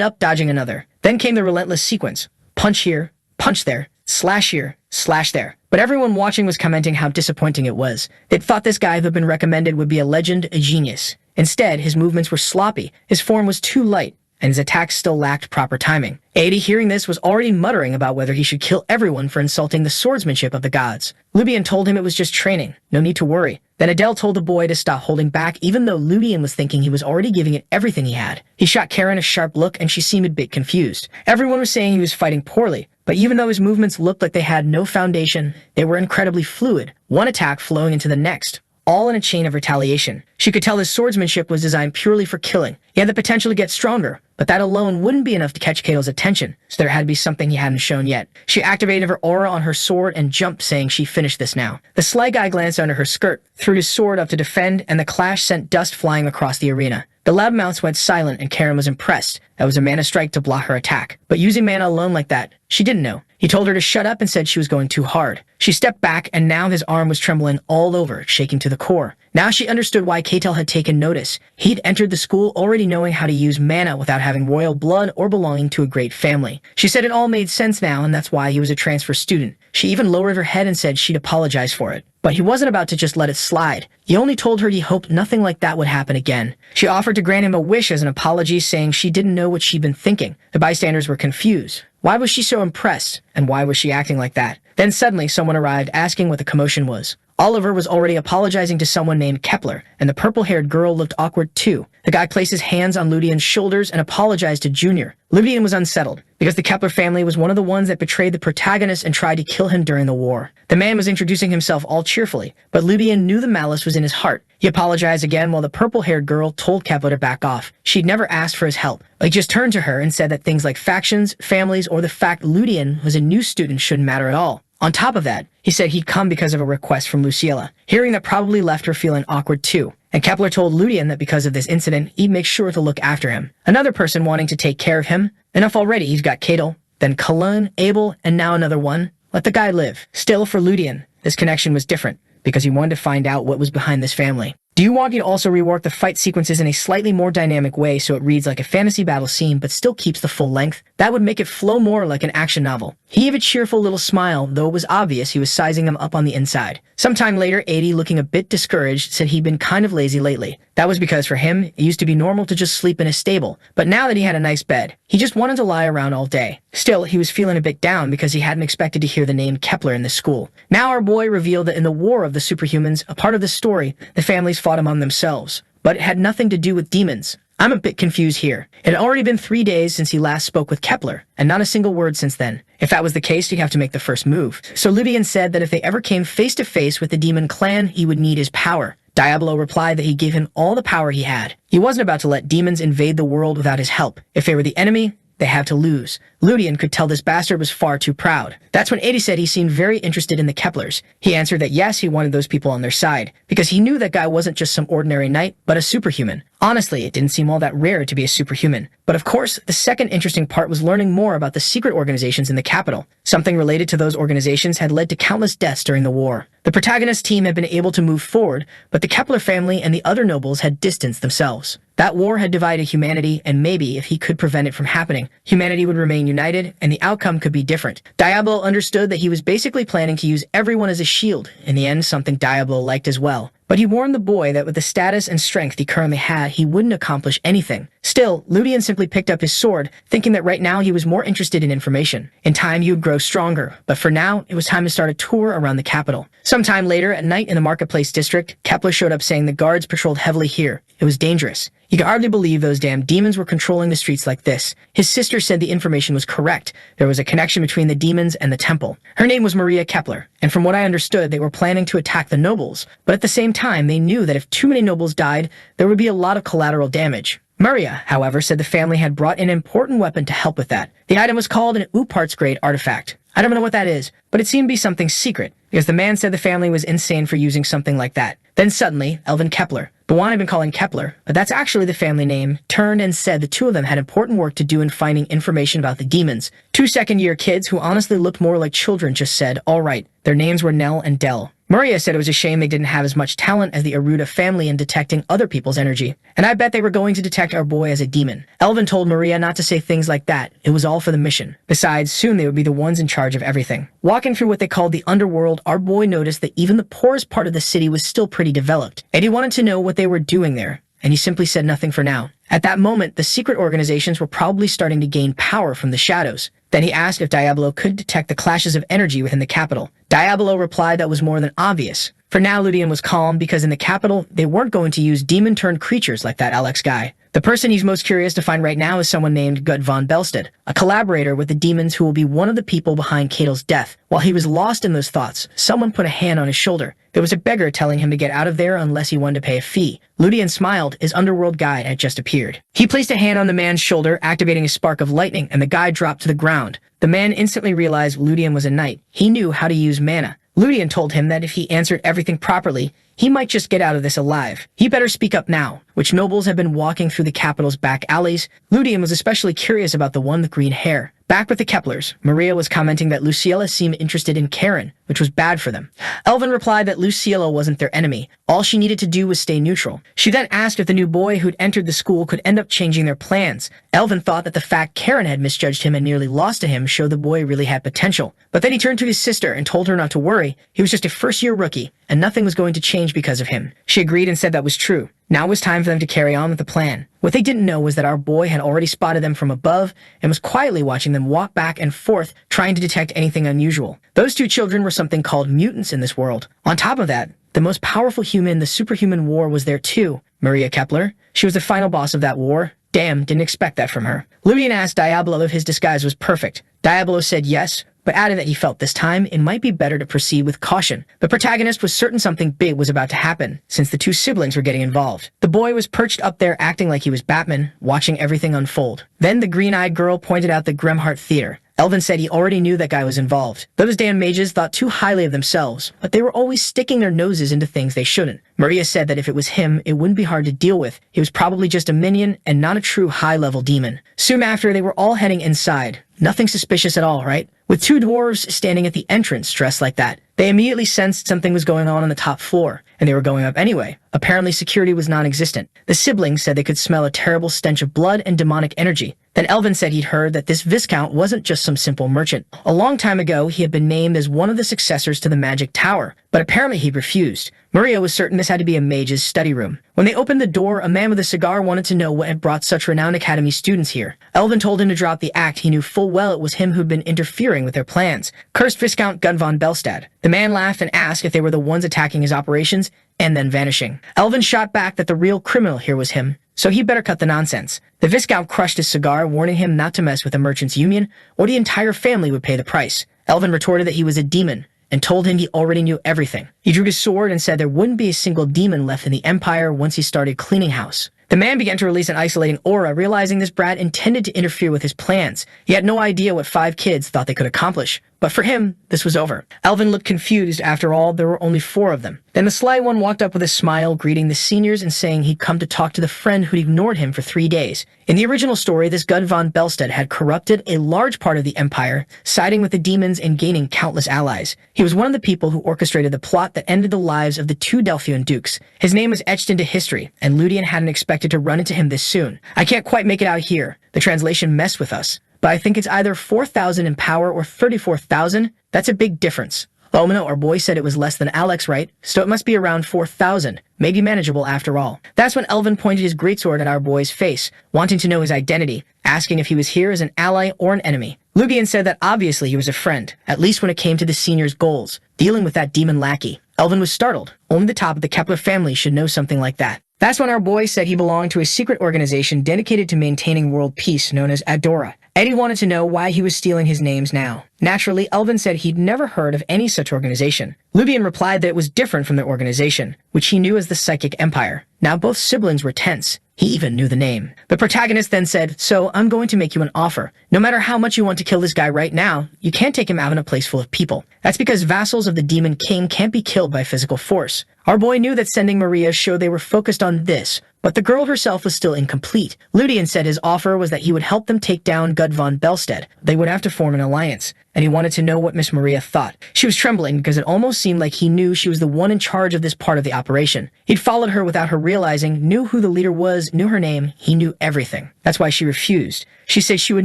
up dodging another. Then came the relentless sequence. Punch here, punch there, slash here, slash there. But everyone watching was commenting how disappointing it was. They'd thought this guy who'd been recommended would be a legend, a genius. Instead, his movements were sloppy, his form was too light, and his attacks still lacked proper timing. Eddie, hearing this, was already muttering about whether he should kill everyone for insulting the swordsmanship of the gods. Ludian told him it was just training, no need to worry. Then Adele told the boy to stop holding back, even though Ludian was thinking he was already giving it everything he had. He shot Karen a sharp look, and she seemed a bit confused. Everyone was saying he was fighting poorly, but even though his movements looked like they had no foundation, they were incredibly fluid, one attack flowing into the next, all in a chain of retaliation. She could tell his swordsmanship was designed purely for killing. He had the potential to get stronger, but that alone wouldn't be enough to catch Cato's attention, so there had to be something he hadn't shown yet. She activated her aura on her sword and jumped, saying she finished this now. The sly guy glanced under her skirt, threw his sword up to defend, and the clash sent dust flying across the arena. The loudmouths went silent, and Karen was impressed. That was a mana strike to block her attack. But using mana alone like that, she didn't know. He told her to shut up and said she was going too hard. She stepped back, and now his arm was trembling all over, shaking to the core. Now she understood why Catel had taken notice. He'd entered the school already knowing how to use mana without having royal blood or belonging to a great family. She said it all made sense now, and that's why he was a transfer student. She even lowered her head and said she'd apologize for it. But he wasn't about to just let it slide. He only told her he hoped nothing like that would happen again. She offered to grant him a wish as an apology, saying she didn't know what she'd been thinking. The bystanders were confused. Why was she so impressed? And why was she acting like that? Then suddenly someone arrived asking what the commotion was. Oliver was already apologizing to someone named Kepler, and the purple-haired girl looked awkward too. The guy placed his hands on Ludian's shoulders and apologized to Junior. Ludian was unsettled, because the Kepler family was one of the ones that betrayed the protagonist and tried to kill him during the war. The man was introducing himself all cheerfully, but Ludian knew the malice was in his heart. He apologized again while the purple-haired girl told Kepler to back off. She'd never asked for his help. He just turned to her and said that things like factions, families, or the fact Ludian was a new student shouldn't matter at all. On top of that, he said he'd come because of a request from Luciela, hearing that probably left her feeling awkward too. And Kepler told Ludian that because of this incident, he'd make sure to look after him. Another person wanting to take care of him. Enough already, he's got Cato, then Cologne, Abel, and now another one. Let the guy live. Still, for Ludian, this connection was different, because he wanted to find out what was behind this family. Do you want me to also rework the fight sequences in a slightly more dynamic way so it reads like a fantasy battle scene but still keeps the full length? That would make it flow more like an action novel. He gave a cheerful little smile, though it was obvious he was sizing them up on the inside. Sometime later, 80, looking a bit discouraged, said he'd been kind of lazy lately. That was because for him, it used to be normal to just sleep in a stable, but now that he had a nice bed, he just wanted to lie around all day. Still, he was feeling a bit down because he hadn't expected to hear the name Kepler in the school. Now our boy revealed that in the War of the Superhumans, a part of the story, the families fought among themselves, but it had nothing to do with demons. I'm a bit confused here. It had already been 3 days since he last spoke with Kepler, and not a single word since then. If that was the case, he'd have to make the first move. So Ludian said that if they ever came face to face with the demon clan, he would need his power. Diablo replied that he gave him all the power he had. He wasn't about to let demons invade the world without his help. If they were the enemy, they had to lose. Ludian could tell this bastard was far too proud. That's when Eddie said he seemed very interested in the Keplers. He answered that yes, he wanted those people on their side, because he knew that guy wasn't just some ordinary knight, but a superhuman. Honestly, it didn't seem all that rare to be a superhuman. But of course, the second interesting part was learning more about the secret organizations in the capital. Something related to those organizations had led to countless deaths during the war. The protagonist team had been able to move forward, but the Kepler family and the other nobles had distanced themselves. That war had divided humanity, and maybe, if he could prevent it from happening, humanity would remain united, and the outcome could be different. Diablo understood that he was basically planning to use everyone as a shield, in the end something Diablo liked as well. But he warned the boy that with the status and strength he currently had, he wouldn't accomplish anything. Still, Ludian simply picked up his sword, thinking that right now he was more interested in information. In time, he would grow stronger, but for now, it was time to start a tour around the capital. Sometime later, at night in the marketplace district, Kepler showed up saying the guards patrolled heavily here. It was dangerous. He could hardly believe those damn demons were controlling the streets like this. His sister said the information was correct. There was a connection between the demons and the temple. Her name was Maria Kepler, and from what I understood, they were planning to attack the nobles. But at the same time, they knew that if too many nobles died, there would be a lot of collateral damage. Maria, however, said the family had brought an important weapon to help with that. The item was called an Uparts-grade artifact. I don't know what that is, but it seemed to be something secret, because the man said the family was insane for using something like that. Then suddenly, Elvin Kepler, the one I've been calling Kepler, but that's actually the family name, turned and said the two of them had important work to do in finding information about the demons. Two second-year kids who honestly looked more like children just said, all right. Their names were Nell and Dell. Maria said it was a shame they didn't have as much talent as the Aruda family in detecting other people's energy. And I bet they were going to detect our boy as a demon. Elvin told Maria not to say things like that. It was all for the mission. Besides, soon they would be the ones in charge of everything. Walking through what they called the underworld, our boy noticed that even the poorest part of the city was still pretty developed. And he wanted to know what they were doing there. And he simply said nothing for now. At that moment, the secret organizations were probably starting to gain power from the shadows. Then he asked if Diablo could detect the clashes of energy within the capital. Diablo replied that was more than obvious. For now, Ludian was calm because in the capital, they weren't going to use demon-turned creatures like that Alex guy. The person he's most curious to find right now is someone named Gut von Belsted, a collaborator with the demons who will be one of the people behind Cato's death. While he was lost in those thoughts, someone put a hand on his shoulder. There was a beggar telling him to get out of there unless he wanted to pay a fee. Ludian smiled. His underworld guide had just appeared. He placed a hand on the man's shoulder, activating a spark of lightning, and the guy dropped to the ground. The man instantly realized Ludian was a knight. He knew how to use mana. Ludian told him that if he answered everything properly, he might just get out of this alive. He better speak up now. Which nobles had been walking through the capital's back alleys? Ludian was especially curious about the one with green hair. Back with the Keplers, Maria was commenting that Luciela seemed interested in Karen, which was bad for them. Elvin replied that Luciela wasn't their enemy. All she needed to do was stay neutral. She then asked if the new boy who'd entered the school could end up changing their plans. Elvin thought that the fact Karen had misjudged him and nearly lost to him showed the boy really had potential. But then he turned to his sister and told her not to worry. He was just a first-year rookie, and nothing was going to change because of him. She agreed and said that was true. Now it was time for them to carry on with the plan. What they didn't know was that our boy had already spotted them from above and was quietly watching them walk back and forth, trying to detect anything unusual. Those two children were something called mutants in this world. On top of that, the most powerful human in the superhuman war was there too, Maria Kepler. She was the final boss of that war. Damn, didn't expect that from her. Ludian asked Diablo if his disguise was perfect. Diablo said yes, but added that he felt this time it might be better to proceed with caution. The protagonist was certain something big was about to happen, since the two siblings were getting involved. The boy was perched up there acting like he was Batman, watching everything unfold. Then the green-eyed girl pointed out the Grimheart Theater. Elvin said he already knew that guy was involved. Those damn mages thought too highly of themselves, but they were always sticking their noses into things they shouldn't. Maria said that if it was him, it wouldn't be hard to deal with. He was probably just a minion and not a true high-level demon. Soon after, they were all heading inside. Nothing suspicious at all, right? With two dwarves standing at the entrance dressed like that. They immediately sensed something was going on the top floor, and they were going up anyway. Apparently security was non-existent. The siblings said they could smell a terrible stench of blood and demonic energy. Then Elvin said he'd heard that this Viscount wasn't just some simple merchant. A long time ago, he had been named as one of the successors to the Magic Tower, but apparently he refused. Maria was certain this had to be a mage's study room. When they opened the door, a man with a cigar wanted to know what had brought such renowned academy students here. Elvin told him to drop the act. He knew full well it was him who'd been interfering with their plans. Cursed Viscount Gut von Belsted. The man laughed and asked if they were the ones attacking his operations, and then vanishing. Elvin shot back that the real criminal here was him, so he better cut the nonsense. The Viscount crushed his cigar, warning him not to mess with the merchants' union, or the entire family would pay the price. Elvin retorted that he was a demon, and told him he already knew everything. He drew his sword and said there wouldn't be a single demon left in the Empire once he started cleaning house. The man began to release an isolating aura, realizing this brat intended to interfere with his plans. He had no idea what 5 kids thought they could accomplish. But for him, this was over. Elvin looked confused. After all, there were only 4 of them. Then the sly one walked up with a smile, greeting the seniors and saying he'd come to talk to the friend who'd ignored him for 3 days. In the original story, this Gut von Belsted had corrupted a large part of the Empire, siding with the demons and gaining countless allies. He was one of the people who orchestrated the plot that ended the lives of the 2 Delphian dukes. His name was etched into history, and Ludian hadn't expected to run into him this soon. I can't quite make it out here. The translation messed with us. But I think it's either 4,000 in power or 34,000. That's a big difference. Oh no, our boy said it was less than Alex, right? So it must be around 4,000. Maybe manageable after all. That's when Elvin pointed his greatsword at our boy's face, wanting to know his identity, asking if he was here as an ally or an enemy. Lugian said that obviously he was a friend, at least when it came to the senior's goals, dealing with that demon lackey. Elvin was startled. Only the top of the Kepler family should know something like that. That's when our boy said he belonged to a secret organization dedicated to maintaining world peace known as Adora. Eddie wanted to know why he was stealing his names now. Naturally, Elvin said he'd never heard of any such organization. Lugian replied that it was different from their organization, which he knew as the Psychic Empire. Now both siblings were tense. He even knew the name. The protagonist then said, "So I'm going to make you an offer. No matter how much you want to kill this guy right now, you can't take him out in a place full of people. That's because vassals of the Demon King can't be killed by physical force." Our boy knew that sending Maria showed they were focused on this, but the girl herself was still incomplete. Ludian said his offer was that he would help them take down Gud von Belstead. They would have to form an alliance, and he wanted to know what Miss Maria thought. She was trembling because it almost seemed like he knew she was the one in charge of this part of the operation. He'd followed her without her realizing, knew who the leader was, knew her name, he knew everything. That's why she refused. She said she would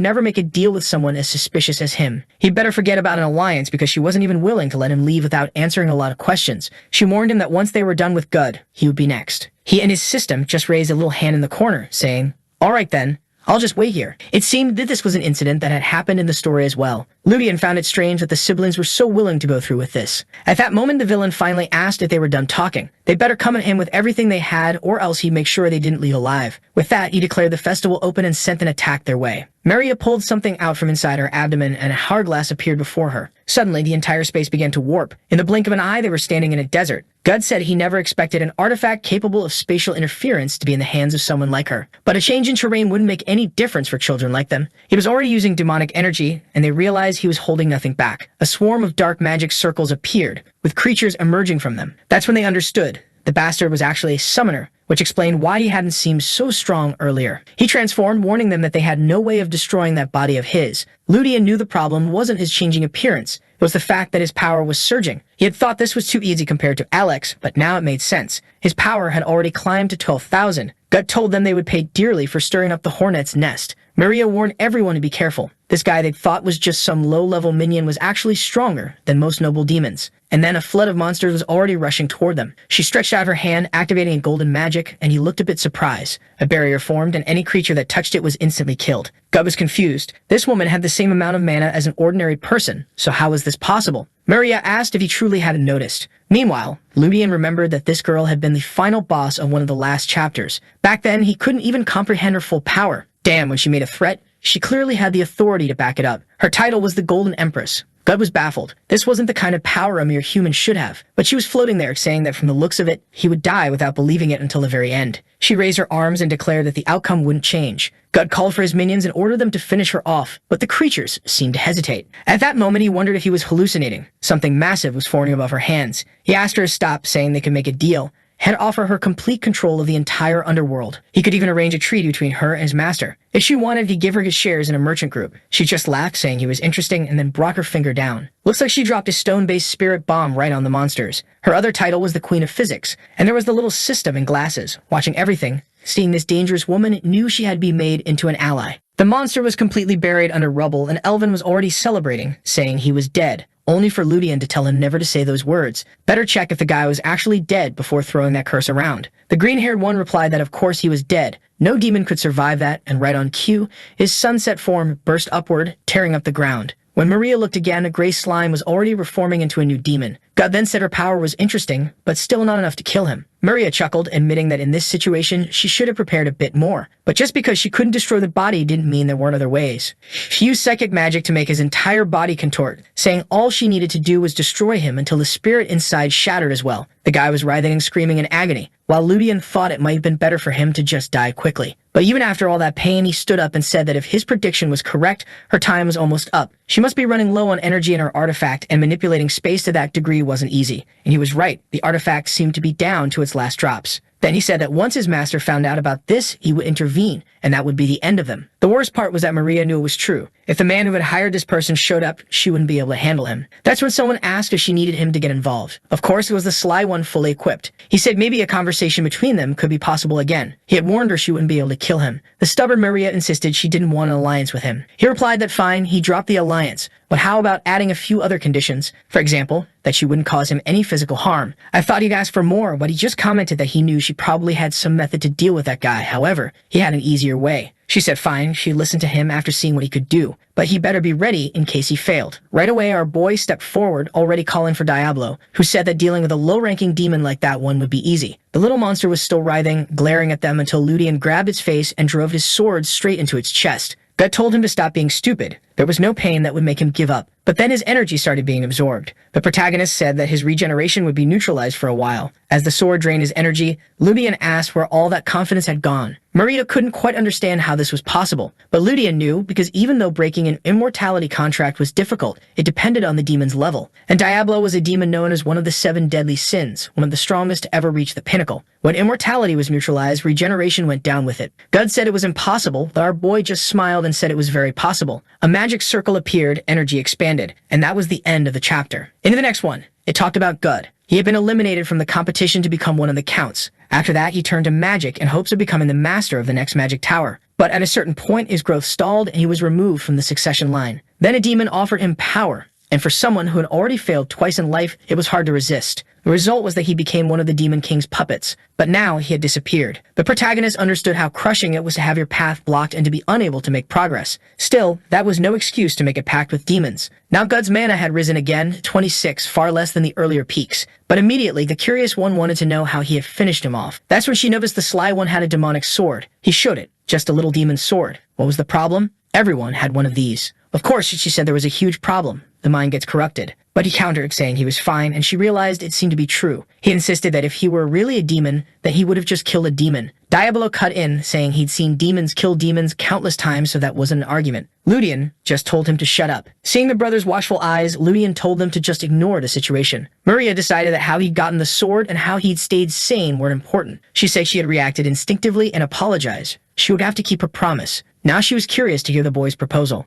never make a deal with someone as suspicious as him. He'd better forget about an alliance because she wasn't even willing to let him leave without answering a lot of questions. She warned him that once they were done with Gud, he would be next. He and his system just raised a little hand in the corner, saying, "All right then, I'll just wait here." It seemed that this was an incident that had happened in the story as well. Ludian found it strange that the siblings were so willing to go through with this. At that moment, the villain finally asked if they were done talking. They'd better come at him with everything they had, or else he'd make sure they didn't leave alive. With that, he declared the festival open and sent an attack their way. Maria pulled something out from inside her abdomen, and a hourglass appeared before her. Suddenly, the entire space began to warp. In the blink of an eye, they were standing in a desert. Gud said he never expected an artifact capable of spatial interference to be in the hands of someone like her. But a change in terrain wouldn't make any difference for children like them. He was already using demonic energy, and they realized he was holding nothing back. A swarm of dark magic circles appeared, with creatures emerging from them. That's when they understood. The bastard was actually a summoner, which explained why he hadn't seemed so strong earlier. He transformed, warning them that they had no way of destroying that body of his. Ludian knew the problem wasn't his changing appearance. It was the fact that his power was surging. He had thought this was too easy compared to Alex, but now it made sense. His power had already climbed to 12,000. Gut told them they would pay dearly for stirring up the hornet's nest. Maria warned everyone to be careful. This guy they thought was just some low-level minion was actually stronger than most noble demons. And then a flood of monsters was already rushing toward them. She stretched out her hand, activating a golden magic, and he looked a bit surprised. A barrier formed, and any creature that touched it was instantly killed. Gut was confused. This woman had the same amount of mana as an ordinary person, so how was this possible? Maria asked if he truly hadn't noticed. Meanwhile, Ludian remembered that this girl had been the final boss of one of the last chapters. Back then, he couldn't even comprehend her full power. Damn, when she made a threat, she clearly had the authority to back it up. Her title was the Golden Empress. Gud was baffled. This wasn't the kind of power a mere human should have, but she was floating there saying that from the looks of it, he would die without believing it until the very end. She raised her arms and declared that the outcome wouldn't change. Gud called for his minions and ordered them to finish her off, but the creatures seemed to hesitate. At that moment, he wondered if he was hallucinating. Something massive was forming above her hands. He asked her to stop, saying they could make a deal, had offer her complete control of the entire underworld. He could even arrange a treaty between her and his master. If she wanted, he'd give her his shares in a merchant group. She just laughed, saying he was interesting, and then brought her finger down. Looks like she dropped a stone-based spirit bomb right on the monsters. Her other title was the Queen of Physics, and there was the little system in glasses, watching everything. Seeing this dangerous woman, knew she had to be made into an ally. The monster was completely buried under rubble, and Elvin was already celebrating, saying he was dead. Only for Ludian to tell him never to say those words. Better check if the guy was actually dead before throwing that curse around. The green-haired one replied that of course he was dead. No demon could survive that, and right on cue, his sunset form burst upward, tearing up the ground. When Maria looked again, a gray slime was already reforming into a new demon. God then said her power was interesting, but still not enough to kill him. Maria chuckled, admitting that in this situation, she should have prepared a bit more. But just because she couldn't destroy the body didn't mean there weren't other ways. She used psychic magic to make his entire body contort, saying all she needed to do was destroy him until the spirit inside shattered as well. The guy was writhing and screaming in agony, while Ludian thought it might have been better for him to just die quickly. But even after all that pain, he stood up and said that if his prediction was correct, her time was almost up. She must be running low on energy in her artifact, and manipulating space to that degree wasn't easy. And he was right. The artifact seemed to be down to its last drops. Then he said that once his master found out about this, he would intervene, and that would be the end of them. The worst part was that Maria knew it was true. If the man who had hired this person showed up, she wouldn't be able to handle him. That's when someone asked if she needed him to get involved. Of course, it was the sly one fully equipped. He said maybe a conversation between them could be possible again. He had warned her she wouldn't be able to kill him. The stubborn Maria insisted she didn't want an alliance with him. He replied that fine, he dropped the alliance, but how about adding a few other conditions? For example, that that she wouldn't cause him any physical harm. I thought he'd ask for more, but he just commented that he knew she probably had some method to deal with that guy. However, he had an easier way. She said fine, she'd listen to him after seeing what he could do, but he better be ready in case he failed. Right away, our boy stepped forward, already calling for Diablo, who said that dealing with a low-ranking demon like that one would be easy. The little monster was still writhing, glaring at them until Ludian grabbed its face and drove his sword straight into its chest. Gut told him to stop being stupid. There was no pain that would make him give up. But then his energy started being absorbed. The protagonist said that his regeneration would be neutralized for a while. As the sword drained his energy, Ludian asked where all that confidence had gone. Marita couldn't quite understand how this was possible, but Ludian knew because even though breaking an immortality contract was difficult, it depended on the demon's level. And Diablo was a demon known as one of the 7 deadly sins, one of the strongest to ever reach the pinnacle. When immortality was neutralized, regeneration went down with it. Gud said it was impossible, but our boy just smiled and said it was very possible. A magic circle appeared, energy expanded, and that was the end of the chapter. Into the next one, it talked about Gud. He had been eliminated from the competition to become one of the counts. After that, he turned to magic in hopes of becoming the master of the next magic tower. But at a certain point, his growth stalled and he was removed from the succession line. Then a demon offered him power, and for someone who had already failed twice in life, it was hard to resist. The result was that he became one of the Demon King's puppets, but now he had disappeared. The protagonist understood how crushing it was to have your path blocked and to be unable to make progress. Still, that was no excuse to make a pact with demons. Now Gud's mana had risen again, 26, far less than the earlier peaks. But immediately, the curious one wanted to know how he had finished him off. That's when she noticed the sly one had a demonic sword. He showed it, just a little demon sword. What was the problem? Everyone had one of these. Of course, she said there was a huge problem. The mind gets corrupted. But he countered, saying he was fine, and she realized it seemed to be true. He insisted that if he were really a demon, that he would have just killed a demon. Diablo cut in, saying he'd seen demons kill demons countless times, so that wasn't an argument. Ludian just told him to shut up. Seeing the brothers' watchful eyes, Ludian told them to just ignore the situation. Maria decided that how he'd gotten the sword and how he'd stayed sane were important. She said she had reacted instinctively and apologized. She would have to keep her promise. Now she was curious to hear the boy's proposal.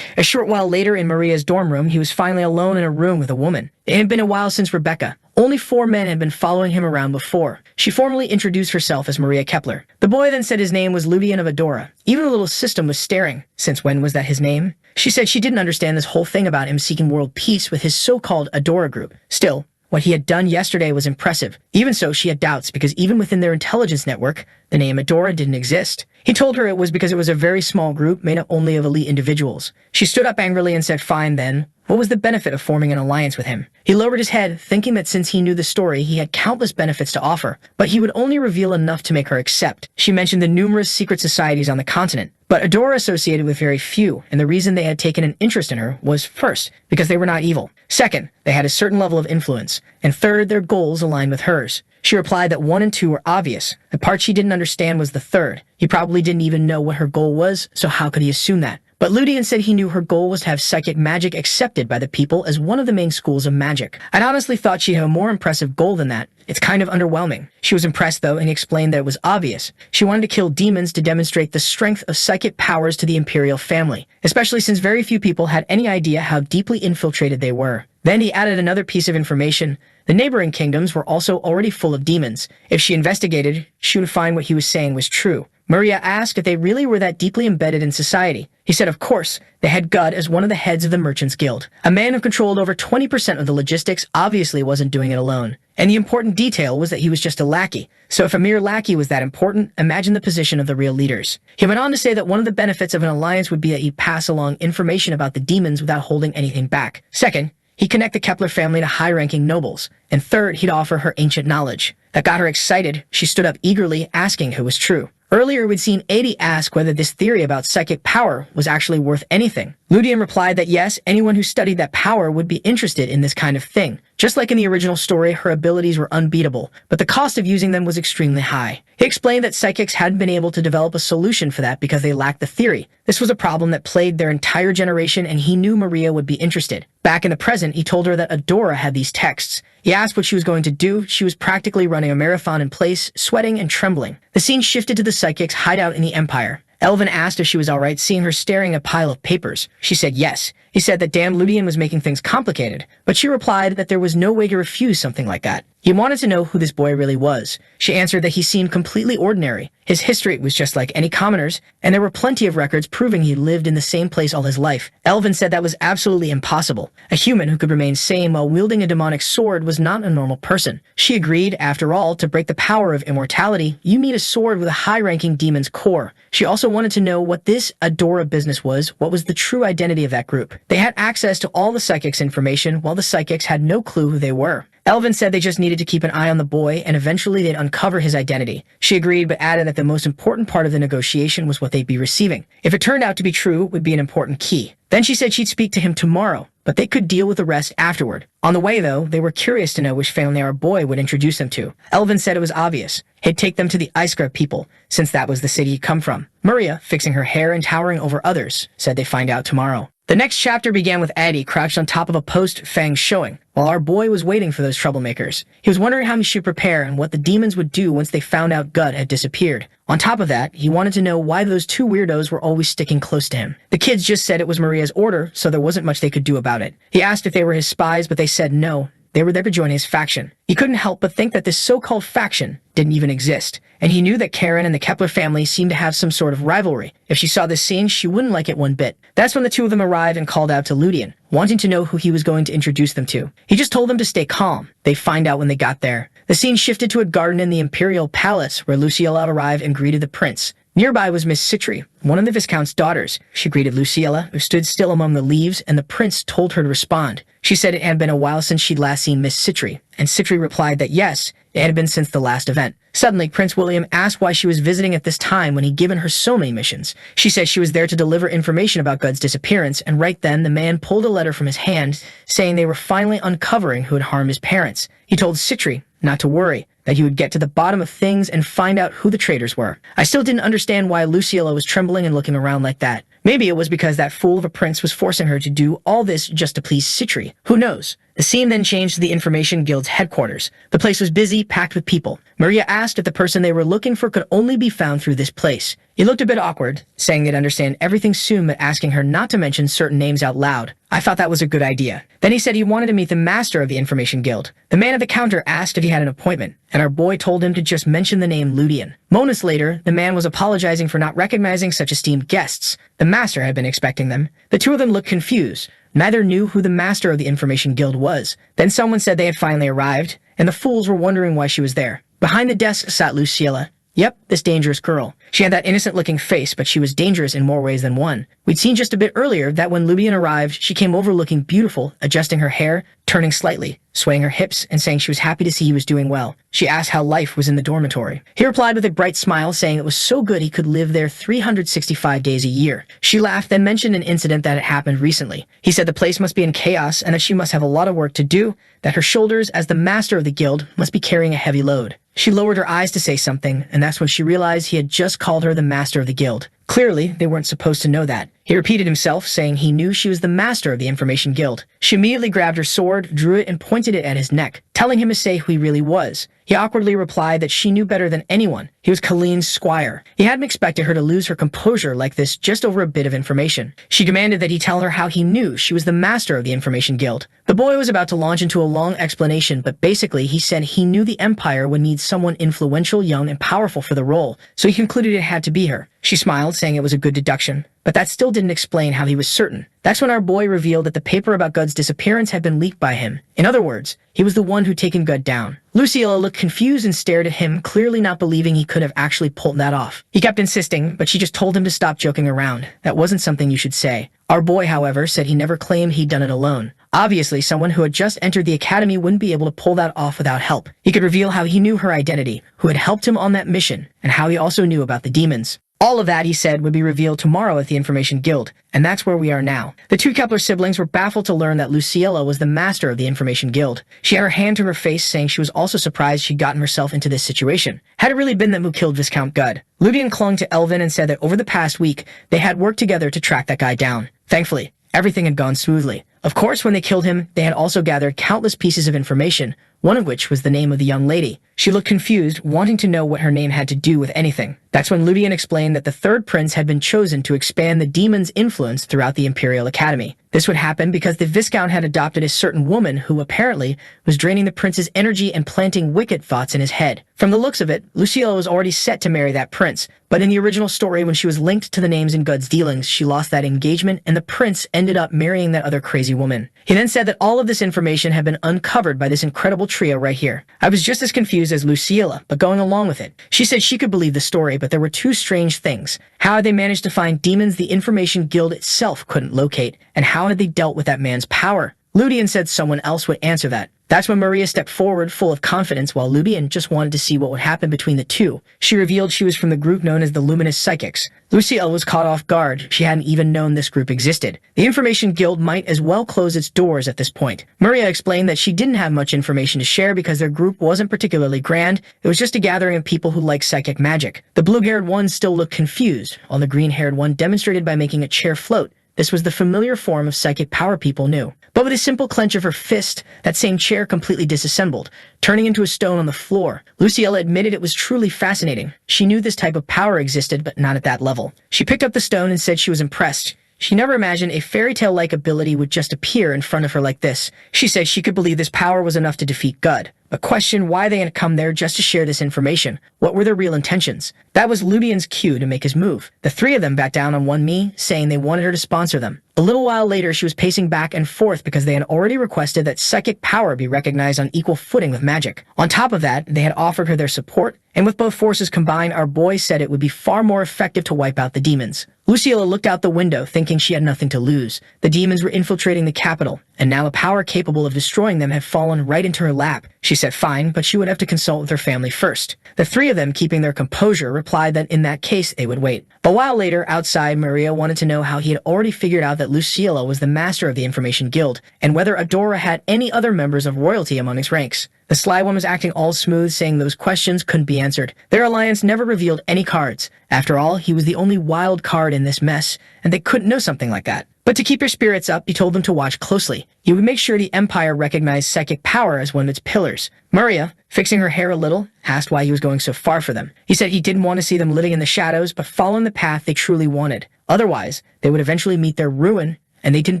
A short while later in Maria's dorm room, he was finally alone in a room with a woman. It had been a while since Rebecca. Only 4 men had been following him around before. She formally introduced herself as Maria Kepler. The boy then said his name was Ludian of Adora. Even the little system was staring. Since when was that his name? She said she didn't understand this whole thing about him seeking world peace with his so-called Adora group. Still, what he had done yesterday was impressive. Even so, she had doubts because even within their intelligence network, the name Adora didn't exist. He told her it was because it was a very small group made up only of elite individuals. She stood up angrily and said, "Fine then. What was the benefit of forming an alliance with him?" He lowered his head, thinking that since he knew the story, he had countless benefits to offer, but he would only reveal enough to make her accept. She mentioned the numerous secret societies on the continent, but Adora associated with very few, and the reason they had taken an interest in her was, first, because they were not evil. Second, they had a certain level of influence, and third, their goals aligned with hers. She replied that 1 and 2 were obvious. The part she didn't understand was the third. He probably didn't even know what her goal was, so how could he assume that? But Ludian said he knew her goal was to have psychic magic accepted by the people as one of the main schools of magic. I'd honestly thought she'd have a more impressive goal than that. It's kind of underwhelming. She was impressed though, and he explained that it was obvious. She wanted to kill demons to demonstrate the strength of psychic powers to the imperial family, especially since very few people had any idea how deeply infiltrated they were. Then he added another piece of information. The neighboring kingdoms were also already full of demons. If she investigated, she would find what he was saying was true. Maria asked if they really were that deeply embedded in society. He said, of course, they had Gud as one of the heads of the Merchants Guild. A man who controlled over 20% of the logistics obviously wasn't doing it alone. And the important detail was that he was just a lackey. So if a mere lackey was that important, imagine the position of the real leaders. He went on to say that one of the benefits of an alliance would be that he'd pass along information about the demons without holding anything back. Second, he'd connect the Kepler family to high-ranking nobles. And third, he'd offer her ancient knowledge. That got her excited. She stood up eagerly, asking who was true. Earlier, we'd seen Adi ask whether this theory about psychic power was actually worth anything. Ludian replied that yes, anyone who studied that power would be interested in this kind of thing. Just like in the original story, her abilities were unbeatable, but the cost of using them was extremely high. He explained that psychics hadn't been able to develop a solution for that because they lacked the theory. This was a problem that plagued their entire generation, and he knew Maria would be interested. Back in the present, he told her that Adora had these texts. He asked what she was going to do. She was practically running a marathon in place, sweating and trembling. The scene shifted to the psychic's hideout in the Empire. Elvin asked if she was alright, seeing her staring at a pile of papers. She said yes. He said that damn Ludian was making things complicated, but she replied that there was no way to refuse something like that. He wanted to know who this boy really was. She answered that he seemed completely ordinary. His history was just like any commoners, and there were plenty of records proving he lived in the same place all his life. Elvin said that was absolutely impossible. A human who could remain sane while wielding a demonic sword was not a normal person. She agreed, after all, to break the power of immortality, you need a sword with a high-ranking demon's core. She also wanted to know what this Adora business was, what was the true identity of that group. They had access to all the psychics' information, while the psychics had no clue who they were. Elvin said they just needed to keep an eye on the boy, and eventually they'd uncover his identity. She agreed, but added that the most important part of the negotiation was what they'd be receiving. If it turned out to be true, it would be an important key. Then she said she'd speak to him tomorrow, but they could deal with the rest afterward. On the way, though, they were curious to know which family our boy would introduce them to. Elvin said it was obvious. He'd take them to the Iskra people, since that was the city he'd come from. Maria, fixing her hair and towering over others, said they'd find out tomorrow. The next chapter began with Eddie crouched on top of a post Fang showing, while our boy was waiting for those troublemakers. He was wondering how he should prepare and what the demons would do once they found out Gud had disappeared. On top of that, he wanted to know why those two weirdos were always sticking close to him. The kids just said it was Maria's order, so there wasn't much they could do about it. He asked if they were his spies, but they said no. They were there to join his faction. He couldn't help but think that this so-called faction didn't even exist, and he knew that Karen and the Kepler family seemed to have some sort of rivalry. If she saw this scene, she wouldn't like it one bit. That's when the two of them arrived and called out to Ludian, wanting to know who he was going to introduce them to. He just told them to stay calm. They'd find out when they got there. The scene shifted to a garden in the Imperial Palace, where Luciella arrived and greeted the prince. Nearby was Miss Citri, one of the Viscount's daughters. She greeted Luciella, who stood still among the leaves, and the prince told her to respond. She said it had been a while since she'd last seen Miss Citri, and Citri replied that yes, it had been since the last event. Suddenly, Prince William asked why she was visiting at this time when he'd given her so many missions. She said she was there to deliver information about Gud's disappearance, and right then the man pulled a letter from his hand, saying they were finally uncovering who had harmed his parents. He told Citri not to worry, that he would get to the bottom of things and find out who the traitors were. I still didn't understand why Luciella was trembling and looking around like that. Maybe it was because that fool of a prince was forcing her to do all this just to please Citri. Who knows? The scene then changed to the Information Guild's headquarters. The place was busy, packed with people. Maria asked if the person they were looking for could only be found through this place. He looked a bit awkward, saying they'd understand everything soon but asking her not to mention certain names out loud. I thought that was a good idea. Then he said he wanted to meet the master of the Information Guild. The man at the counter asked if he had an appointment, and our boy told him to just mention the name Ludian. Moments later, the man was apologizing for not recognizing such esteemed guests. The master had been expecting them. The two of them looked confused. Neither knew who the master of the Information Guild was. Then someone said they had finally arrived, and the fools were wondering why she was there. Behind the desk sat Luciella. Yep, this dangerous girl. She had that innocent-looking face, but she was dangerous in more ways than one. We'd seen just a bit earlier that when Ludian arrived, she came over looking beautiful, adjusting her hair, turning slightly, swaying her hips, and saying she was happy to see he was doing well. She asked how life was in the dormitory. He replied with a bright smile, saying it was so good he could live there 365 days a year. She laughed, then mentioned an incident that had happened recently. He said the place must be in chaos and that she must have a lot of work to do, that her shoulders, as the master of the guild, must be carrying a heavy load. She lowered her eyes to say something, and that's when she realized he had just called her the master of the guild. Clearly, they weren't supposed to know that. He repeated himself, saying he knew she was the master of the Information Guild. She immediately grabbed her sword, drew it, and pointed it at his neck, telling him to say who he really was. He awkwardly replied that she knew better than anyone. He was Colleen's squire. He hadn't expected her to lose her composure like this just over a bit of information. She demanded that he tell her how he knew she was the master of the Information Guild. The boy was about to launch into a long explanation, but basically he said he knew the Empire would need someone influential, young, and powerful for the role, so he concluded it had to be her. She smiled, saying it was a good deduction, but that still didn't explain how he was certain. That's when our boy revealed that the paper about Gud's disappearance had been leaked by him. In other words, he was the one who'd taken Gud down. Luciella looked confused and stared at him, clearly not believing he could have actually pulled that off. He kept insisting, but she just told him to stop joking around. That wasn't something you should say. Our boy, however, said he never claimed he'd done it alone. Obviously, someone who had just entered the academy wouldn't be able to pull that off without help. He could reveal how he knew her identity, who had helped him on that mission, and how he also knew about the demons. All of that, he said, would be revealed tomorrow at the Information Guild, and that's where we are now. The two Kepler siblings were baffled to learn that Luciella was the master of the Information Guild. She had her hand to her face, saying she was also surprised she'd gotten herself into this situation. Had it really been them who killed Viscount Gud? Ludian clung to Elvin and said that over the past week, they had worked together to track that guy down. Thankfully, everything had gone smoothly. Of course, when they killed him, they had also gathered countless pieces of information, one of which was the name of the young lady. She looked confused, wanting to know what her name had to do with anything. That's when Ludian explained that the third prince had been chosen to expand the demon's influence throughout the Imperial Academy. This would happen because the Viscount had adopted a certain woman who apparently was draining the prince's energy and planting wicked thoughts in his head. From the looks of it, Lucilla was already set to marry that prince, but in the original story when she was linked to the names in God's dealings, she lost that engagement and the prince ended up marrying that other crazy woman. He then said that all of this information had been uncovered by this incredible trio right here. I was just as confused as Lucilla, but going along with it. She said she could believe the story, but there were two strange things. How had they managed to find demons the Information Guild itself couldn't locate, and how had they dealt with that man's power? Ludian said someone else would answer that. That's when Maria stepped forward full of confidence while Ludian just wanted to see what would happen between the two. She revealed she was from the group known as the Luminous Psychics. Lucille was caught off guard. She hadn't even known this group existed. The Information Guild might as well close its doors at this point. Maria explained that she didn't have much information to share because their group wasn't particularly grand. It was just a gathering of people who like psychic magic. The blue-haired one still looked confused, while the green-haired one demonstrated by making a chair float. This was the familiar form of psychic power people knew. But with a simple clench of her fist, that same chair completely disassembled, turning into a stone on the floor. Luciella admitted it was truly fascinating. She knew this type of power existed, but not at that level. She picked up the stone and said she was impressed. She never imagined a fairy tale-like ability would just appear in front of her like this. She said she could believe this power was enough to defeat God, but questioned why they had come there just to share this information. What were their real intentions? That was Ludian's cue to make his move. The three of them backed down on one me, saying they wanted her to sponsor them. A little while later, she was pacing back and forth because they had already requested that psychic power be recognized on equal footing with magic. On top of that, they had offered her their support, and with both forces combined, our boy said it would be far more effective to wipe out the demons. Lucilla looked out the window, thinking she had nothing to lose. The demons were infiltrating the capital, and now a power capable of destroying them had fallen right into her lap. She said fine, but she would have to consult with her family first. The three of them, keeping their composure, replied that in that case they would wait. A while later, outside, Maria wanted to know how he had already figured out that Lucilla was the master of the Information Guild, and whether Adora had any other members of royalty among its ranks. The sly one was acting all smooth, saying those questions couldn't be answered. Their alliance never revealed any cards. After all, he was the only wild card in this mess, and they couldn't know something like that. But to keep their spirits up, he told them to watch closely. He would make sure the Empire recognized psychic power as one of its pillars. Maria, fixing her hair a little, asked why he was going so far for them. He said he didn't want to see them living in the shadows, but following the path they truly wanted. Otherwise, they would eventually meet their ruin, and they didn't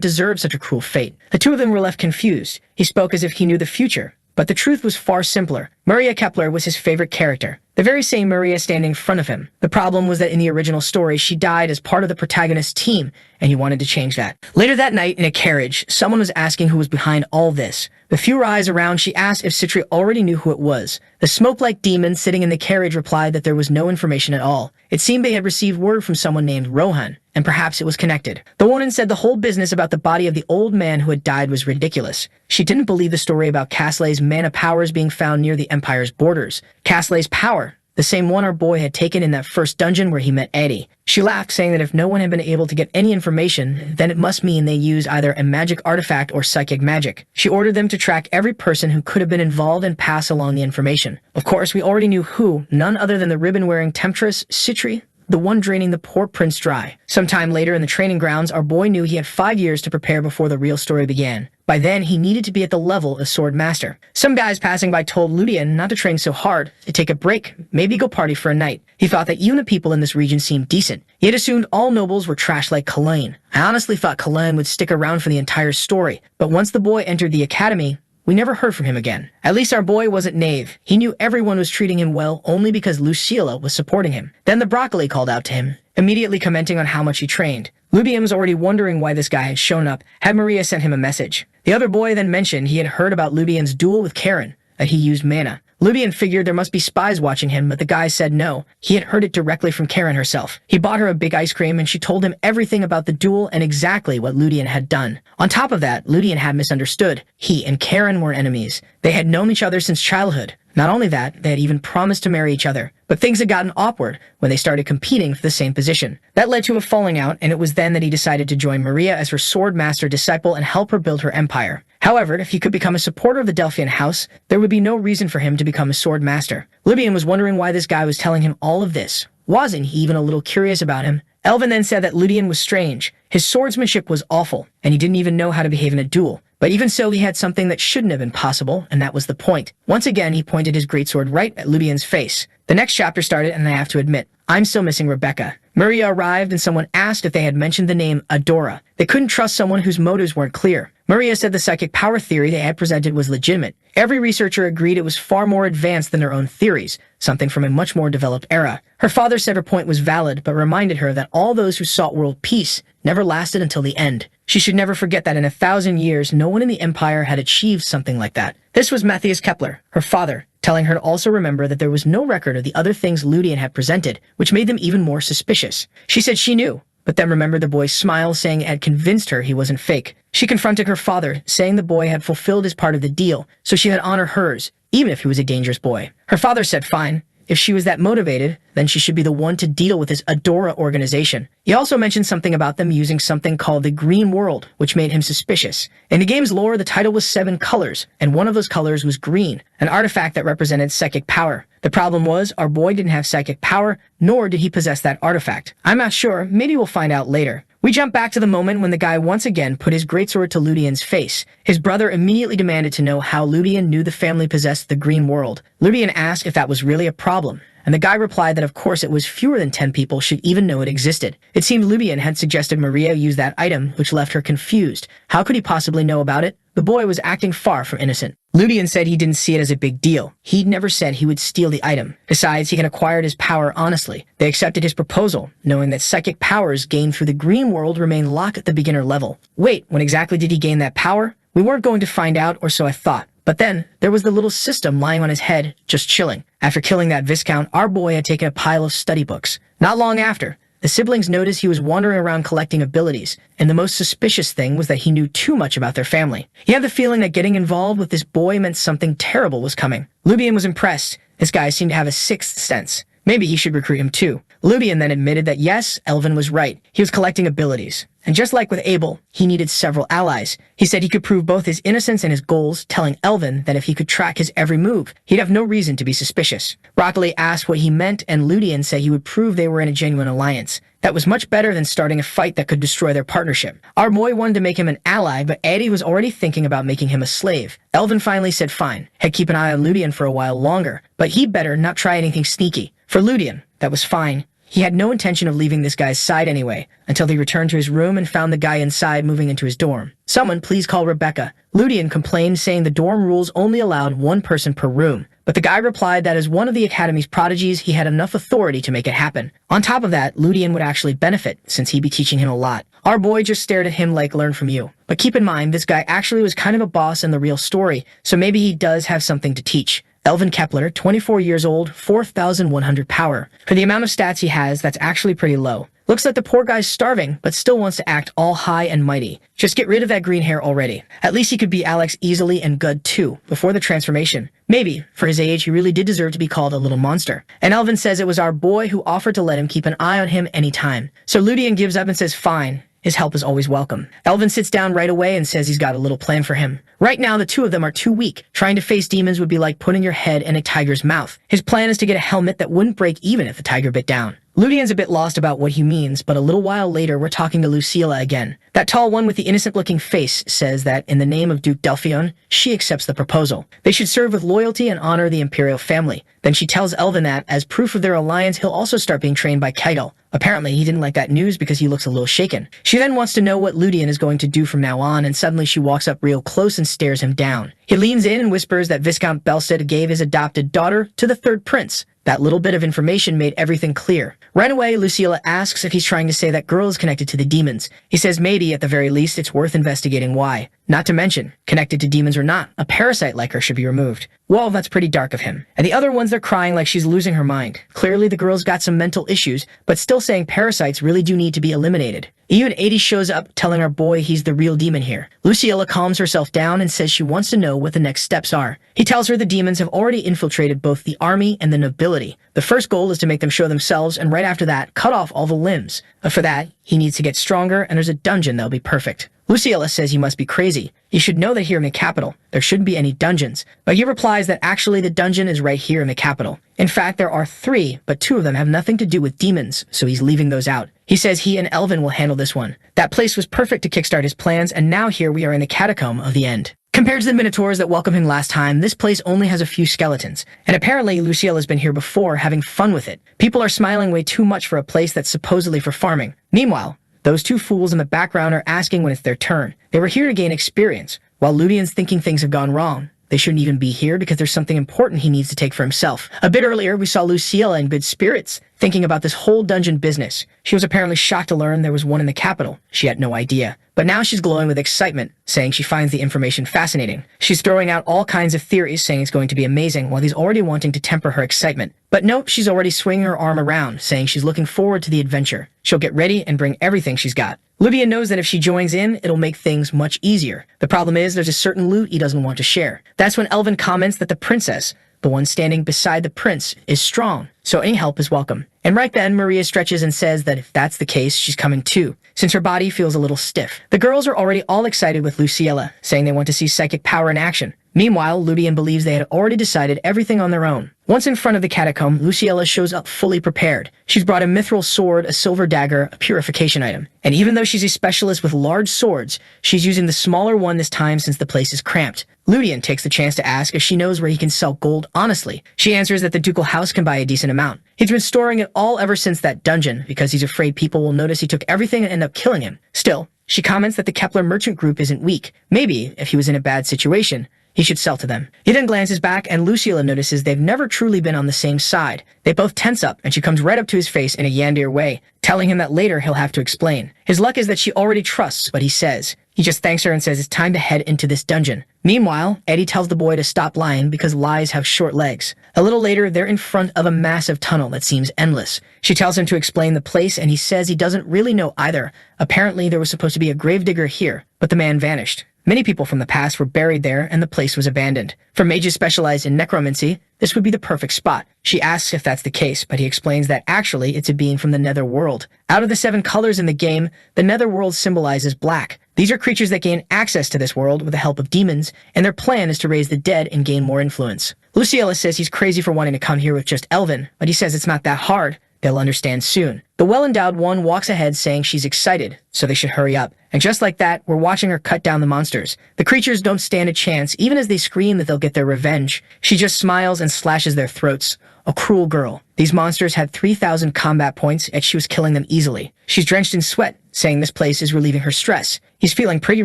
deserve such a cruel fate. The two of them were left confused. He spoke as if he knew the future, but the truth was far simpler. Maria Kepler was his favorite character, the very same Maria standing in front of him. The problem was that in the original story, she died as part of the protagonist's team, and he wanted to change that. Later that night, in a carriage, someone was asking who was behind all this. With fewer eyes around, she asked if Citri already knew who it was. The smoke-like demon sitting in the carriage replied that there was no information at all. It seemed they had received word from someone named Rohan, and perhaps it was connected. The woman said the whole business about the body of the old man who had died was ridiculous. She didn't believe the story about Castley's mana powers being found near the Empire's borders. Castley's power, the same one our boy had taken in that first dungeon where he met Eddie. She laughed, saying that if no one had been able to get any information, then it must mean they used either a magic artifact or psychic magic. She ordered them to track every person who could have been involved and pass along the information. Of course, we already knew who, none other than the ribbon-wearing temptress, Citri, the one draining the poor prince dry. Sometime later in the training grounds, our boy knew he had 5 years to prepare before the real story began. By then, he needed to be at the level of Sword Master. Some guys passing by told Ludian not to train so hard, to take a break, maybe go party for a night. He thought that even the people in this region seemed decent. He had assumed all nobles were trash like Kalain. I honestly thought Kalain would stick around for the entire story, but once the boy entered the academy, we never heard from him again. At least our boy wasn't naive. He knew everyone was treating him well only because Lucilla was supporting him. Then the broccoli called out to him, immediately commenting on how much he trained. Ludian was already wondering why this guy had shown up, had Maria sent him a message. The other boy then mentioned he had heard about Ludian's duel with Karen, that he used mana. Ludian figured there must be spies watching him, but the guy said no. He had heard it directly from Karen herself. He bought her a big ice cream and she told him everything about the duel and exactly what Ludian had done. On top of that, Ludian had misunderstood. He and Karen were enemies. They had known each other since childhood. Not only that, they had even promised to marry each other. But things had gotten awkward when they started competing for the same position. That led to a falling out, and it was then that he decided to join Maria as her sword master disciple and help her build her empire. However, if he could become a supporter of the Delphian house, there would be no reason for him to become a sword master. Ludian was wondering why this guy was telling him all of this. Wasn't he even a little curious about him? Elvin then said that Ludian was strange. His swordsmanship was awful, and he didn't even know how to behave in a duel. But even so, he had something that shouldn't have been possible, and that was the point. Once again, he pointed his greatsword right at Ludian's face. The next chapter started, and I have to admit, I'm still missing Rebecca. Maria arrived, and someone asked if they had mentioned the name Adora. They couldn't trust someone whose motives weren't clear. Maria said the psychic power theory they had presented was legitimate. Every researcher agreed it was far more advanced than their own theories, something from a much more developed era. Her father said her point was valid, but reminded her that all those who sought world peace never lasted until the end. She should never forget that in 1,000 years, no one in the Empire had achieved something like that. This was Matthias Kepler, her father, telling her to also remember that there was no record of the other things Ludian had presented, which made them even more suspicious. She said she knew, but then remembered the boy's smile, saying it had convinced her he wasn't fake. She confronted her father, saying the boy had fulfilled his part of the deal, so she had honor hers, even if he was a dangerous boy. Her father said fine. If she was that motivated, then she should be the one to deal with this Adora organization. He also mentioned something about them using something called the Green World, which made him suspicious. In the game's lore, the title was 7 colors, and one of those colors was green, an artifact that represented psychic power. The problem was, our boy didn't have psychic power, nor did he possess that artifact. I'm not sure, maybe we'll find out later. We jump back to the moment when the guy once again put his greatsword to Ludian's face. His brother immediately demanded to know how Ludian knew the family possessed the Green World. Ludian asked if that was really a problem, and the guy replied that of course it was fewer than 10 people should even know it existed. It seemed Ludian had suggested Maria use that item, which left her confused. How could he possibly know about it? The boy was acting far from innocent. Ludian said he didn't see it as a big deal. He'd never said he would steal the item. Besides, he had acquired his power honestly. They accepted his proposal, knowing that psychic powers gained through the Green World remain locked at the beginner level. Wait, when exactly did he gain that power? We weren't going to find out, or so I thought. But then, there was the little system lying on his head, just chilling. After killing that Viscount, our boy had taken a pile of study books. Not long after, the siblings noticed he was wandering around collecting abilities, and the most suspicious thing was that he knew too much about their family. He had the feeling that getting involved with this boy meant something terrible was coming. Ludian was impressed. This guy seemed to have a sixth sense. Maybe he should recruit him too. Ludian then admitted that yes, Elvin was right. He was collecting abilities. And just like with Abel, he needed several allies. He said he could prove both his innocence and his goals, telling Elvin that if he could track his every move, he'd have no reason to be suspicious. Broccoli asked what he meant, and Ludian said he would prove they were in a genuine alliance. That was much better than starting a fight that could destroy their partnership. Our boy wanted to make him an ally, but Eddie was already thinking about making him a slave. Elvin finally said fine, had keep an eye on Ludian for a while longer, but he'd better not try anything sneaky. For Ludian, that was fine. He had no intention of leaving this guy's side anyway, until he returned to his room and found the guy inside moving into his dorm. Someone please call Rebecca. Ludian complained, saying the dorm rules only allowed one person per room. But the guy replied that as one of the Academy's prodigies, he had enough authority to make it happen. On top of that, Ludian would actually benefit, since he'd be teaching him a lot. Our boy just stared at him like, learn from you. But keep in mind, this guy actually was kind of a boss in the real story, so maybe he does have something to teach. Elvin Kepler, 24 years old, 4,100 power. For the amount of stats he has, that's actually pretty low. Looks like the poor guy's starving, but still wants to act all high and mighty. Just get rid of that green hair already. At least he could be Alex easily and good too, before the transformation. Maybe, for his age, he really did deserve to be called a little monster. And Elvin says it was our boy who offered to let him keep an eye on him anytime. So Ludian gives up and says fine. His help is always welcome. Elvin sits down right away and says he's got a little plan for him. Right now, the two of them are too weak. Trying to face demons would be like putting your head in a tiger's mouth. His plan is to get a helmet that wouldn't break even if the tiger bit down. Ludian's a bit lost about what he means, but a little while later we're talking to Lucilla again. That tall one with the innocent-looking face says that in the name of Duke Delphion, she accepts the proposal. They should serve with loyalty and honor the imperial family. Then she tells Elvin that, as proof of their alliance, he'll also start being trained by Keitel. Apparently, he didn't like that news because he looks a little shaken. She then wants to know what Ludian is going to do from now on, and suddenly she walks up real close and stares him down. He leans in and whispers that Viscount Belstead gave his adopted daughter to the third prince. That little bit of information made everything clear. Right away, Lucilla asks if he's trying to say that girl is connected to the demons. He says maybe, at the very least, it's worth investigating why. Not to mention, connected to demons or not, a parasite like her should be removed. Well, that's pretty dark of him. And the other ones, they're crying like she's losing her mind. Clearly, the girl's got some mental issues, but still saying parasites really do need to be eliminated. Even 80 shows up, telling our boy he's the real demon here. Lucilla calms herself down and says she wants to know what the next steps are. He tells her the demons have already infiltrated both the army and the nobility. The first goal is to make them show themselves, and right after that, cut off all the limbs. But for that, he needs to get stronger, and there's a dungeon that'll be perfect. Luciella says he must be crazy. You should know that here in the capital, there shouldn't be any dungeons. But he replies that actually the dungeon is right here in the capital. In fact, there are 3, but 2 of them have nothing to do with demons, so he's leaving those out. He says he and Elvin will handle this one. That place was perfect to kickstart his plans, and now here we are in the catacomb of the end. Compared to the Minotaurs that welcomed him last time, this place only has a few skeletons. And apparently, Luciella's been here before, having fun with it. People are smiling way too much for a place that's supposedly for farming. Meanwhile, those 2 fools in the background are asking when it's their turn. They were here to gain experience, while Ludian's thinking things have gone wrong. They shouldn't even be here because there's something important he needs to take for himself. A bit earlier, we saw Luciella in good spirits, thinking about this whole dungeon business. She was apparently shocked to learn there was one in the capital. She had no idea. But now she's glowing with excitement, saying she finds the information fascinating. She's throwing out all kinds of theories, saying it's going to be amazing, while he's already wanting to temper her excitement. But nope, she's already swinging her arm around, saying she's looking forward to the adventure. She'll get ready and bring everything she's got. Ludian knows that if she joins in, it'll make things much easier. The problem is there's a certain loot he doesn't want to share. That's when Elvin comments that the princess, the one standing beside the prince, is strong, so any help is welcome. And right then, Maria stretches and says that if that's the case, she's coming too, since her body feels a little stiff. The girls are already all excited with Luciella, saying they want to see psychic power in action. Meanwhile, Ludian believes they had already decided everything on their own. Once in front of the catacomb, Luciella shows up fully prepared. She's brought a mithril sword, a silver dagger, a purification item. And even though she's a specialist with large swords, she's using the smaller one this time since the place is cramped. Ludian takes the chance to ask if she knows where he can sell gold honestly. She answers that the ducal house can buy a decent amount. He's been storing it all ever since that dungeon because he's afraid people will notice he took everything and end up killing him. Still, she comments that the Kepler merchant group isn't weak. Maybe, if he was in a bad situation, he should sell to them. He then glances back and Luciella notices they've never truly been on the same side. They both tense up and she comes right up to his face in a Yandir way, telling him that later he'll have to explain. His luck is that she already trusts what he says. He just thanks her and says it's time to head into this dungeon. Meanwhile, Eddie tells the boy to stop lying because lies have short legs. A little later, they're in front of a massive tunnel that seems endless. She tells him to explain the place and he says he doesn't really know either. Apparently, there was supposed to be a gravedigger here, but the man vanished. Many people from the past were buried there and the place was abandoned. For mages specialized in necromancy, this would be the perfect spot. She asks if that's the case, but he explains that actually it's a being from the nether world. Out of the 7 colors in the game, the nether world symbolizes black. These are creatures that gain access to this world with the help of demons, and their plan is to raise the dead and gain more influence. Luciella says he's crazy for wanting to come here with just Elvin, but he says it's not that hard. They'll understand soon. The well-endowed one walks ahead saying she's excited, so they should hurry up. And just like that, we're watching her cut down the monsters. The creatures don't stand a chance, even as they scream that they'll get their revenge. She just smiles and slashes their throats. A cruel girl. These monsters had 3,000 combat points, and she was killing them easily. She's drenched in sweat, saying this place is relieving her stress. He's feeling pretty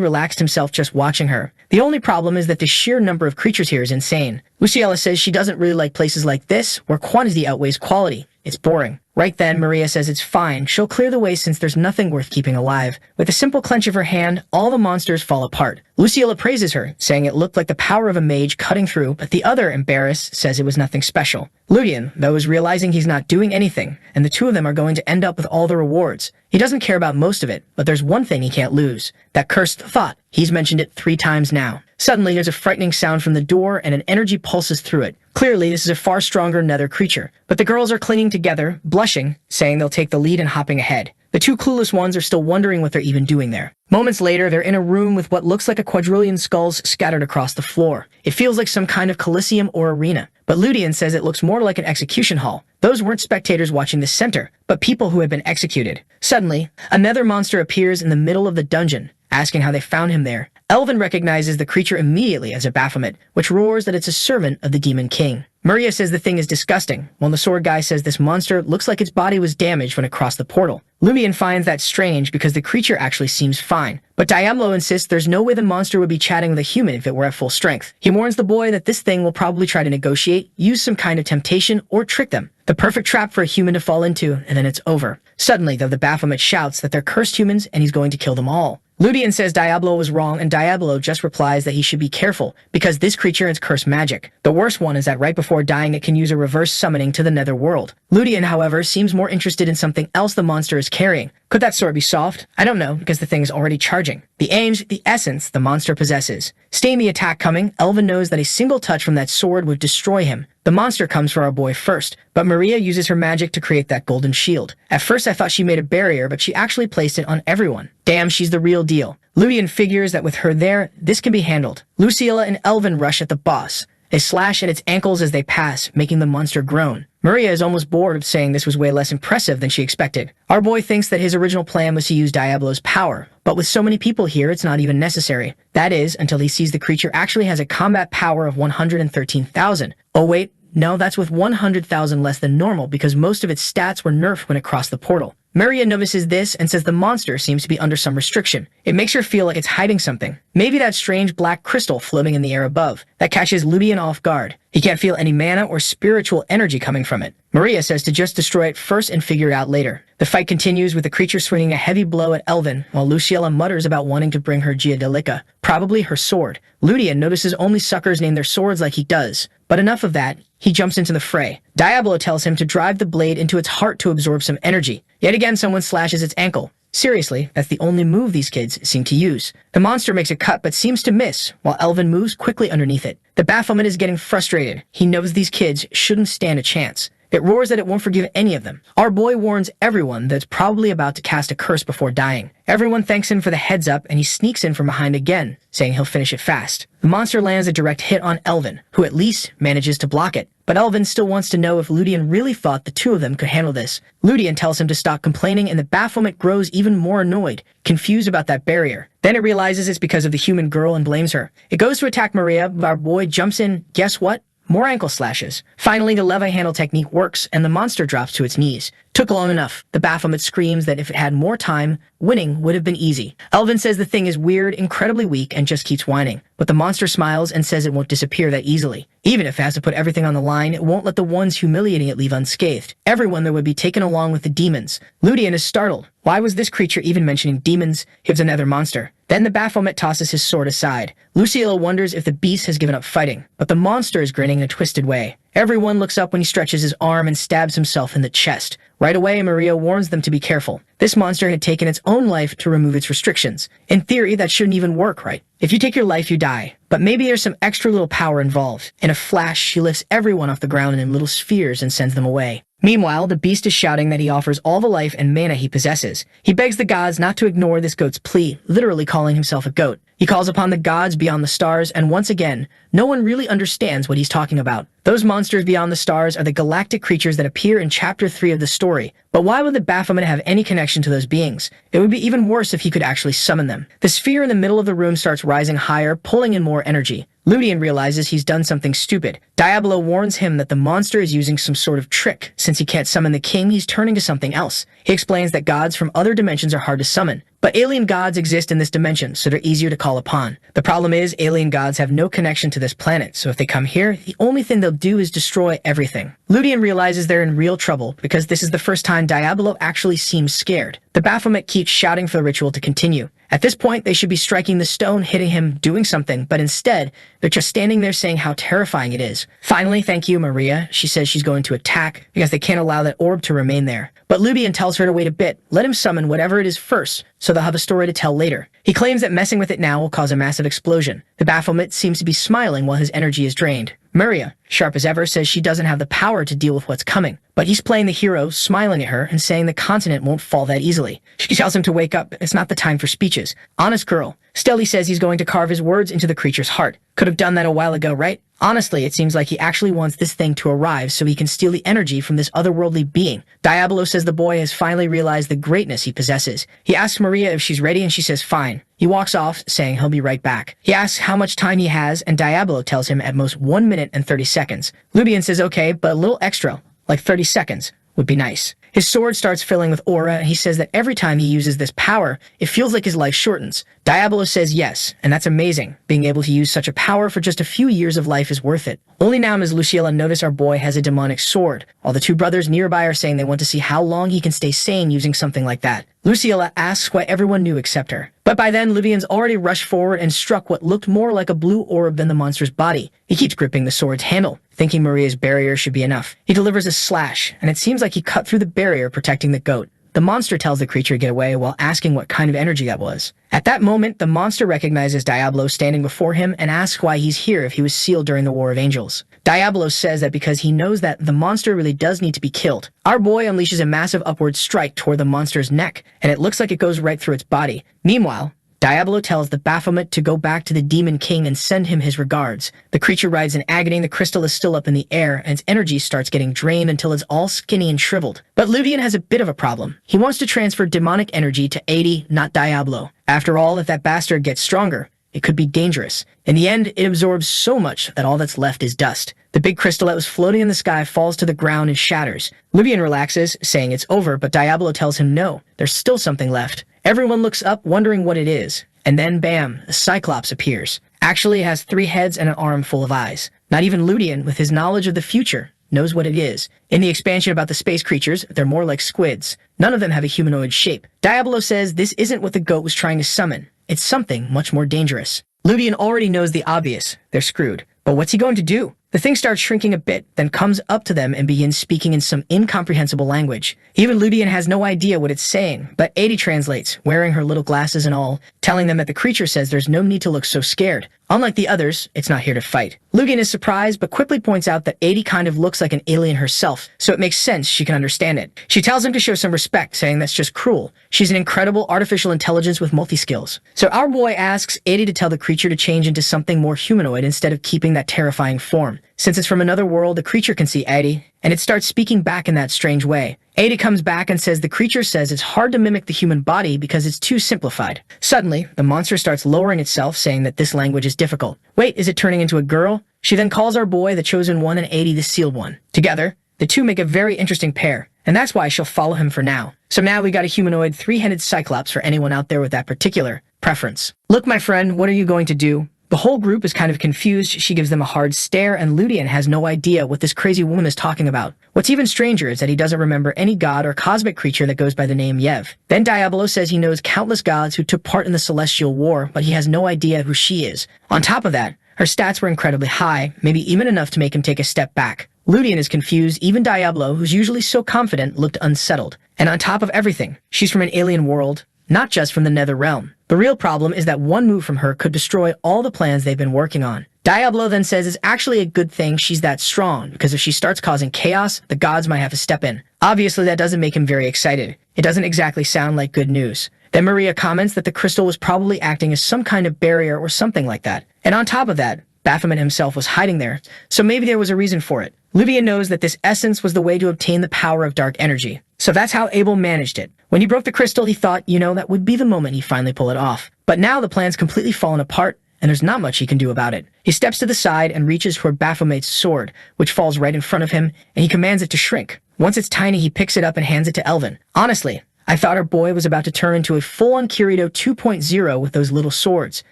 relaxed himself just watching her. The only problem is that the sheer number of creatures here is insane. Luciella says she doesn't really like places like this, where quantity outweighs quality. It's boring. Right then, Maria says it's fine. She'll clear the way since there's nothing worth keeping alive. With a simple clench of her hand, all the monsters fall apart. Luciella praises her, saying it looked like the power of a mage cutting through, but the other, embarrassed, says it was nothing special. Ludian, though, is realizing he's not doing anything, and the 2 of them are going to end up with all the rewards. He doesn't care about most of it, but there's one thing he can't lose. That cursed thought. He's mentioned it 3 times now. Suddenly, there's a frightening sound from the door, and an energy pulses through it. Clearly, this is a far stronger nether creature. But the girls are clinging together, blushing, saying they'll take the lead and hopping ahead. The 2 clueless ones are still wondering what they're even doing there. Moments later, they're in a room with what looks like a quadrillion skulls scattered across the floor. It feels like some kind of coliseum or arena. But Ludian says it looks more like an execution hall. Those weren't spectators watching the center, but people who had been executed. Suddenly, another monster appears in the middle of the dungeon, asking how they found him there. Elvin recognizes the creature immediately as a Baphomet, which roars that it's a servant of the Demon King. Maria says the thing is disgusting, while the sword guy says this monster looks like its body was damaged when it crossed the portal. Ludian finds that strange because the creature actually seems fine. But Diablo insists there's no way the monster would be chatting with a human if it were at full strength. He warns the boy that this thing will probably try to negotiate, use some kind of temptation, or trick them. The perfect trap for a human to fall into, and then it's over. Suddenly, though, the Baphomet shouts that they're cursed humans and he's going to kill them all. Ludian says Diablo was wrong, and Diablo just replies that he should be careful, because this creature has cursed magic. The worst one is that right before dying it can use a reverse summoning to the nether world. Ludian, however, seems more interested in something else the monster is carrying, Could that sword be soft? I don't know, because the thing is already charging. The aims, the essence the monster possesses. Staying the attack coming, Elvin knows that a single touch from that sword would destroy him. The monster comes for our boy first, but Maria uses her magic to create that golden shield. At first I thought she made a barrier, but she actually placed it on everyone. Damn, she's the real deal. Ludian figures that with her there, this can be handled. Lucilla and Elvin rush at the boss. They slash at its ankles as they pass, making the monster groan. Maria is almost bored of saying this was way less impressive than she expected. Our boy thinks that his original plan was to use Diablo's power, but with so many people here, it's not even necessary. That is, until he sees the creature actually has a combat power of 113,000. Oh wait, no, that's with 100,000 less than normal because most of its stats were nerfed when it crossed the portal. Maria notices this and says the monster seems to be under some restriction. It makes her feel like it's hiding something. Maybe that strange black crystal floating in the air above. That catches Ludian off guard. He can't feel any mana or spiritual energy coming from it. Maria says to just destroy it first and figure it out later. The fight continues with the creature swinging a heavy blow at Elvin, while Luciella mutters about wanting to bring her Giadelica, probably her sword. Ludian notices only suckers name their swords like he does. But enough of that, he jumps into the fray. Diablo tells him to drive the blade into its heart to absorb some energy. Yet again someone slashes its ankle. Seriously, that's the only move these kids seem to use. The monster makes a cut but seems to miss, while Elvin moves quickly underneath it. The Baphomet is getting frustrated. He knows these kids shouldn't stand a chance. It roars that it won't forgive any of them. Our boy warns everyone that it's probably about to cast a curse before dying. Everyone thanks him for the heads up, and he sneaks in from behind again, saying he'll finish it fast. The monster lands a direct hit on Elvin, who at least manages to block it. But Elvin still wants to know if Ludian really thought the two of them could handle this. Ludian tells him to stop complaining, and the Baphomet grows even more annoyed, confused about that barrier. Then it realizes it's because of the human girl and blames her. It goes to attack Maria, but our boy jumps in. Guess what? More ankle slashes. Finally, the lever handle technique works, and the monster drops to its knees. Took long enough. The Baphomet screams that if it had more time, winning would have been easy. Elvin says the thing is weird, incredibly weak, and just keeps whining. But the monster smiles and says it won't disappear that easily. Even if it has to put everything on the line, it won't let the ones humiliating it leave unscathed. Everyone there would be taken along with the demons. Ludian is startled. Why was this creature even mentioning demons? It was another monster. Then the Baphomet tosses his sword aside. Lucilla wonders if the beast has given up fighting, but the monster is grinning in a twisted way. Everyone looks up when he stretches his arm and stabs himself in the chest. Right away, Maria warns them to be careful. This monster had taken its own life to remove its restrictions. In theory, that shouldn't even work, right? If you take your life, you die. But maybe there's some extra little power involved. In a flash, she lifts everyone off the ground in little spheres and sends them away. Meanwhile, the beast is shouting that he offers all the life and mana he possesses. He begs the gods not to ignore this goat's plea, literally calling himself a goat. He calls upon the gods beyond the stars, and once again, no one really understands what he's talking about. Those monsters beyond the stars are the galactic creatures that appear in Chapter 3 of the story. But why would the Baphomet have any connection to those beings? It would be even worse if he could actually summon them. The sphere in the middle of the room starts rising higher, pulling in more energy. Ludian realizes he's done something stupid. Diablo warns him that the monster is using some sort of trick. Since he can't summon the king, he's turning to something else. He explains that gods from other dimensions are hard to summon. But alien gods exist in this dimension, so they're easier to call upon. The problem is, alien gods have no connection to this planet, so if they come here, the only thing they'll do is destroy everything. Ludian realizes they're in real trouble, because this is the first time Diablo actually seems scared. The Baphomet keeps shouting for the ritual to continue. At this point, they should be striking the stone, hitting him, doing something, but instead, they're just standing there saying how terrifying it is. Finally, thank you, Maria. She says she's going to attack, because they can't allow that orb to remain there. But Ludian tells her to wait a bit, let him summon whatever it is first, so they'll have a story to tell later. He claims that messing with it now will cause a massive explosion. The Baphomet seems to be smiling while his energy is drained. Maria, sharp as ever, says she doesn't have the power to deal with what's coming. But he's playing the hero, smiling at her and saying the continent won't fall that easily. She tells him to wake up. It's not the time for speeches. Honest girl. Still, he says he's going to carve his words into the creature's heart. Could have done that a while ago, right? Honestly, it seems like he actually wants this thing to arrive so he can steal the energy from this otherworldly being. Diablo says the boy has finally realized the greatness he possesses. He asks Maria if she's ready and she says fine. He walks off, saying he'll be right back. He asks how much time he has, and Diablo tells him at most 1 minute and 30 seconds. Ludian says okay, but a little extra, like 30 seconds, would be nice. His sword starts filling with aura, and he says that every time he uses this power, it feels like his life shortens. Diablo says yes, and that's amazing. Being able to use such a power for just a few years of life is worth it. Only now does Lucilla notice our boy has a demonic sword. All the two brothers nearby are saying they want to see how long he can stay sane using something like that. Lucilla asks why everyone knew except her. But by then, Ludian's already rushed forward and struck what looked more like a blue orb than the monster's body. He keeps gripping the sword's handle, thinking Maria's barrier should be enough. He delivers a slash, and it seems like he cut through the barrier protecting the goat. the monster tells the creature to get away while asking what kind of energy that was. At that moment, the monster recognizes Diablo standing before him and asks why he's here if he was sealed during the War of Angels. Diablo says that because he knows that the monster really does need to be killed. Our boy unleashes a massive upward strike toward the monster's neck, and it looks like it goes right through its body. Meanwhile, Diablo tells the Baphomet to go back to the Demon King and send him his regards. The creature writhes in agony, the crystal is still up in the air, and its energy starts getting drained until it's all skinny and shriveled. But Ludian has a bit of a problem. He wants to transfer demonic energy to 80, not Diablo. After all, if that bastard gets stronger, it could be dangerous. In the end, it absorbs so much that all that's left is dust. The big crystal that was floating in the sky falls to the ground and shatters. Ludian relaxes, saying it's over, but Diablo tells him no, there's still something left. Everyone looks up, wondering what it is. And then, bam, a Cyclops appears. Actually, it has 3 heads and an arm full of eyes. Not even Ludian, with his knowledge of the future, knows what it is. In the expansion about the space creatures, they're more like squids. None of them have a humanoid shape. Diablo says this isn't what the goat was trying to summon. It's something much more dangerous. Ludian already knows the obvious. They're screwed. But what's he going to do? The thing starts shrinking a bit, then comes up to them and begins speaking in some incomprehensible language. Even Ludian has no idea what it's saying, but 80 translates, wearing her little glasses and all, telling them that the creature says there's no need to look so scared. Unlike the others, it's not here to fight. Ludian is surprised, but quickly points out that 80 kind of looks like an alien herself, so it makes sense she can understand it. She tells him to show some respect, saying that's just cruel. She's an incredible artificial intelligence with multi-skills. So our boy asks 80 to tell the creature to change into something more humanoid instead of keeping that terrifying form. Since it's from another world, the creature can see 80, and it starts speaking back in that strange way. 80 comes back and says the creature says it's hard to mimic the human body because it's too simplified. Suddenly, the monster starts lowering itself, saying that this language is difficult. Wait, is it turning into a girl? She then calls our boy the Chosen One and 80 the Sealed One. Together, the two make a very interesting pair, and that's why she'll follow him for now. So now we got a humanoid 3-headed Cyclops for anyone out there with that particular preference. Look, my friend, what are you going to do? The whole group is kind of confused. She gives them a hard stare, and Ludian has no idea what this crazy woman is talking about. What's even stranger is that he doesn't remember any god or cosmic creature that goes by the name Yev. Then Diablo says he knows countless gods who took part in the Celestial War, but he has no idea who she is. On top of that, her stats were incredibly high, maybe even enough to make him take a step back. Ludian is confused. Even Diablo, who's usually so confident, looked unsettled. And on top of everything, she's from an alien world, not just from the Nether Realm. The real problem is that one move from her could destroy all the plans they've been working on. Diablo then says it's actually a good thing she's that strong, because if she starts causing chaos, the gods might have to step in. Obviously, that doesn't make him very excited. It doesn't exactly sound like good news. Then Maria comments that the crystal was probably acting as some kind of barrier or something like that. And on top of that, Baphomet himself was hiding there, so maybe there was a reason for it. Ludian knows that this essence was the way to obtain the power of dark energy. So that's how Abel managed it. When he broke the crystal, he thought, that would be the moment he'd finally pull it off. But now the plan's completely fallen apart, and there's not much he can do about it. He steps to the side and reaches for Baphomet's sword, which falls right in front of him, and he commands it to shrink. Once it's tiny, he picks it up and hands it to Elvin. Honestly, I thought our boy was about to turn into a full-on Kirito 2.0 with those little swords.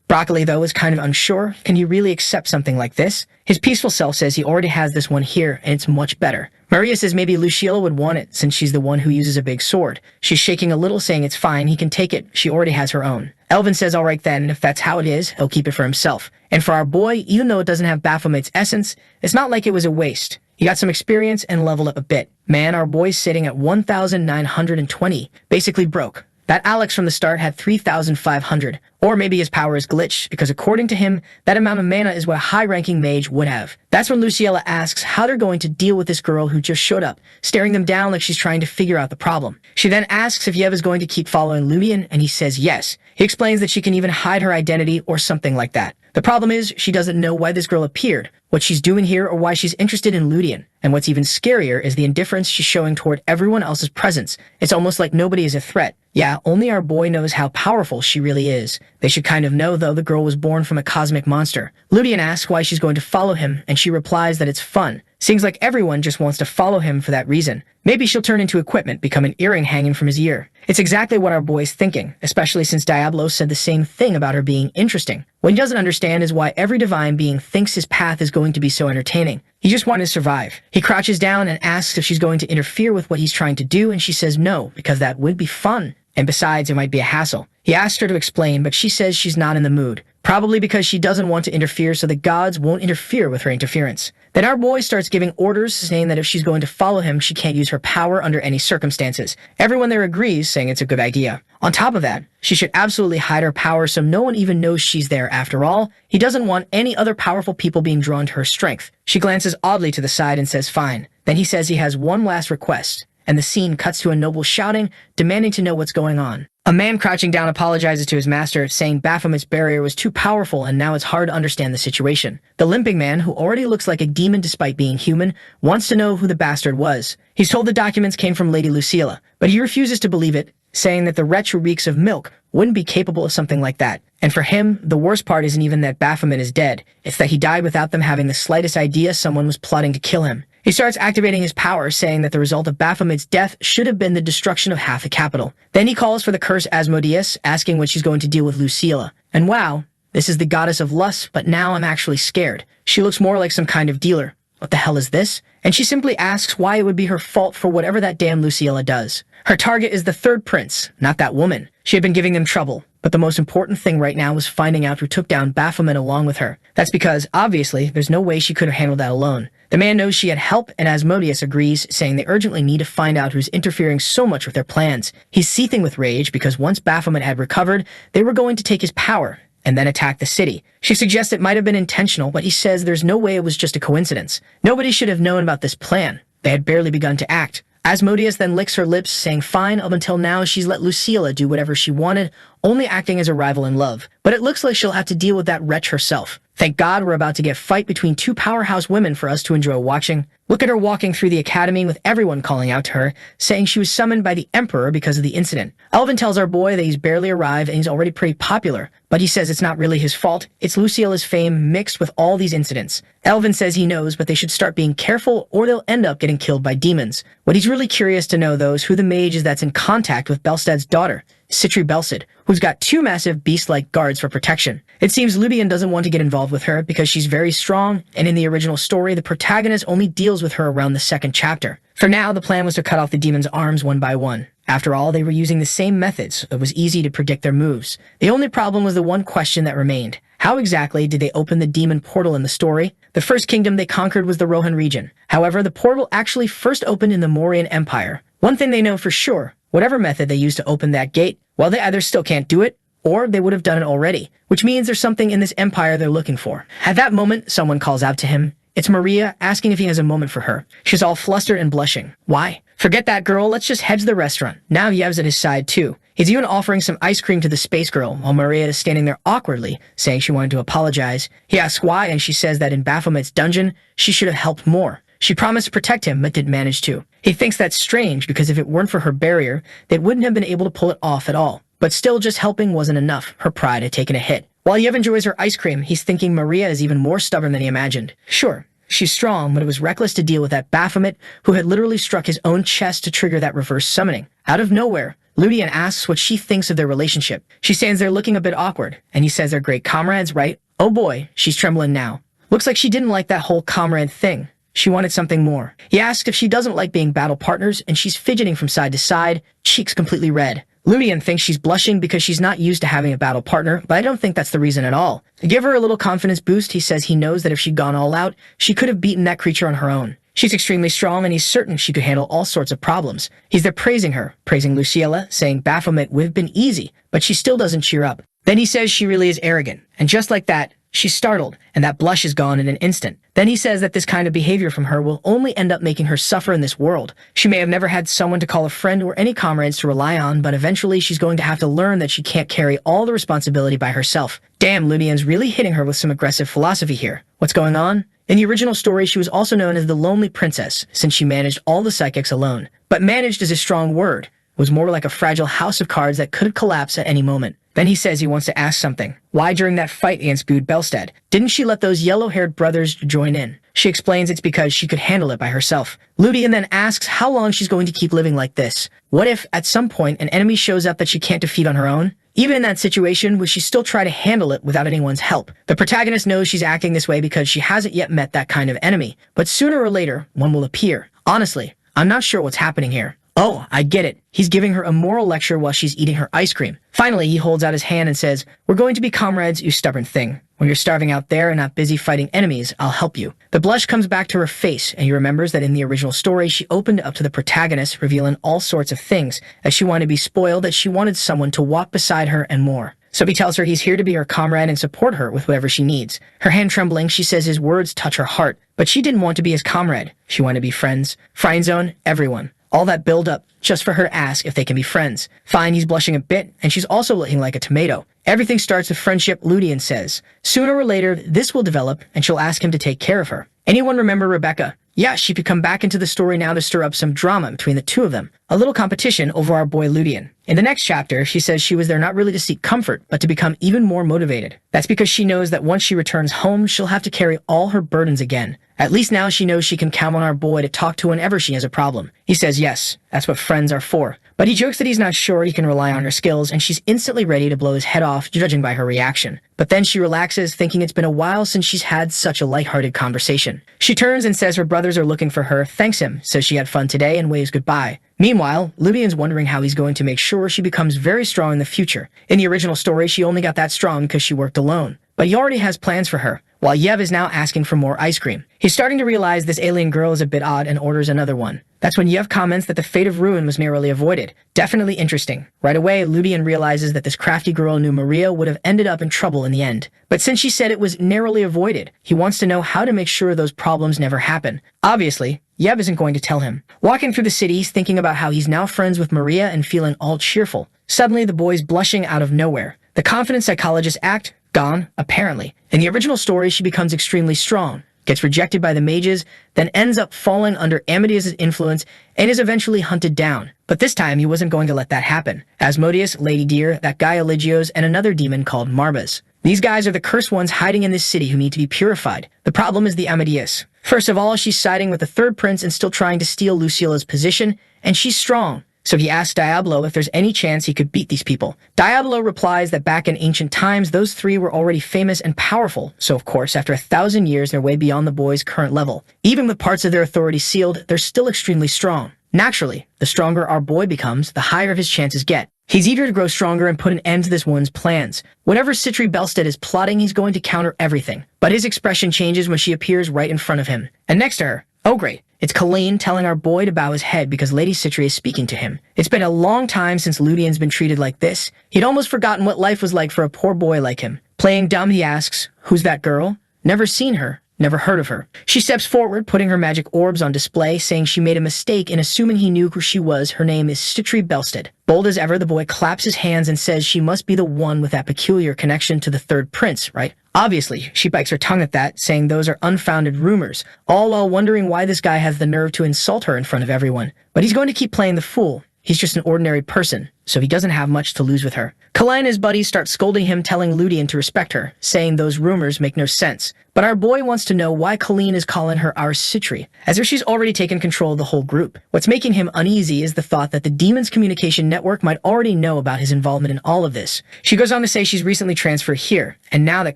Broccoli, though, is kind of unsure. Can he really accept something like this? His peaceful self says he already has this one here, and it's much better. Maria says maybe Lucilla would want it, since she's the one who uses a big sword. She's shaking a little, saying it's fine, he can take it, she already has her own. Elvin says alright then, if that's how it is, he'll keep it for himself. And for our boy, even though it doesn't have Baphomet's essence, it's not like it was a waste. He got some experience and leveled up a bit. Man, our boy's sitting at 1,920, basically broke. That Alex from the start had 3,500. Or maybe his power is glitched, because according to him, that amount of mana is what a high-ranking mage would have. That's when Luciella asks how they're going to deal with this girl who just showed up, staring them down like she's trying to figure out the problem. She then asks if Yev is going to keep following Ludian, and he says yes. He explains that she can even hide her identity or something like that. The problem is, she doesn't know why this girl appeared, what she's doing here, or why she's interested in Ludian. And what's even scarier is the indifference she's showing toward everyone else's presence. It's almost like nobody is a threat. Yeah, only our boy knows how powerful she really is. They should kind of know, though, the girl was born from a cosmic monster. Ludian asks why she's going to follow him, and she replies that it's fun. Seems like everyone just wants to follow him for that reason. Maybe she'll turn into equipment, become an earring hanging from his ear. It's exactly what our boy's thinking, especially since Diablo said the same thing about her being interesting. What he doesn't understand is why every divine being thinks his path is going to be so entertaining. He just wanted to survive. He crouches down and asks if she's going to interfere with what he's trying to do, and she says no, because that would be fun. And besides, it might be a hassle. He asks her to explain, but she says she's not in the mood. Probably because she doesn't want to interfere so the gods won't interfere with her interference. Then our boy starts giving orders saying that if she's going to follow him, she can't use her power under any circumstances. Everyone there agrees, saying it's a good idea. On top of that, she should absolutely hide her power so no one even knows she's there. After all, he doesn't want any other powerful people being drawn to her strength. She glances oddly to the side and says fine. Then he says he has one last request, and the scene cuts to a noble shouting, demanding to know what's going on. A man crouching down apologizes to his master, saying Baphomet's barrier was too powerful and now it's hard to understand the situation. The limping man, who already looks like a demon despite being human, wants to know who the bastard was. He's told the documents came from Lady Lucilla, but he refuses to believe it, saying that the wretch who reeks of milk wouldn't be capable of something like that. And for him, the worst part isn't even that Baphomet is dead, it's that he died without them having the slightest idea someone was plotting to kill him. He starts activating his power, saying that the result of Baphomet's death should have been the destruction of half the capital. Then he calls for the cursed Asmodeus, asking what she's going to deal with Lucilla. And wow, this is the goddess of lust, but now I'm actually scared. She looks more like some kind of dealer. What the hell is this? And she simply asks why it would be her fault for whatever that damn Lucilla does. Her target is the third prince, not that woman. She had been giving them trouble, but the most important thing right now was finding out who took down Baphomet along with her. That's because, obviously, there's no way she could have handled that alone. The man knows she had help, and Asmodeus agrees, saying they urgently need to find out who's interfering so much with their plans. He's seething with rage because once Baphomet had recovered, they were going to take his power and then attack the city. She suggests it might have been intentional, but he says there's no way it was just a coincidence. Nobody should have known about this plan. They had barely begun to act. Asmodeus then licks her lips, saying fine. Up until now, she's let Lucilla do whatever she wanted, only acting as a rival in love. But it looks like she'll have to deal with that wretch herself. Thank God we're about to get a fight between two powerhouse women for us to enjoy watching. Look at her walking through the academy with everyone calling out to her, saying she was summoned by the Emperor because of the incident. Elvin tells our boy that he's barely arrived and he's already pretty popular, but he says it's not really his fault. It's Lucilla's fame mixed with all these incidents. Elvin says he knows, but they should start being careful or they'll end up getting killed by demons. What he's really curious to know, though, is who the mage is that's in contact with Belstad's daughter, Citri Belcid, who's got two massive beast-like guards for protection. It seems Ludian doesn't want to get involved with her because she's very strong, and in the original story, the protagonist only deals with her around the second chapter. For now, the plan was to cut off the demon's arms one by one. After all, they were using the same methods. It was easy to predict their moves. The only problem was the one question that remained. How exactly did they open the demon portal in the story? The first kingdom they conquered was the Rohan region. However, the portal actually first opened in the Mauryan Empire. One thing they know for sure, whatever method they used to open that gate, well, they either still can't do it, or they would have done it already, which means there's something in this empire they're looking for. At that moment, someone calls out to him. It's Maria, asking if he has a moment for her. She's all flustered and blushing. Why? Forget that girl, let's just head to the restaurant. Now Yev's at his side too. He's even offering some ice cream to the space girl, while Maria is standing there awkwardly, saying she wanted to apologize. He asks why, and she says that in Baphomet's dungeon, she should have helped more. She promised to protect him, but didn't manage to. He thinks that's strange because if it weren't for her barrier, they wouldn't have been able to pull it off at all. But still, just helping wasn't enough. Her pride had taken a hit. While Yev enjoys her ice cream, he's thinking Maria is even more stubborn than he imagined. Sure, she's strong, but it was reckless to deal with that Baphomet who had literally struck his own chest to trigger that reverse summoning. Out of nowhere, Ludian asks what she thinks of their relationship. She stands there looking a bit awkward, and he says they're great comrades, right? Oh boy, she's trembling now. Looks like she didn't like that whole comrade thing. She wanted something more. He asks if she doesn't like being battle partners, and she's fidgeting from side to side, cheeks completely red. Ludian thinks she's blushing because she's not used to having a battle partner, but I don't think that's the reason at all. To give her a little confidence boost, he says he knows that if she'd gone all out, she could have beaten that creature on her own. She's extremely strong, and he's certain she could handle all sorts of problems. He's there praising her, praising Lucilla, saying Baphomet would have been easy, but she still doesn't cheer up. Then he says she really is arrogant, and just like that, she's startled, and that blush is gone in an instant. Then he says that this kind of behavior from her will only end up making her suffer in this world. She may have never had someone to call a friend or any comrades to rely on, but eventually she's going to have to learn that she can't carry all the responsibility by herself. Damn, Ludian's really hitting her with some aggressive philosophy here. What's going on? In the original story, she was also known as the Lonely Princess, since she managed all the psychics alone. But managed is a strong word. It was more like a fragile house of cards that could collapse at any moment. Then he says he wants to ask something. Why during that fight against Bullied Belstad? Didn't she let those yellow-haired brothers join in? She explains it's because she could handle it by herself. Ludian then asks how long she's going to keep living like this. What if, at some point, an enemy shows up that she can't defeat on her own? Even in that situation, would she still try to handle it without anyone's help? The protagonist knows she's acting this way because she hasn't yet met that kind of enemy. But sooner or later, one will appear. Honestly, I'm not sure what's happening here. Oh, I get it. He's giving her a moral lecture while she's eating her ice cream. Finally, he holds out his hand and says, "We're going to be comrades, you stubborn thing. When you're starving out there and not busy fighting enemies, I'll help you." The blush comes back to her face, and he remembers that in the original story, she opened up to the protagonist, revealing all sorts of things, that she wanted to be spoiled, that she wanted someone to walk beside her, and more. So he tells her he's here to be her comrade and support her with whatever she needs. Her hand trembling, she says his words touch her heart, but she didn't want to be his comrade. She wanted to be friends. Friend zone, everyone. All that build up, just for her to ask if they can be friends. Fine, he's blushing a bit, and she's also looking like a tomato. Everything starts with friendship, Ludian says. Sooner or later, this will develop, and she'll ask him to take care of her. Anyone remember Rebecca? Yeah, she could come back into the story now to stir up some drama between the two of them. A little competition over our boy Ludian. In the next chapter, she says she was there not really to seek comfort, but to become even more motivated. That's because she knows that once she returns home, she'll have to carry all her burdens again. At least now she knows she can count on our boy to talk to whenever she has a problem. He says yes, that's what friends are for. But he jokes that he's not sure he can rely on her skills, and she's instantly ready to blow his head off, judging by her reaction. But then she relaxes, thinking it's been a while since she's had such a lighthearted conversation. She turns and says her brothers are looking for her, thanks him, says she had fun today, and waves goodbye. Meanwhile, Ludian's wondering how he's going to make sure she becomes very strong in the future. In the original story, she only got that strong because she worked alone. But he already has plans for her, while Yev is now asking for more ice cream. He's starting to realize this alien girl is a bit odd and orders another one. That's when Yev comments that the fate of ruin was narrowly avoided. Definitely interesting. Right away, Ludian realizes that this crafty girl knew Maria would have ended up in trouble in the end. But since she said it was narrowly avoided, he wants to know how to make sure those problems never happen. Obviously, Yev isn't going to tell him. Walking through the city, he's thinking about how he's now friends with Maria and feeling all cheerful. Suddenly, the boy's blushing out of nowhere. The confident psychologist act, gone, apparently. In the original story, she becomes extremely strong, gets rejected by the mages, then ends up falling under Amadeus' influence and is eventually hunted down. But this time, he wasn't going to let that happen. Asmodeus, Lady Deer, that guy Eligios, and another demon called Marbas. These guys are the cursed ones hiding in this city who need to be purified. The problem is the Amadeus. First of all, she's siding with the third prince and still trying to steal Lucila's position, and she's strong. So he asks Diablo if there's any chance he could beat these people. Diablo replies that back in ancient times, those three were already famous and powerful, so of course, after 1,000 years, they're way beyond the boy's current level. Even with parts of their authority sealed, they're still extremely strong. Naturally, the stronger our boy becomes, the higher his chances get. He's eager to grow stronger and put an end to this woman's plans. Whatever Citri Belstead is plotting, he's going to counter everything. But his expression changes when she appears right in front of him. And next to her, oh great, it's Colleen telling our boy to bow his head because Lady Citri is speaking to him. It's been a long time since Ludian's been treated like this. He'd almost forgotten what life was like for a poor boy like him. Playing dumb, he asks, "Who's that girl?" Never seen her. Never heard of her. She steps forward, putting her magic orbs on display, saying she made a mistake in assuming he knew who she was. Her name is Citri Belstead. Bold as ever, the boy claps his hands and says she must be the one with that peculiar connection to the third prince, right? Obviously, she bites her tongue at that, saying those are unfounded rumors, all while wondering why this guy has the nerve to insult her in front of everyone. But he's going to keep playing the fool. He's just an ordinary person, so he doesn't have much to lose with her. Kalai and his buddies start scolding him, telling Ludian to respect her, saying those rumors make no sense. But our boy wants to know why Colleen is calling her our Citri, as if she's already taken control of the whole group. What's making him uneasy is the thought that the demon's communication network might already know about his involvement in all of this. She goes on to say she's recently transferred here, and now that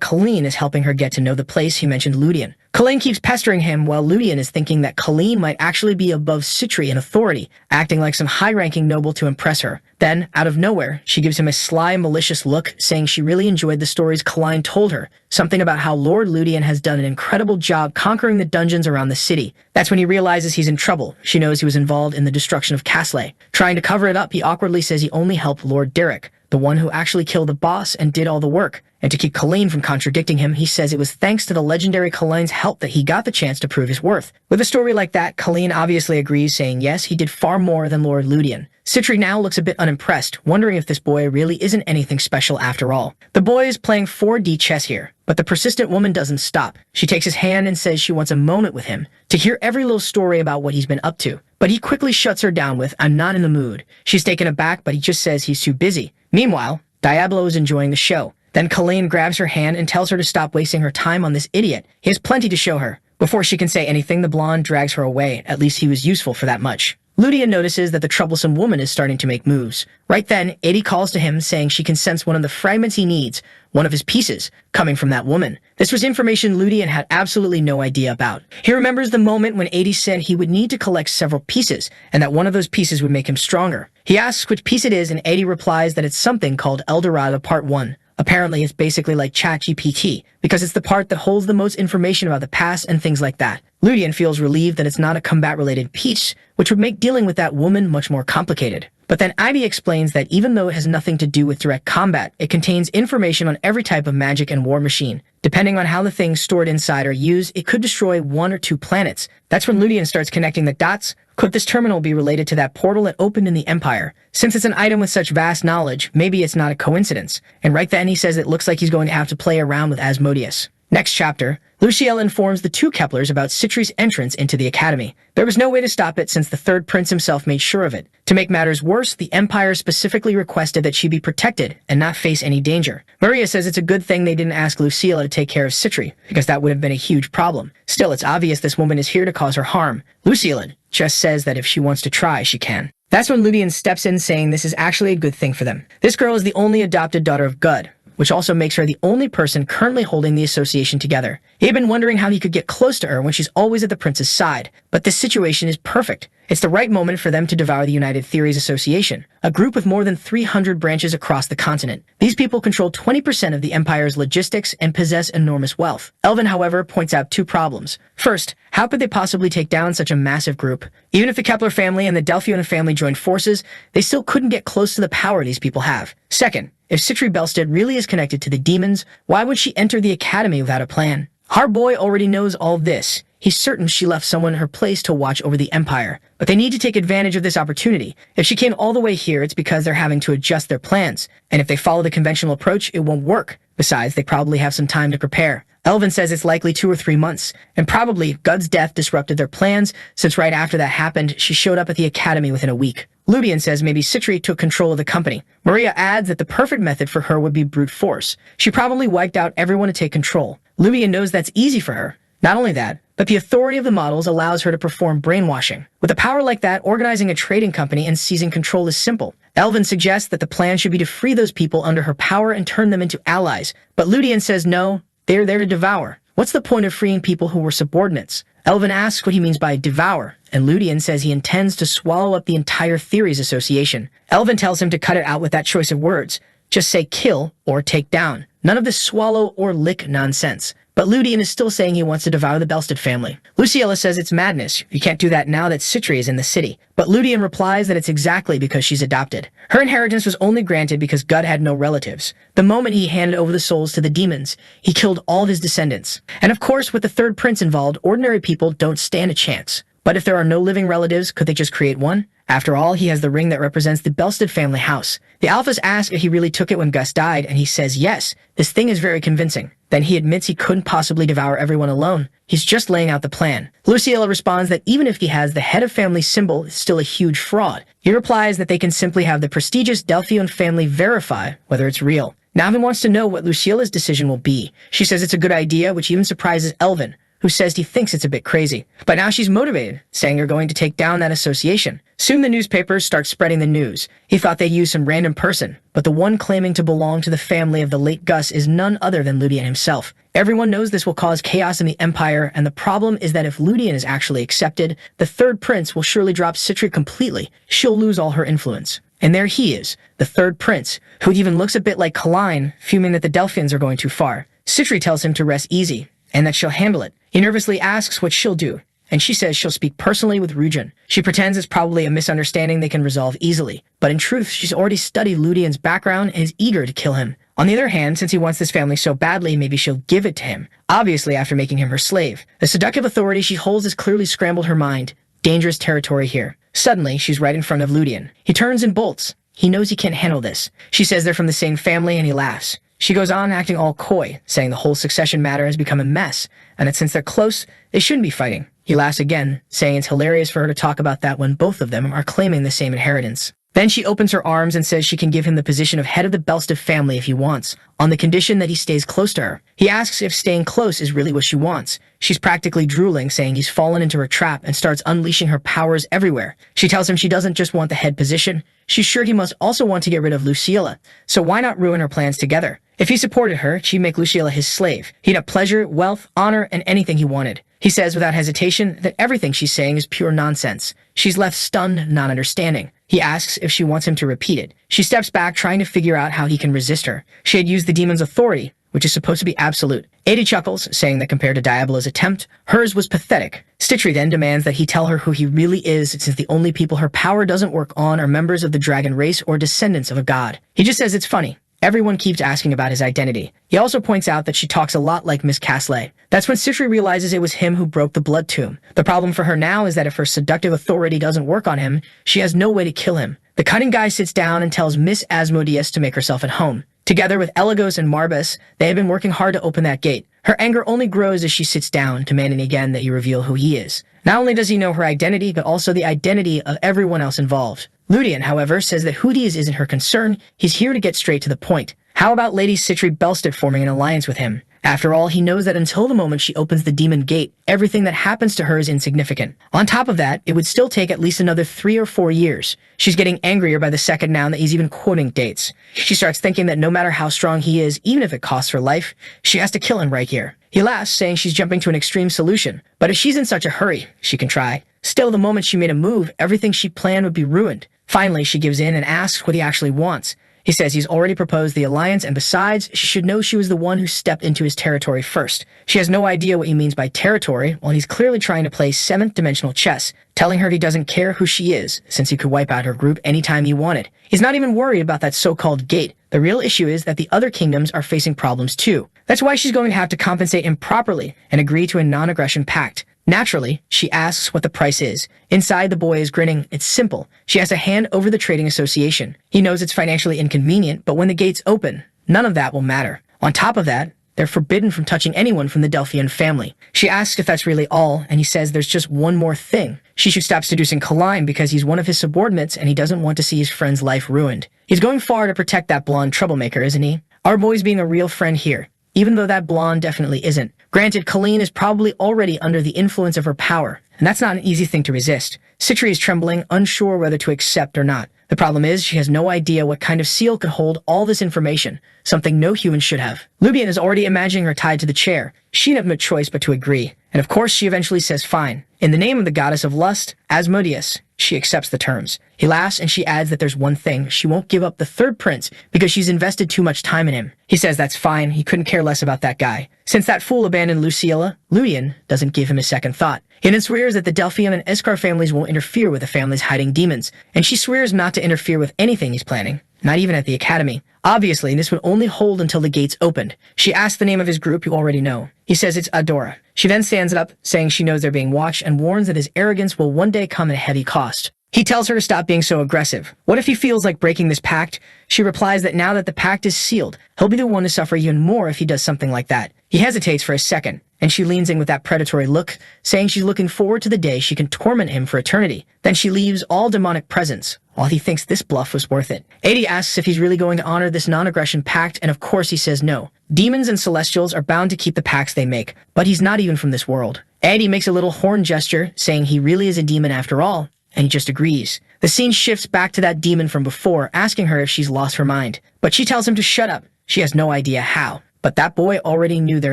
Colleen is helping her get to know the place, he mentioned Ludian. Colleen keeps pestering him while Ludian is thinking that Colleen might actually be above Citri in authority, acting like some high-ranking noble to impress her. Then, out of nowhere, she gives him a sly, malicious look, saying she really enjoyed the stories Colleen told her, something about how Lord Ludian has done an incredible job conquering the dungeons around the city. That's when he realizes he's in trouble. She knows he was involved in the destruction of Castle. Trying to cover it up, he awkwardly says he only helped Lord Derek, the one who actually killed the boss and did all the work. And to keep Colleen from contradicting him, he says it was thanks to the legendary Colleen's help that he got the chance to prove his worth. With a story like that, Colleen obviously agrees, saying yes, he did far more than Lord Ludian. Citri now looks a bit unimpressed, wondering if this boy really isn't anything special after all. The boy is playing 4D chess here, but the persistent woman doesn't stop. She takes his hand and says she wants a moment with him, to hear every little story about what he's been up to. But he quickly shuts her down with, "I'm not in the mood." She's taken aback, but he just says he's too busy. Meanwhile, Diablo is enjoying the show. Then Colleen grabs her hand and tells her to stop wasting her time on this idiot. He has plenty to show her. Before she can say anything, the blonde drags her away. At least he was useful for that much. Ludian notices that the troublesome woman is starting to make moves. Right then, Eddie calls to him saying she can sense one of the fragments he needs, one of his pieces, coming from that woman. This was information Ludian had absolutely no idea about. He remembers the moment when Eddie said he would need to collect several pieces, and that one of those pieces would make him stronger. He asks which piece it is, and Eddie replies that it's something called El Dorado Part 1. Apparently, it's basically like ChatGPT, because it's the part that holds the most information about the past and things like that. Ludian feels relieved that it's not a combat-related piece, which would make dealing with that woman much more complicated. But then Ivy explains that even though it has nothing to do with direct combat, it contains information on every type of magic and war machine. Depending on how the things stored inside are used, it could destroy 1 or 2 planets. That's when Ludian starts connecting the dots. Could this terminal be related to that portal that opened in the Empire? Since it's an item with such vast knowledge, maybe it's not a coincidence. And right then he says it looks like he's going to have to play around with Asmodeus. Next chapter, Luciella informs the 2 Keplers about Citri's entrance into the academy. There was no way to stop it since the third prince himself made sure of it. To make matters worse, the Empire specifically requested that she be protected and not face any danger. Maria says it's a good thing they didn't ask Luciella to take care of Citri, because that would have been a huge problem. Still, it's obvious this woman is here to cause her harm. Luciella just says that if she wants to try, she can. That's when Ludian steps in saying this is actually a good thing for them. This girl is the only adopted daughter of Gud, which also makes her the only person currently holding the association together. He had been wondering how he could get close to her when she's always at the prince's side, but this situation is perfect. It's the right moment for them to devour the United Theories Association, a group with more than 300 branches across the continent. These people control 20% of the Empire's logistics and possess enormous wealth. Elvin, however, points out 2 problems. First, how could they possibly take down such a massive group? Even if the Kepler family and the Delphian family joined forces, they still couldn't get close to the power these people have. Second, if Citri Belstead really is connected to the demons, why would she enter the academy without a plan? Our boy already knows all this. He's certain she left someone in her place to watch over the Empire, but they need to take advantage of this opportunity. If she came all the way here, it's because they're having to adjust their plans, and if they follow the conventional approach, it won't work. Besides, they probably have some time to prepare. Elvin says it's likely 2 or 3 months, and probably Gud's death disrupted their plans, since right after that happened, she showed up at the academy within a week. Ludian says maybe Citri took control of the company. Maria adds that the perfect method for her would be brute force. She probably wiped out everyone to take control. Ludian knows that's easy for her. Not only that, but the authority of the models allows her to perform brainwashing. With a power like that, organizing a trading company and seizing control is simple. Elvin suggests that the plan should be to free those people under her power and turn them into allies. But Ludian says no, they're there to devour. What's the point of freeing people who were subordinates? Elvin asks what he means by devour, and Ludian says he intends to swallow up the entire Theories Association. Elvin tells him to cut it out with that choice of words. Just say kill or take down. None of this swallow or lick nonsense. But Ludian is still saying he wants to devour the Belstead family. Luciella says it's madness. You can't do that now that Citri is in the city. But Ludian replies that it's exactly because she's adopted. Her inheritance was only granted because Gud had no relatives. The moment he handed over the souls to the demons, he killed all of his descendants. And of course, with the third prince involved, ordinary people don't stand a chance. But if there are no living relatives, could they just create one? After all, he has the ring that represents the Belstead family house. The Alphas ask if he really took it when Gus died, and he says yes. This thing is very convincing. Then he admits he couldn't possibly devour everyone alone. He's just laying out the plan. Luciella responds that even if he has the head of family symbol, it's still a huge fraud. He replies that they can simply have the prestigious Delphian family verify whether it's real. Navin wants to know what Luciella's decision will be. She says it's a good idea, which even surprises Elvin, who says he thinks it's a bit crazy. But now she's motivated, saying they're going to take down that association. Soon the newspapers start spreading the news. He thought they used some random person, but the one claiming to belong to the family of the late Gus is none other than Ludian himself. Everyone knows this will cause chaos in the Empire, and the problem is that if Ludian is actually accepted, the third prince will surely drop Citri completely. She'll lose all her influence. And there he is, the third prince, who even looks a bit like Kaline, fuming that the Delphians are going too far. Citri tells him to rest easy, and that she'll handle it. He nervously asks what she'll do, and she says she'll speak personally with Rujan. She pretends it's probably a misunderstanding they can resolve easily, but in truth, she's already studied Ludian's background and is eager to kill him. On the other hand, since he wants this family so badly, maybe she'll give it to him, obviously after making him her slave. The seductive authority she holds has clearly scrambled her mind. Dangerous territory here. Suddenly, she's right in front of Ludian. He turns and bolts. He knows he can't handle this. She says they're from the same family, and he laughs. She goes on acting all coy, saying the whole succession matter has become a mess, and that since they're close, they shouldn't be fighting. He laughs again, saying it's hilarious for her to talk about that when both of them are claiming the same inheritance. Then she opens her arms and says she can give him the position of head of the Belstaff family if he wants, on the condition that he stays close to her. He asks if staying close is really what she wants. She's practically drooling, saying he's fallen into her trap, and starts unleashing her powers everywhere. She tells him she doesn't just want the head position, she's sure he must also want to get rid of Lucilla, so why not ruin her plans together? If he supported her, she'd make Lucilla his slave. He'd have pleasure, wealth, honor, and anything he wanted. He says without hesitation that everything she's saying is pure nonsense. She's left stunned, not understanding. He asks if she wants him to repeat it. She steps back, trying to figure out how he can resist her. She had used the demon's authority, which is supposed to be absolute. Adi chuckles, saying that compared to Diabolo's attempt, hers was pathetic. Stitchery then demands that he tell her who he really is, since the only people her power doesn't work on are members of the dragon race or descendants of a god. He just says it's funny. Everyone keeps asking about his identity. He also points out that she talks a lot like Miss Casley. That's when Stitchery realizes it was him who broke the blood tomb. The problem for her now is that if her seductive authority doesn't work on him, she has no way to kill him. The cunning guy sits down and tells Miss Asmodeus to make herself at home. Together with Elagos and Marbas, they have been working hard to open that gate. Her anger only grows as she sits down, demanding again that he reveal who he is. Not only does he know her identity, but also the identity of everyone else involved. Ludian, however, says that who he is isn't her concern. He's here to get straight to the point. How about Lady Stitchery Belstaff forming an alliance with him? After all, he knows that until the moment she opens the demon gate, everything that happens to her is insignificant. On top of that, it would still take at least another 3 or 4 years. She's getting angrier by the second now that he's even quoting dates. She starts thinking that no matter how strong he is, even if it costs her life, she has to kill him right here. He laughs, saying she's jumping to an extreme solution, but if she's in such a hurry, she can try. Still, the moment she made a move, everything she planned would be ruined. Finally, she gives in and asks what he actually wants. He says he's already proposed the alliance, and besides, she should know she was the one who stepped into his territory first. She has no idea what he means by territory, while he's clearly trying to play 7th-dimensional chess, telling her he doesn't care who she is, since he could wipe out her group anytime he wanted. He's not even worried about that so-called gate. The real issue is that the other kingdoms are facing problems too. That's why she's going to have to compensate him properly and agree to a non-aggression pact. Naturally, she asks what the price is. Inside, the boy is grinning. It's simple. She has to hand over the trading association. He knows it's financially inconvenient, but when the gates open, none of that will matter. On top of that, they're forbidden from touching anyone from the Delphian family. She asks if that's really all, and he says there's just one more thing. She should stop seducing Kaline because he's one of his subordinates and he doesn't want to see his friend's life ruined. He's going far to protect that blonde troublemaker, isn't he? Our boy's being a real friend here, even though that blonde definitely isn't. Granted, Kaline is probably already under the influence of her power, and that's not an easy thing to resist. Stitchery is trembling, unsure whether to accept or not. The problem is, she has no idea what kind of seal could hold all this information, something no human should have. Lubian is already imagining her tied to the chair. She'd have no choice but to agree, and of course she eventually says fine. In the name of the goddess of lust, Asmodeus, she accepts the terms. He laughs and she adds that there's one thing, she won't give up the third prince because she's invested too much time in him. He says that's fine, he couldn't care less about that guy. Since that fool abandoned Lucilla, Ludian doesn't give him a second thought. He then swears that the Delphium and Escar families won't interfere with the families hiding demons, and she swears not to interfere with anything he's planning, not even at the academy. Obviously, this would only hold until the gates opened. She asks the name of his group, you already know. He says it's Adora. She then stands up, saying she knows they're being watched, and warns that his arrogance will one day come at a heavy cost. He tells her to stop being so aggressive. What if he feels like breaking this pact? She replies that now that the pact is sealed, he'll be the one to suffer even more if he does something like that. He hesitates for a second, and she leans in with that predatory look, saying she's looking forward to the day she can torment him for eternity. Then she leaves all demonic presence, while he thinks this bluff was worth it. Adi asks if he's really going to honor this non-aggression pact, and of course he says no. Demons and celestials are bound to keep the pacts they make, but he's not even from this world. Adi makes a little horn gesture, saying he really is a demon after all, and he just agrees. The scene shifts back to that demon from before, asking her if she's lost her mind. But she tells him to shut up. She has no idea how. But that boy already knew their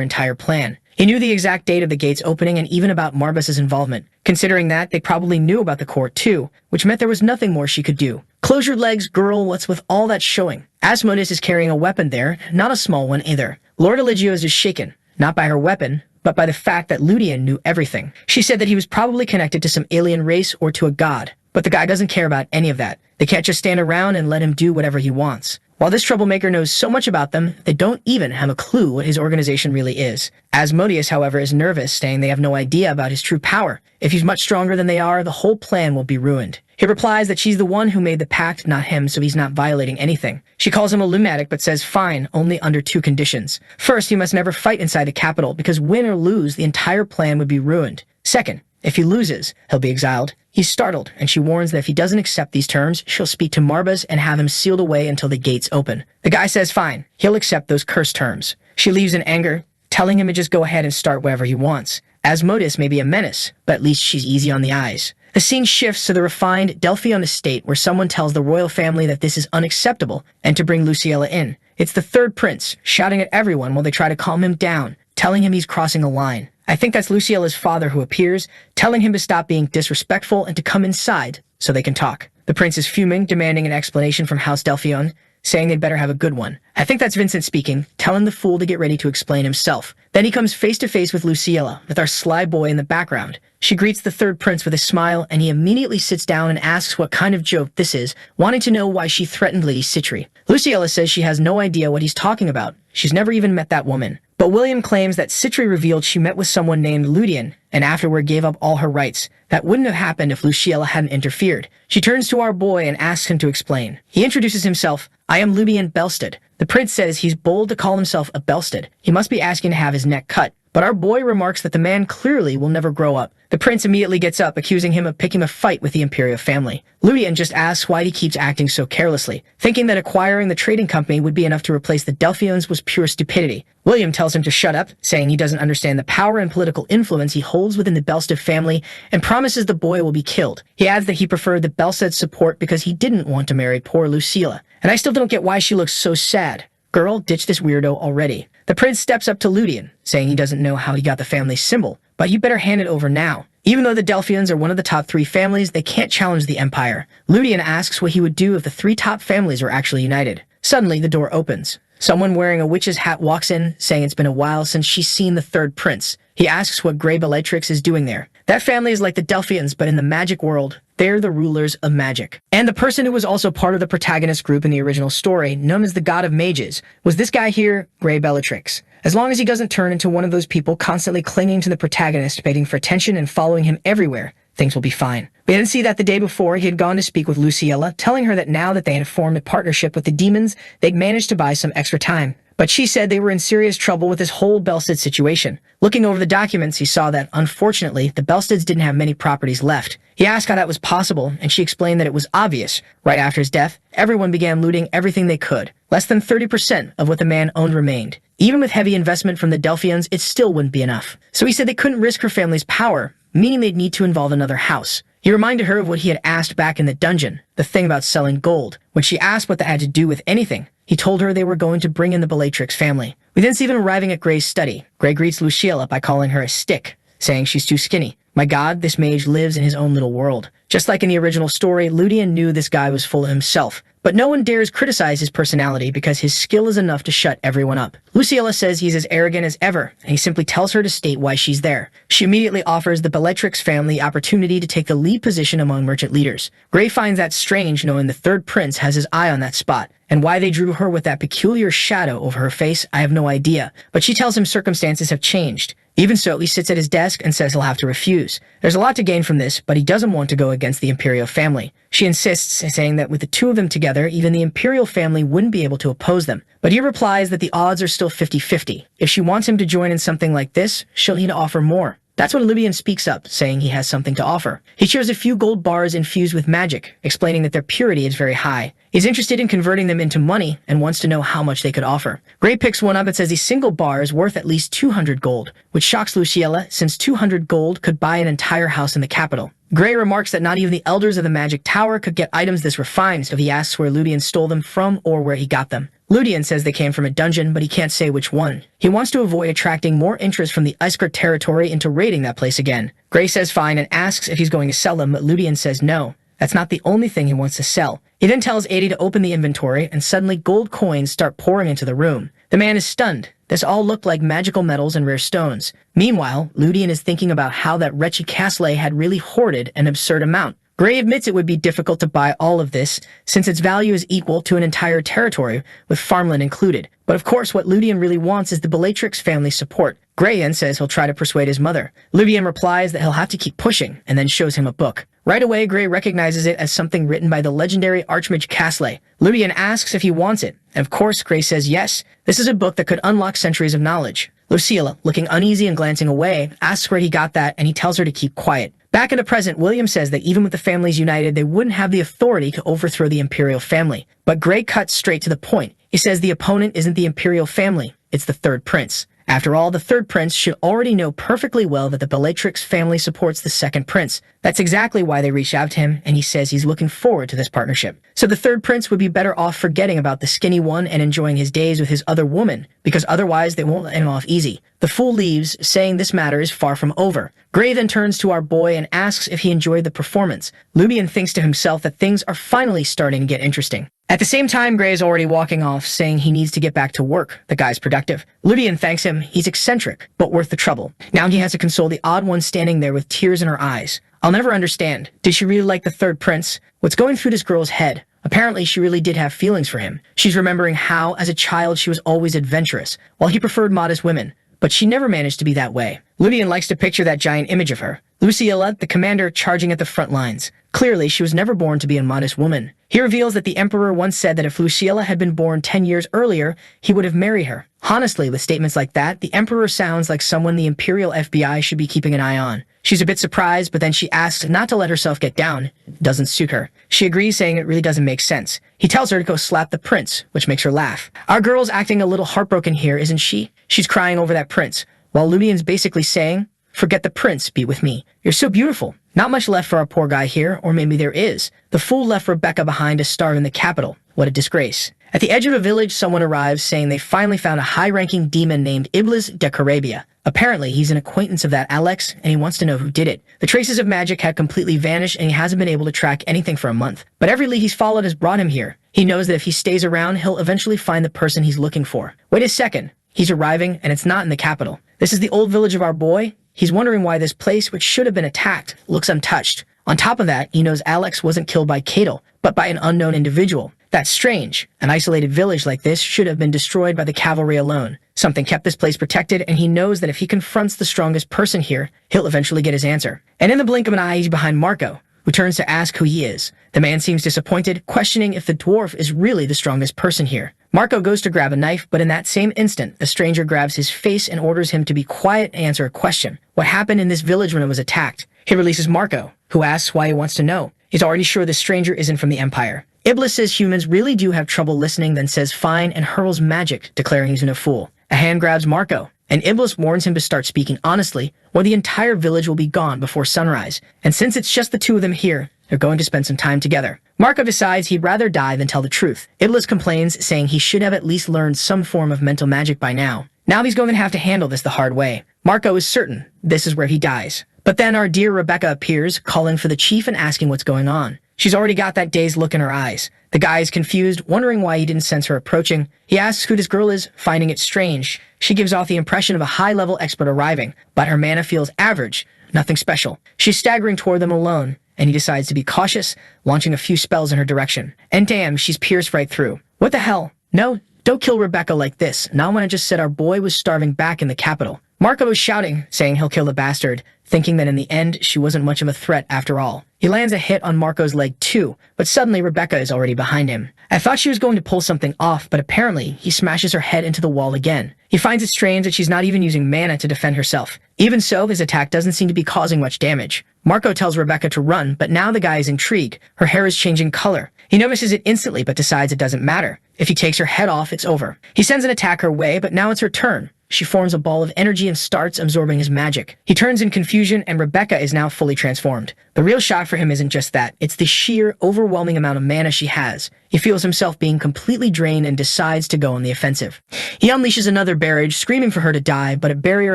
entire plan. He knew the exact date of the gates opening and even about Marbas's involvement. Considering that, they probably knew about the court too, which meant there was nothing more she could do. Close your legs, girl, what's with all that showing? Asmodeus is carrying a weapon there, not a small one either. Lord Eligio is shaken, not by her weapon, but by the fact that Ludian knew everything. She said that he was probably connected to some alien race or to a god, but the guy doesn't care about any of that. They can't just stand around and let him do whatever he wants. While this troublemaker knows so much about them, they don't even have a clue what his organization really is. Asmodeus, however, is nervous, saying they have no idea about his true power. If he's much stronger than they are, the whole plan will be ruined. He replies that she's the one who made the pact, not him, so he's not violating anything. She calls him a lunatic, but says fine, only under 2 conditions. First, he must never fight inside the capital, because win or lose, the entire plan would be ruined. Second, If he loses, he'll be exiled. He's startled, and she warns that if he doesn't accept these terms, she'll speak to Marbas and have him sealed away until the gates open. The guy says fine, he'll accept those cursed terms. She leaves in anger, telling him to just go ahead and start wherever he wants. Asmodeus may be a menace, but at least she's easy on the eyes. The scene shifts to the refined Delphion estate where someone tells the royal family that this is unacceptable and to bring Luciella in. It's the third prince, shouting at everyone while they try to calm him down, telling him he's crossing a line. I think that's Luciella's father who appears, telling him to stop being disrespectful and to come inside so they can talk. The prince is fuming, demanding an explanation from House Delphion, saying they'd better have a good one. I think that's Vincent speaking, telling the fool to get ready to explain himself. Then he comes face to face with Luciella, with our sly boy in the background. She greets the third prince with a smile, and he immediately sits down and asks what kind of joke this is, wanting to know why she threatened Lady Citri. Luciella says she has no idea what he's talking about. She's never even met that woman. But William claims that Citri revealed she met with someone named Ludian, and afterward gave up all her rights. That wouldn't have happened if Luciella hadn't interfered. She turns to our boy and asks him to explain. He introduces himself. I am Ludian Belstead. The prince says he's bold to call himself a Belstead. He must be asking to have his neck cut. But our boy remarks that the man clearly will never grow up. The prince immediately gets up, accusing him of picking a fight with the Imperial family. Ludian just asks why he keeps acting so carelessly, thinking that acquiring the trading company would be enough to replace the Delphians was pure stupidity. William tells him to shut up, saying he doesn't understand the power and political influence he holds within the Belstead family, and promises the boy will be killed. He adds that he preferred the Belstead's support because he didn't want to marry poor Lucilla. And I still don't get why she looks so sad. Girl, ditch this weirdo already. The prince steps up to Ludian, saying he doesn't know how he got the family symbol, but you better hand it over now. Even though the Delphians are one of the top 3 families, they can't challenge the Empire. Ludian asks what he would do if the 3 top families were actually united. Suddenly, the door opens. Someone wearing a witch's hat walks in, saying it's been a while since she's seen the third prince. He asks what Grey Bellatrix is doing there. That family is like the Delphians, but in the magic world, they're the rulers of magic. And the person who was also part of the protagonist group in the original story, known as the God of Mages, was this guy here, Grey Bellatrix. As long as he doesn't turn into one of those people constantly clinging to the protagonist, begging for attention and following him everywhere, things will be fine. We didn't see that the day before he had gone to speak with Luciella, telling her that now that they had formed a partnership with the demons, they'd managed to buy some extra time. But she said they were in serious trouble with this whole Belstead situation. Looking over the documents, he saw that, unfortunately, the Belsteads didn't have many properties left. He asked how that was possible, and she explained that it was obvious. Right after his death, everyone began looting everything they could. Less than 30% of what the man owned remained. Even with heavy investment from the Delphians, it still wouldn't be enough. So he said they couldn't risk her family's power, meaning they'd need to involve another house. He reminded her of what he had asked back in the dungeon, the thing about selling gold. When she asked what that had to do with anything, he told her they were going to bring in the Bellatrix family. We then see them arriving at Grey's study. Grey greets Luciella by calling her a stick, saying she's too skinny. My god, this mage lives in his own little world. Just like in the original story, Ludian knew this guy was full of himself. But no one dares criticize his personality because his skill is enough to shut everyone up. Luciella says he's as arrogant as ever, and he simply tells her to state why she's there. She immediately offers the Bellatrix family the opportunity to take the lead position among merchant leaders. Grey finds that strange, knowing the third prince has his eye on that spot. And why they drew her with that peculiar shadow over her face, I have no idea. But she tells him circumstances have changed. Even so, he sits at his desk and says he'll have to refuse. There's a lot to gain from this, but he doesn't want to go against the Imperial family. She insists, saying that with the two of them together, even the Imperial family wouldn't be able to oppose them. But he replies that the odds are still 50-50. If she wants him to join in something like this, she'll need to offer more. That's when Ludian speaks up, saying he has something to offer. He shares a few gold bars infused with magic, explaining that their purity is very high. He's interested in converting them into money and wants to know how much they could offer. Grey picks one up and says a single bar is worth at least 200 gold, which shocks Luciella, since 200 gold could buy an entire house in the capital. Grey remarks that not even the elders of the magic tower could get items this refined, so he asks where Ludian stole them from or where he got them. Ludian says they came from a dungeon, but he can't say which one. He wants to avoid attracting more interest from the Icecourt territory into raiding that place again. Grey says fine and asks if he's going to sell them, but Ludian says no. That's not the only thing he wants to sell. He then tells Adi to open the inventory, and suddenly gold coins start pouring into the room. The man is stunned. This all looked like magical metals and rare stones. Meanwhile, Ludian is thinking about how that wretched Caslay had really hoarded an absurd amount. Grey admits it would be difficult to buy all of this, since its value is equal to an entire territory, with farmland included. But of course, what Ludian really wants is the Bellatrix family's support. Grey then says he'll try to persuade his mother. Ludian replies that he'll have to keep pushing, and then shows him a book. Right away, Grey recognizes it as something written by the legendary Archmage Caslay. Ludian asks if he wants it, and of course, Grey says yes. This is a book that could unlock centuries of knowledge. Lucilla, looking uneasy and glancing away, asks where he got that, and he tells her to keep quiet. Back in the present, William says that even with the families united, they wouldn't have the authority to overthrow the imperial family. But Gray cuts straight to the point. He says the opponent isn't the imperial family, it's the third prince. After all, the third prince should already know perfectly well that the Bellatrix family supports the second prince. That's exactly why they reached out to him, and he says he's looking forward to this partnership. So the third prince would be better off forgetting about the skinny one and enjoying his days with his other woman, because otherwise they won't let him off easy. The fool leaves, saying this matter is far from over. Gray then turns to our boy and asks if he enjoyed the performance. Lubian thinks to himself that things are finally starting to get interesting. At the same time, Gray is already walking off, saying he needs to get back to work. The guy's productive. Ludian thanks him. He's eccentric, but worth the trouble. Now he has to console the odd one standing there with tears in her eyes. I'll never understand. Did she really like the third prince? What's going through this girl's head? Apparently, she really did have feelings for him. She's remembering how, as a child, she was always adventurous, while he preferred modest women. But she never managed to be that way. Ludian likes to picture that giant image of her. Lucilla, the commander, charging at the front lines. Clearly, she was never born to be a modest woman. He reveals that the emperor once said that if Lucilla had been born 10 years earlier, he would have married her. Honestly, with statements like that, the emperor sounds like someone the Imperial FBI should be keeping an eye on. She's a bit surprised, but then she asks not to let herself get down. It doesn't suit her. She agrees, saying it really doesn't make sense. He tells her to go slap the prince, which makes her laugh. Our girl's acting a little heartbroken here, isn't she? She's crying over that prince, while Ludian's basically saying, forget the prince, be with me. You're so beautiful. Not much left for our poor guy here, or maybe there is. The fool left Rebecca behind to starve in the capital. What a disgrace. At the edge of a village, someone arrives saying they finally found a high-ranking demon named Iblis de Carabia. Apparently, he's an acquaintance of that Alex, and he wants to know who did it. The traces of magic had completely vanished, and he hasn't been able to track anything for a month. But every lead he's followed has brought him here. He knows that if he stays around, he'll eventually find the person he's looking for. Wait a second. He's arriving, and it's not in the capital. This is the old village of our boy. He's wondering why this place, which should have been attacked, looks untouched. On top of that, he knows Alex wasn't killed by Cato, but by an unknown individual. That's strange. An isolated village like this should have been destroyed by the cavalry alone. Something kept this place protected, and he knows that if he confronts the strongest person here, he'll eventually get his answer. And in the blink of an eye, he's behind Marco, who turns to ask who he is. The man seems disappointed, questioning if the dwarf is really the strongest person here. Marco goes to grab a knife, but in that same instant, the stranger grabs his face and orders him to be quiet and answer a question. What happened in this village when it was attacked? He releases Marco, who asks why he wants to know. He's already sure this stranger isn't from the Empire. Iblis says humans really do have trouble listening, then says fine and hurls magic, declaring he's no fool. A hand grabs Marco, and Iblis warns him to start speaking honestly, or the entire village will be gone before sunrise. And since it's just the two of them here, they're going to spend some time together. Marco decides he'd rather die than tell the truth. Iblis complains, saying he should have at least learned some form of mental magic by now. Now he's going to have to handle this the hard way. Marco is certain this is where he dies. But then our dear Rebecca appears, calling for the chief and asking what's going on. She's already got that dazed look in her eyes. The guy is confused, wondering why he didn't sense her approaching. He asks who this girl is, finding it strange. She gives off the impression of a high-level expert arriving, but her mana feels average, nothing special. She's staggering toward them alone, and he decides to be cautious, launching a few spells in her direction. And damn, she's pierced right through. What the hell? No, don't kill Rebecca like this, not when I just said our boy was starving back in the capital. Marco is shouting, saying he'll kill the bastard, thinking that in the end, she wasn't much of a threat after all. He lands a hit on Marco's leg too, but suddenly Rebecca is already behind him. I thought she was going to pull something off, but apparently he smashes her head into the wall again. He finds it strange that she's not even using mana to defend herself. Even so, his attack doesn't seem to be causing much damage. Marco tells Rebecca to run, but now the guy is intrigued. Her hair is changing color. He notices it instantly, but decides it doesn't matter. If he takes her head off, it's over. He sends an attack her way, but now it's her turn. She forms a ball of energy and starts absorbing his magic. He turns in confusion, and Rebecca is now fully transformed. The real shock for him isn't just that, it's the sheer, overwhelming amount of mana she has. He feels himself being completely drained and decides to go on the offensive. He unleashes another barrage, screaming for her to die, but a barrier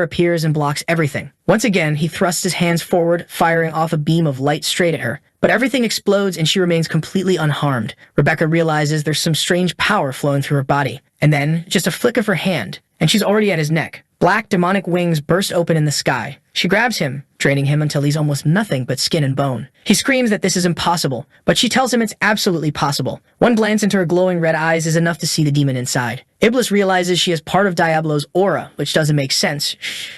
appears and blocks everything. Once again, he thrusts his hands forward, firing off a beam of light straight at her. But everything explodes and she remains completely unharmed. Rebecca realizes there's some strange power flowing through her body. And then, just a flick of her hand, and she's already at his neck. Black demonic wings burst open in the sky. She grabs him, draining him until he's almost nothing but skin and bone. He screams that this is impossible, but she tells him it's absolutely possible. One glance into her glowing red eyes is enough to see the demon inside. Iblis realizes she is part of Diablo's aura, which doesn't make sense.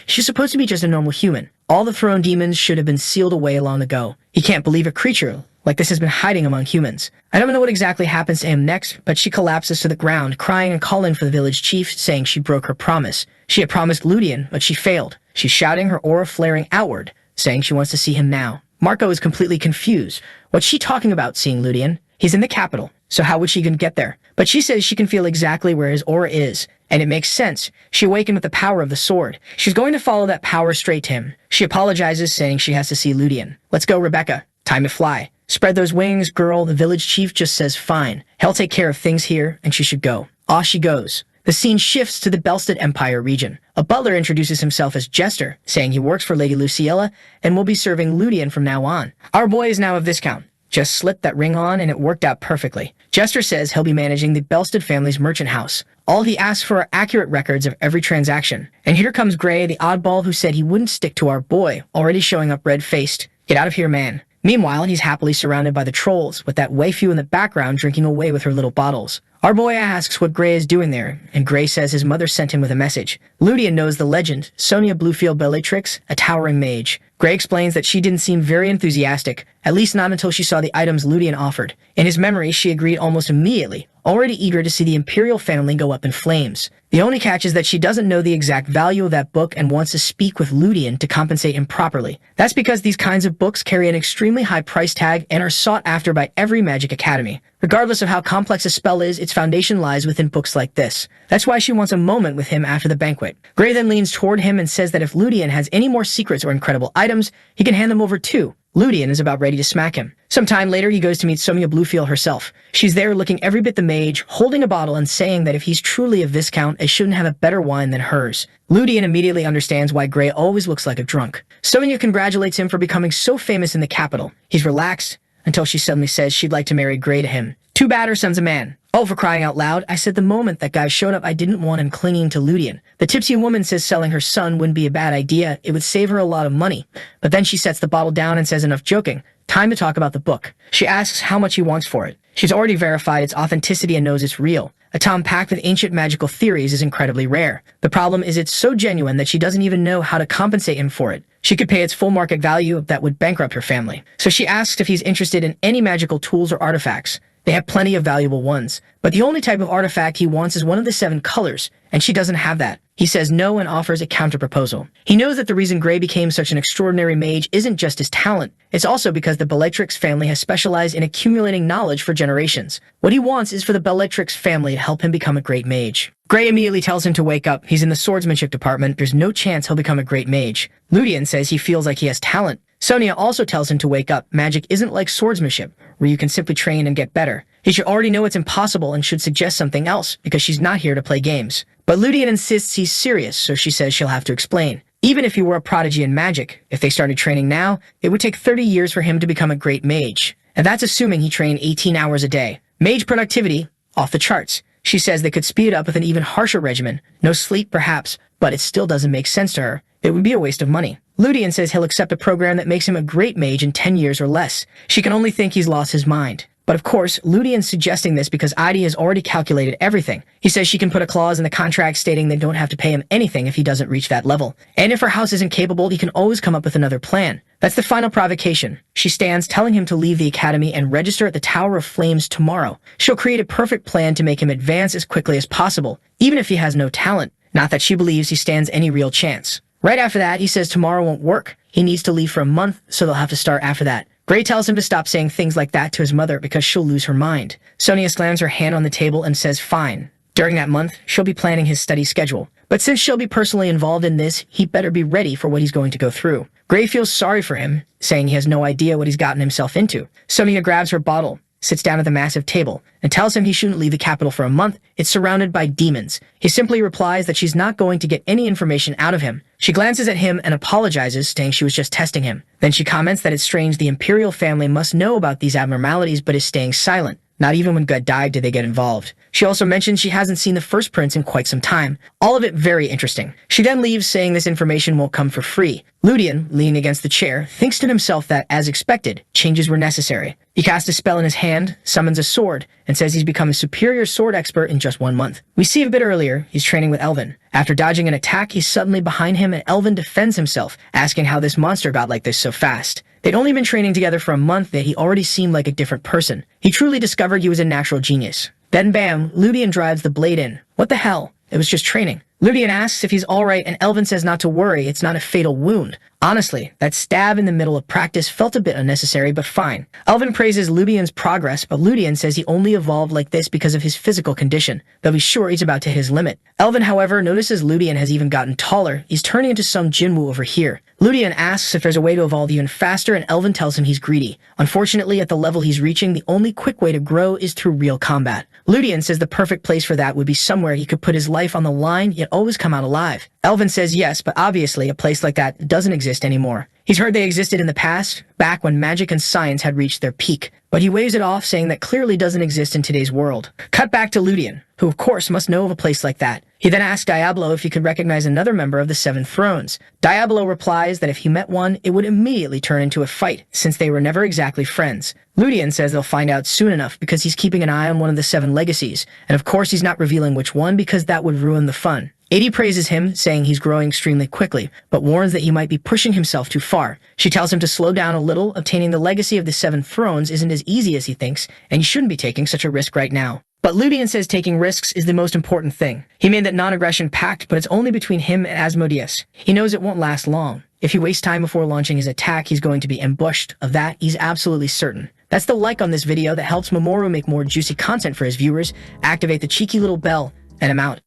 She's supposed to be just a normal human. All the throne demons should have been sealed away long ago. He can't believe a creature like this has been hiding among humans. I don't know what exactly happens to him next, but she collapses to the ground, crying and calling for the village chief, saying she broke her promise. She had promised Ludian, but she failed. She's shouting, her aura flaring outward, saying she wants to see him now. Marco is completely confused. What's she talking about, seeing Ludian? He's in the capital, so how would she even get there? But she says she can feel exactly where his aura is, and it makes sense. She awakened with the power of the sword. She's going to follow that power straight to him. She apologizes, saying she has to see Ludian. Let's go, Rebecca. Time to fly. Spread those wings, girl. The village chief just says fine. He'll take care of things here, and she should go. Off she goes. The scene shifts to the Belstead Empire region. A butler introduces himself as Jester, saying he works for Lady Luciella and will be serving Ludian from now on. Our boy is now of Viscount. Just slipped that ring on and it worked out perfectly. Jester says he'll be managing the Belstead family's merchant house. All he asks for are accurate records of every transaction. And here comes Gray, the oddball who said he wouldn't stick to our boy, already showing up red-faced. Get out of here, man. Meanwhile, he's happily surrounded by the trolls, with that waifu in the background drinking away with her little bottles. Our boy asks what Gray is doing there, and Gray says his mother sent him with a message. Ludian knows the legend, Sonia Bluefield Bellatrix, a towering mage. Gray explains that she didn't seem very enthusiastic, at least not until she saw the items Ludian offered. In his memory, she agreed almost immediately, already eager to see the Imperial family go up in flames. The only catch is that she doesn't know the exact value of that book and wants to speak with Ludian to compensate him properly. That's because these kinds of books carry an extremely high price tag and are sought after by every magic academy. Regardless of how complex a spell is, its foundation lies within books like this. That's why she wants a moment with him after the banquet. Gray then leans toward him and says that if Ludian has any more secrets or incredible items, he can hand them over too. Ludian is about ready to smack him. Some time later, he goes to meet Sonia Bluefield herself. She's there looking every bit the mage, holding a bottle and saying that if he's truly a Viscount, it shouldn't have a better wine than hers. Ludian immediately understands why Gray always looks like a drunk. Sonia congratulates him for becoming so famous in the capital. He's relaxed until she suddenly says she'd like to marry Gray to him. Too bad her son's a man. Oh, for crying out loud, I said the moment that guy showed up I didn't want him clinging to Ludian. The tipsy woman says selling her son wouldn't be a bad idea, it would save her a lot of money. But then she sets the bottle down and says enough joking. Time to talk about the book. She asks how much he wants for it. She's already verified its authenticity and knows it's real. A tome packed with ancient magical theories is incredibly rare. The problem is it's so genuine that she doesn't even know how to compensate him for it. She could pay its full market value that would bankrupt her family. So she asks if he's interested in any magical tools or artifacts. They have plenty of valuable ones, but the only type of artifact he wants is one of the 7 colors, and she doesn't have that. He says no and offers a counter-proposal. He knows that the reason Gray became such an extraordinary mage isn't just his talent, it's also because the Bellatrix family has specialized in accumulating knowledge for generations. What he wants is for the Bellatrix family to help him become a great mage. Gray immediately tells him to wake up. He's in the swordsmanship department. There's no chance he'll become a great mage. Ludian says he feels like he has talent. Sonia also tells him to wake up. Magic isn't like swordsmanship, where you can simply train and get better. He should already know it's impossible and should suggest something else, because she's not here to play games. But Ludian insists he's serious, so she says she'll have to explain. Even if he were a prodigy in magic, if they started training now, it would take 30 years for him to become a great mage. And that's assuming he trained 18 hours a day. Mage productivity, off the charts. She says they could speed it up with an even harsher regimen. No sleep, perhaps, but it still doesn't make sense to her. It would be a waste of money. Ludian says he'll accept a program that makes him a great mage in 10 years or less. She can only think he's lost his mind. But of course, Ludian's suggesting this because Ida has already calculated everything. He says she can put a clause in the contract stating they don't have to pay him anything if he doesn't reach that level. And if her house isn't capable, he can always come up with another plan. That's the final provocation. She stands, telling him to leave the academy and register at the Tower of Flames tomorrow. She'll create a perfect plan to make him advance as quickly as possible, even if he has no talent. Not that she believes he stands any real chance. Right after that, he says tomorrow won't work. He needs to leave for a month, so they'll have to start after that. Gray tells him to stop saying things like that to his mother because she'll lose her mind. Sonia slams her hand on the table and says fine. During that month, she'll be planning his study schedule. But since she'll be personally involved in this, he better be ready for what he's going to go through. Gray feels sorry for him, saying he has no idea what he's gotten himself into. Sonia grabs her bottle, sits down at the massive table, and tells him he shouldn't leave the capital for a month. It's surrounded by demons. He simply replies that she's not going to get any information out of him. She glances at him and apologizes, saying she was just testing him. Then she comments that it's strange the Imperial family must know about these abnormalities but is staying silent. Not even when God died did they get involved. She also mentions she hasn't seen the first prince in quite some time. All of it very interesting. She then leaves, saying this information won't come for free. Ludian, leaning against the chair, thinks to himself that, as expected, changes were necessary. He casts a spell in his hand, summons a sword, and says he's become a superior sword expert in just 1 month. We see a bit earlier, he's training with Elvin. After dodging an attack, he's suddenly behind him and Elvin defends himself, asking how this monster got like this so fast. They'd only been training together for a month, yet he already seemed like a different person. He truly discovered he was a natural genius. Then bam, Ludian drives the blade in. What the hell? It was just training. Ludian asks if he's alright and Elvin says not to worry, it's not a fatal wound. Honestly, that stab in the middle of practice felt a bit unnecessary, but fine. Elvin praises Ludian's progress, but Ludian says he only evolved like this because of his physical condition, though he's sure he's about to hit his limit. Elvin, however, notices Ludian has even gotten taller. He's turning into some Jinwoo over here. Ludian asks if there's a way to evolve even faster, and Elvin tells him he's greedy. Unfortunately, at the level he's reaching, the only quick way to grow is through real combat. Ludian says the perfect place for that would be somewhere he could put his life on the line, yet always come out alive. Elvin says yes, but obviously a place like that doesn't exist anymore. He's heard they existed in the past, back when magic and science had reached their peak, but he waves it off, saying that clearly doesn't exist in today's world. Cut back to Ludian, who of course must know of a place like that. He then asks Diablo if he could recognize another member of the Seven Thrones. Diablo replies that if he met one, it would immediately turn into a fight, since they were never exactly friends. Ludian says they'll find out soon enough because he's keeping an eye on one of the 7 legacies, and of course he's not revealing which one because that would ruin the fun. Adi praises him, saying he's growing extremely quickly, but warns that he might be pushing himself too far. She tells him to slow down a little. Obtaining the legacy of the 7 Thrones isn't as easy as he thinks, and he shouldn't be taking such a risk right now. But Ludian says taking risks is the most important thing. He made that non-aggression pact, but it's only between him and Asmodeus. He knows it won't last long. If he wastes time before launching his attack, he's going to be ambushed. Of that, he's absolutely certain. That's the like on this video that helps Mamoru make more juicy content for his viewers. Activate the cheeky little bell, and I'm out.